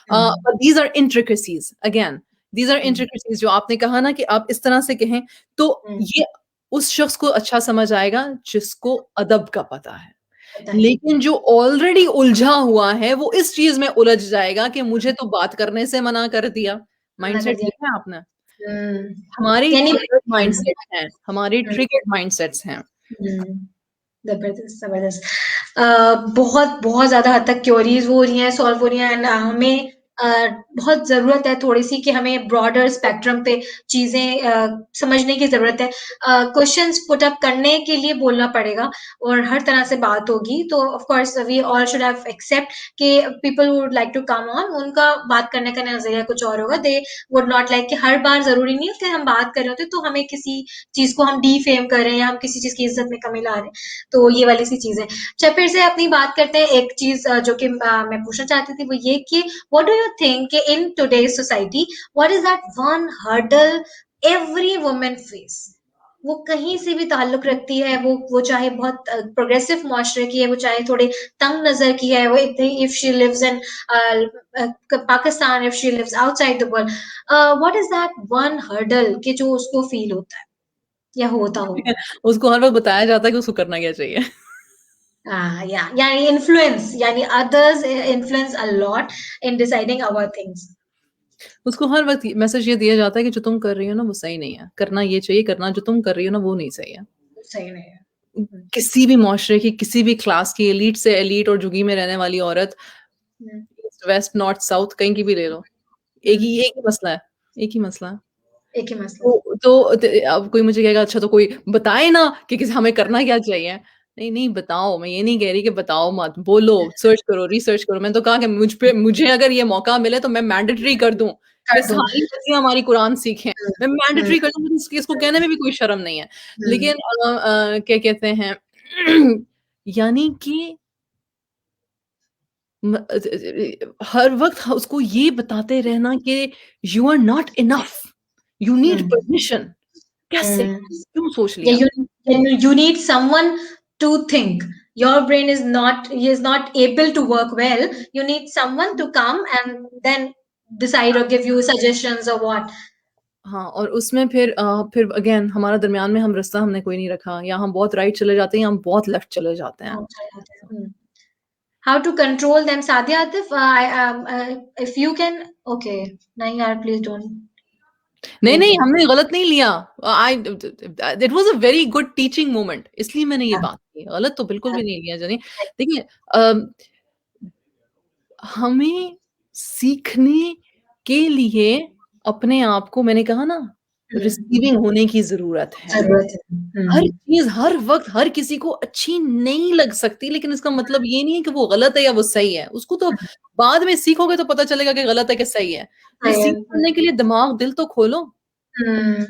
S1: But these are intricacies again, these are intricacies जो आपने कहा ना कि आप इस तरह से कहें, तो ये उस शख्स को अच्छा समझ आएगा जिसको अदब का पता है।
S2: पता है।
S1: लेकिन जो ऑलरेडी उलझा हुआ है, वो इस चीज़ में उलझ जाएगा कि मुझे तो बात करने से मना कर दिया।
S2: मना कर
S1: माइंडसेट
S2: दिया।
S1: देखा है आपने?
S2: हुँ।
S1: हमारी
S2: यानी
S1: ट्रिगर्ड माइंडसेट्स हैं, हमारी ट्रिगर्ड माइंडसेट्स हैं।
S2: ज़बरदस्त, ज़बरदस्त। बहुत बहुत ज़्यादा हद तक क्वेरीज़ हो रही हैं, सॉल्व हो रही हैं एंड हमें बहुत ज़रूरत है थोड़ी-सी कि हमें ब्रॉडर स्पेक्ट्रम पे चीज़ें समझने की ज़रूरत है। क्वेश्चन्स पुट अप करने के लिए बोलना पड़ेगा और हर तरह से बात होगी, तो of course we all should have accept कि people would like to come on, उनका बात करने का नज़रिया कुछ और होगा। दे वुड नॉट लाइक कि हर बार ज़रूरी नहीं है कि हम बात कर रहे होते तो हमें किसी चीज़ को हम डिफेम कर रहे हैं या हम किसी चीज़ की इज़्ज़त में कमी ला रहे हैं, तो ये वाली सी चीज़ है। अच्छा, फिर से अपनी बात करते हैं, एक चीज़ जो कि मैं पूछना चाहती थी वो ये कि व्हाट डू यू थिंक कि in today's society what is that one hurdle every woman face? वो कहीं से भी ताल्लुक रखती है, वो चाहे बहुत प्रोग्रेसिव मुआशरे की है, वो चाहे थोड़े तंग नज़र की है, वो if she lives in Pakistan, if she lives outside the world, what is that one hurdle कि जो उसको फील होता है या होता हो?
S1: उसको हर वक़्त बताया जाता है कि उसको करना क्या चाहिए।
S2: यानी इन्फ्लुएंस, यानी others influence a lot in deciding our things.
S1: उसको हर वक़्त मैसेज ये दिया जाता है कि जो तुम कर रही हो ना वो सही नहीं है। करना ये चाहिए, करना जो तुम कर रही हो ना वो नहीं सही है।
S2: सही नहीं है।
S1: किसी भी मुआशरे की, किसी भी क्लास की, एलीट से एलीट और झुग्गी में रहने वाली औरत,
S2: हुँ,
S1: ईस्ट, वेस्ट, नॉर्थ, साउथ कहीं की भी ले लो। एक ही मसला है, एक ही मसला है।
S2: एक ही मसला।
S1: अब कोई मुझे कहेगा अच्छा तो कोई बताए ना कि किस हमें करना क्या चाहिए? नहीं, नहीं बताओ, मैं ये नहीं कह रही कि बताओ मत, बोलो, सर्च करो, रिसर्च करो। मैंने तो कहा कि मुझे अगर ये मौका मिले तो मैं मैंडेटरी कर दूँ कि
S2: कर दो।
S1: सारी बच्चियाँ हमारी कुरान सीखें। मैं
S2: हुँ,
S1: मैंडेटरी कर दूँ, मुझे इसको कहने में भी कोई शर्म नहीं है।
S2: हुँ,
S1: लेकिन क्या कहते हैं यानी कि हर वक़्त उसको ये बताते रहना कि you are not enough, you need
S2: hmm,
S1: permission. कैसे?
S2: हुँ।
S1: क्यों सोच
S2: Yeah,
S1: लिया?
S2: you need someone to think. Your brain is not able to work well. You need someone to come and then decide or give you suggestions or what.
S1: हाँ, और उसमें फिर again हमारा दरमियान में हम रास्ता हमने कोई नहीं रखा, या हम बहुत राइट चले जाते हैं या हम बहुत लेफ्ट चले जाते हैं।
S2: How to control them, Sadia Atif? If you can, okay. Nahi yaar, please don't
S1: नहीं,
S2: take
S1: नहीं,
S2: it.
S1: हमने गलत नहीं लिया। It was a very good teaching moment, इसलिए मैंने ये
S2: Yeah.
S1: बात की। गलत तो बिल्कुल भी नहीं लिया जानी। देखिए हमें सीखने के लिए अपने आप को, मैंने कहा ना, रिसीविंग होने की ज़रूरत है।
S2: ज़रूरत है।
S1: हर चीज़ हर वक़्त हर किसी को अच्छी नहीं लग सकती, लेकिन इसका मतलब ये नहीं है कि वो गलत है या वो सही है। उसको तो बाद में सीखोगे तो पता चलेगा कि गलत है कि सही है। ये
S2: सही है।
S1: सीखने के लिए दिमाग, दिल तो खोलो।
S2: हुँ,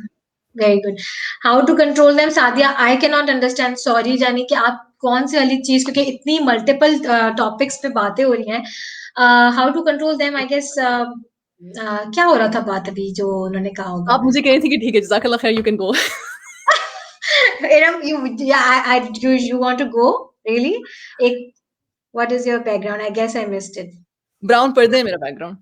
S2: very good. How to control them Sadia, I can not understand, sorry जानी कि आप कौन-सी वाली चीज़, क्योंकि इतनी मल्टीपल टॉपिक्स पे बातें हो रही हैं। How to control them, I guess क्या हो रहा था बात अभी जो उन्होंने कहा होगा?
S1: आप मुझे कह रही थी कि ठीक है, जज़ाकल्लाह खैर, you can go.
S2: Iram, you want to go? Really? एक, what is your background? I guess I missed it.
S1: Brown पर्दे है मेरा बैकग्राउंड।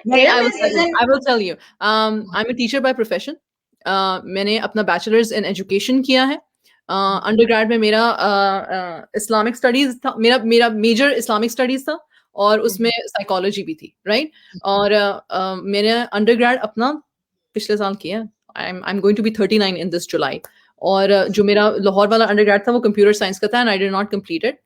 S1: नहीं,
S2: Iram is isn't.
S1: I will tell you. I'm a teacher by profession. मैंने अपना bachelors in education किया है। Undergrad में मेरा इस्लामिक स्टडीज़ था, मेरा मेरा मेजर इस्लामिक स्टडीज़ था और उसमें साइकोलॉजी भी थी, राइट? और मैंने अंडरग्रेड अपना पिछले साल किया। I am going to be 39 in this July. और जो मेरा लाहौर वाला अंडरग्रेड था वो कंप्यूटर साइंस का था, and I did not complete it.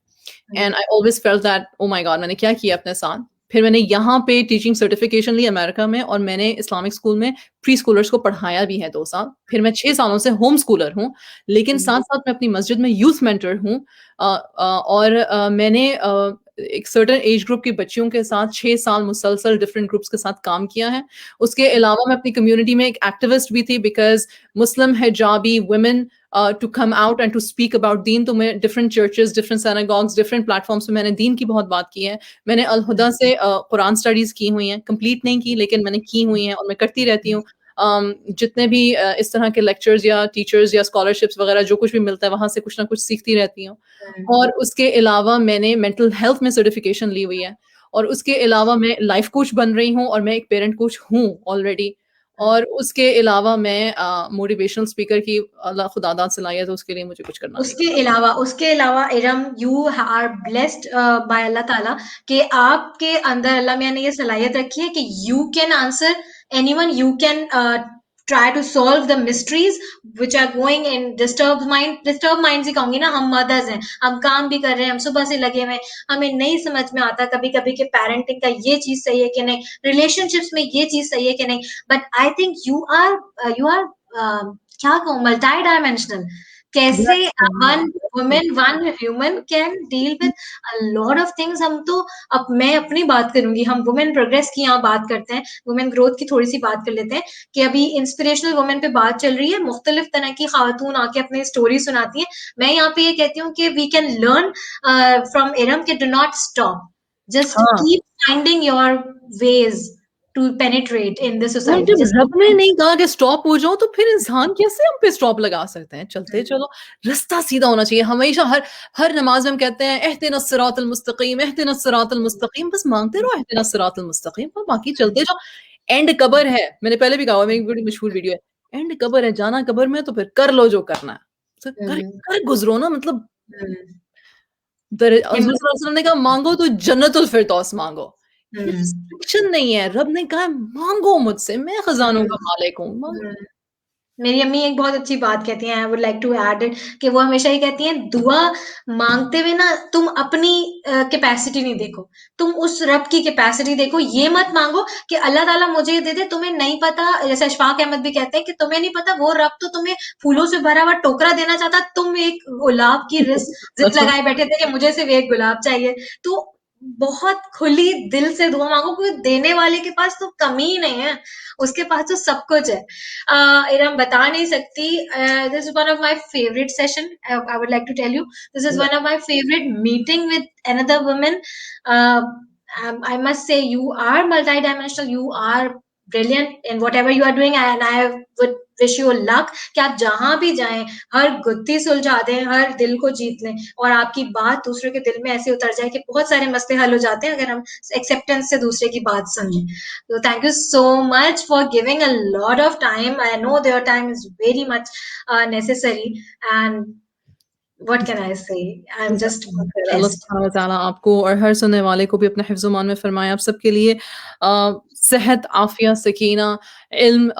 S1: And I always felt that, oh my God! मैंने क्या किया अपने साथ? फिर मैंने यहाँ पे टीचिंग सर्टिफिकेशन ली अमेरिका में, और मैंने इस्लामिक स्कूल में प्री स्कूलर्स को पढ़ाया भी है 2 साल। फिर मैं 6 सालों से होम स्कूलर हूँ, लेकिन साथ-साथ मैं अपनी मस्जिद में यूथ मेंटर हूँ। और मैंने एक सर्टेन एज ग्रुप की बच्चियों के साथ 6 साल मुसलसल डिफरेंट ग्रुप्स के साथ काम किया है। उसके अलावा मैं अपनी कम्युनिटी में एक एक्टिविस्ट भी थी, because Muslim hijabi women to come out and to speak about दीन। तो मैं different churches, different synagogues, different platforms पे मैंने दीन की बहुत बात की है। मैंने अल हुदा से कुरान स्टडीज़ की हुई हैं, कंप्लीट नहीं की लेकिन मैंने की हुई हैं और मैं करती रहती हूँ। जितने भी इस तरह के लेक्चर्स या टीचर्स या स्कॉलरशिप्स वगैरह जो कुछ भी मिलता है, वहाँ से कुछ ना कुछ सीखती रहती हूँ। और उसके अलावा मैंने मेंटल हेल्थ में सर्टिफिकेशन ली हुई है, और उसके अलावा मैं लाइफ कोच बन रही हूँ, और मैं एक पेरेंट कोच हूँ ऑलरेडी। और उसके अलावा मैं मोटिवेशनल स्पीकर की अल्लाह खुदादाद से लाई है, तो उसके लिए मुझे कुछ करना नहीं पड़ता।
S2: उसके अलावा Iram, you are blessed by Allah ताला कि आपके अंदर अल्लाह मियाँ ने ये सलाहियत रखी है कि you can answer anyone, you can try to solve the mysteries which are going in disturb mind ही कहूंगी ना। हम मदर्स हैं, हम काम भी कर रहे हैं, हम सुबह से लगे हुए हैं, हमें नहीं समझ में आता कभी कभी कि पेरेंटिंग का ये चीज सही है कि नहीं, रिलेशनशिप्स में ये चीज सही है कि नहीं। But I think you are क्या कहूँ, मल्टी डायमेंशनल। कैसे one women, one human can deal with a lot of things. हम तो, अब मैं अपनी बात करूंगी, हम वुमेन प्रोग्रेस की यहाँ बात करते हैं, वुमेन ग्रोथ की थोड़ी सी बात कर लेते हैं कि अभी इंस्पिरेशनल वुमेन पे बात चल रही है, मुख्तलिफ तरह की खातून आके अपनी स्टोरी सुनाती हैं। मैं यहाँ पे ये कहती हूँ कि we can learn from Iram कि डू नॉट स्टॉप, जस्ट
S1: हाँ,
S2: keep finding your ways to penetrate in the
S1: और
S2: सोसाइटी।
S1: जब रब ने नहीं कहा कि स्टॉप हो जाओ, तो फिर इंसान कैसे हम पे स्टॉप लगा सकते हैं? चलते चलो, रास्ता सीधा होना चाहिए। हमेशा हर हर नमाज में हम कहते हैं, एहदिनस सिरातल मुस्तकीम, एहदिनस सिरातल मुस्तकीम। बस मांगते रहो एहदिनस सिरातल मुस्तकीम, और बाकी चलते जाओ। एंड कब्र है, मैंने पहले भी कहा हुआ, मेरी बड़ी मशहूर वीडियो है, एंड कब्र है, जाना कब्र में, तो फिर कर लो जो करना है। तो कर कर गुजरो ना, मतलब हज़रत सल्लल्लाहु अलैहि वसल्लम ने कहा, मांगो तो जन्नतुल फिरदौस मांगो। ये रिस्ट्रिक्शन नहीं है, रब ने कहा मांगो मुझसे, मैं खजानों का मालिक हूँ, मांगो।
S2: मेरी अम्मी एक बहुत अच्छी बात कहती हैं, I would like to add it, कि वो हमेशा ये कहती हैं, दुआ मांगते हुए ना तुम अपनी कैपेसिटी नहीं देखो, तुम उस रब की कैपेसिटी देखो। ये मत मांगो कि अल्लाह ताला मुझे ये दे दे, तुम्हें नहीं पता। जैसे अशफाक अहमद भी कहते हैं कि तुम्हें नहीं पता, वो रब तो तुम्हें फूलों से भरा हुआ टोकरा देना चाहता, तुम एक गुलाब की जिद लगाए बैठे थे कि मुझे सिर्फ एक गुलाब चाहिए। तो बहुत खुली दिल से दुआ मांगो, क्योंकि देने वाले के पास तो कमी ही नहीं है, उसके पास तो सब कुछ है। इरम, बता नहीं सकती, this is one of my favourite session, I would like to tell you, this is one of my favourite meeting with another woman. I must say you are multidimensional, you are brilliant in whatever you are doing, and I would wish you luck कि आप जहां भी जाएं हर गुत्थी सुलझा दें, हर दिल को जीत लें, और आपकी बात दूसरे के दिल में ऐसे उतर जाए कि बहुत सारे मसले हल हो जाते हैं अगर हम एक्सेप्टेंस से दूसरे की बात सुनें। So thank you so much for giving a lot of time. I know their time is very much necessary, and what can I say? I'm just
S1: Allah
S2: blessed.
S1: सुब्हानहू व तआला आपको और हर सुनने वाले को भी अपने हिफ्ज़ मान में फरमाए। आप सबके लिए सेहत, आफ़ियत, सकीना, इल्म,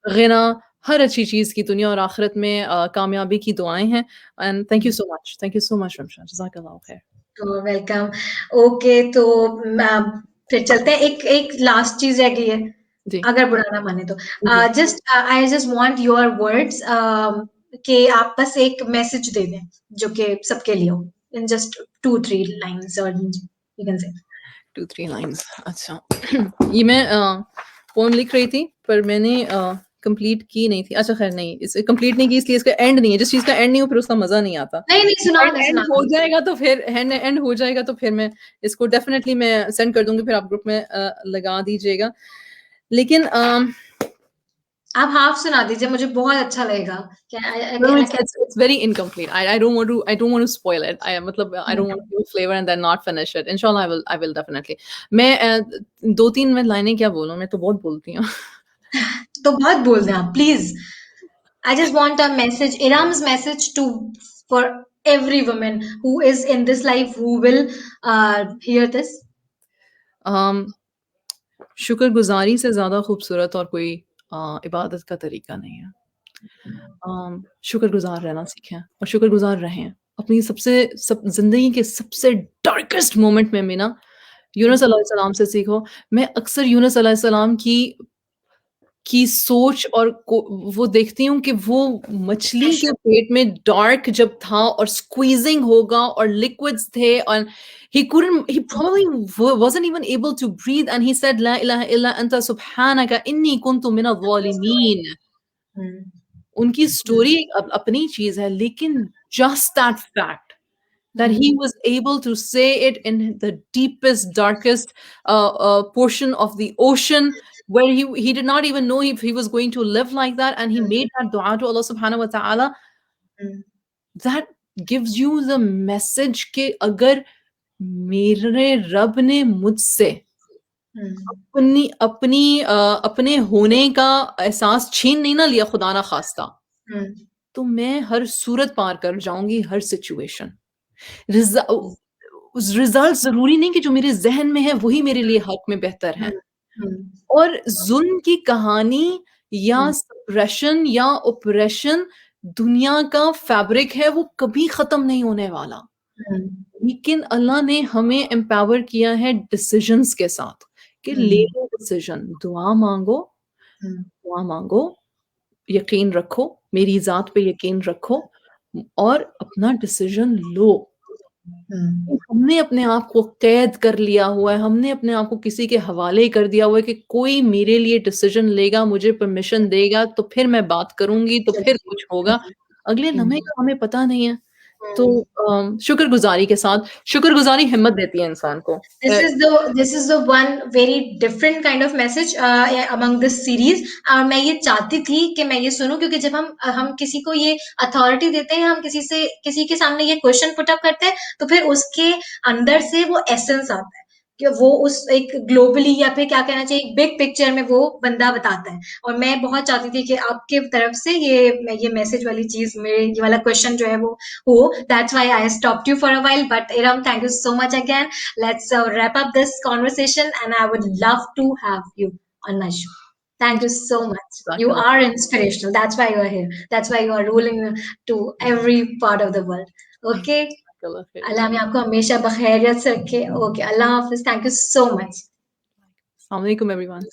S1: गिना, हर अच्छी चीज़ की दुनिया और आखिरत में कामयाबी की दुआएँ हैं। And thank you so much Ramsha, जज़ाकल्लाहु खैर।
S2: वेलकम। ओके, तो फिर चलते हैं। एक एक लास्ट चीज रह गई है,
S1: जी,
S2: अगर बुरा ना माने तो।
S1: जी।
S2: Just I just want your words, कि आप बस एक मैसेज दे दें जो कि सबके लिए हो, इन जस्ट 2-3 लाइन्स, और यू कैन से।
S1: 2-3 लाइन्स अच्छा। ये मैं पोएम लिख रही थी पर मैंने कंप्लीट की नहीं थी। अच्छा ख़ैर नहीं, इसे कंप्लीट नहीं की इसलिए इसका एंड नहीं है। जिस चीज़ का एंड नहीं हो फिर उसका मज़ा नहीं आता।
S2: नहीं, नहीं, सुना
S1: एंड
S2: दे,
S1: एंड
S2: सुना
S1: हो
S2: दे।
S1: जाएगा तो फिर एंड हो जाएगा तो फिर मैं इसको डेफ़िनेटली मैं सेंड कर दूँगी, फिर आप ग्रुप में लगा दीजिएगा। लेकिन
S2: आप हाफ सुना दीजिए, मुझे बहुत अच्छा लगेगा। क्या
S1: no,
S2: I can.
S1: it's very incomplete. I don't want to spoil it. मतलब I don't want to give flavor and then not finish it. Inshallah I will definitely. मैं 2-3 मैं लाइनें क्या बोलूँ, मैं तो बहुत बोलती हूँ।
S2: तो बहुत बोल दें आप, please. I just want a message, Iram's message to for every woman who is in this life who will hear this.
S1: um, शुक्रगुज़ारी से ज़्यादा खूबसूरत और कोई इबादत का तरीका नहीं है। शुक्रगुज़ार रहना सीखें और शुक्रगुज़ार रहें। अपनी ज़िंदगी के सबसे डार्केस्ट मोमेंट में भी ना यूनुस अलैहिस्सलाम से सीखो। मैं अक्सर यूनुस अलैहिस्सलाम की सोच और को वो देखती हूँ कि वो मछली के पेट में डार्क जब था और स्क्वीज़िंग होगा और लिक्विड्स थे और he probably wasn't even able to breathe and he said ला इलाहा इल्ला अंता सुब्हानका इन्नी कुन्तु मिनज़ ज़ालिमीन।
S2: Hmm.
S1: उनकी स्टोरी अपनी चीज़ है लेकिन just that fact that he
S2: Hmm.
S1: was able to say it in the deepest, darkest portion of the ocean, where he did not even know if he was going to live like that, and he made that dua to Allah Subhanahu wa Taala.
S2: Hmm.
S1: That gives you the message कि अगर मेरे रब ने मुझसे
S2: Hmm.
S1: अपनी अपनी अपने होने का एहसास छीन नहीं ना लिया खुदा ना खास्ता,
S2: Hmm.
S1: तो मैं हर सूरत पार कर जाऊंगी, हर सिचुएशन। रिज़ल्ट ज़रूरी नहीं कि जो मेरे ज़हन में है वही मेरे लिए हक़ में बेहतर है।
S2: Hmm. Hmm.
S1: और ज़ुल्म की कहानी या
S2: Hmm.
S1: सप्रेशन या ऑपरेशन दुनिया का फैब्रिक है, वो कभी ख़त्म नहीं होने वाला।
S2: Hmm.
S1: लेकिन अल्लाह ने हमें एम्पावर किया है डिसिज़न्स के साथ कि ले
S2: Hmm.
S1: लो डिसीज़न,
S2: Hmm.
S1: दुआ माँगो, यकीन रखो, मेरी ज़ात पे यकीन रखो और अपना डिसीज़न लो।
S2: Hmm.
S1: हमने अपने आप को कैद कर लिया हुआ है, हमने अपने आप को किसी के हवाले कर दिया हुआ है कि कोई मेरे लिए डिसीज़न लेगा, मुझे परमिशन देगा, तो फिर मैं बात करूँगी, तो फिर कुछ होगा। अगले लम्हे का हमें पता नहीं है। तो
S2: Hmm.
S1: शुक्रगुज़ारी के साथ शुक्रगुज़ारी हिम्मत देती है इंसान को।
S2: This is the one very different kind of message among this series. और मैं ये चाहती थी कि मैं ये सुनूं, क्योंकि जब हम किसी को ये अथॉरिटी देते हैं, हम किसी के सामने ये क्वेश्चन पुट अप करते हैं, तो फिर उसके अंदर से वो एसेंस आता है कि वो उस एक ग्लोबली, या फिर क्या कहना चाहिए, बिग पिक्चर में वो बंदा बताता है। और मैं बहुत चाहती थी कि आपके तरफ से ये मैसेज वाली चीज, मेरे ये वाला क्वेश्चन जो है वो हो। That's why I stopped you for a while, but Iram, thank you so much again. Let's wrap up this conversation, and I would love to have you on my show. Thank you so much. You
S1: ज़ाकल्लाह
S2: are inspirational. That's why you are here. That's why you are ruling to every part of the world. Okay.
S1: ज़ाकल्लाह ख़ैर।
S2: अल्लाह हमें आपको हमेशा बखैरियत से रखे। Okay. Allah Hafiz. Thank you so much.
S1: अस्सलाम वालेकुम everyone.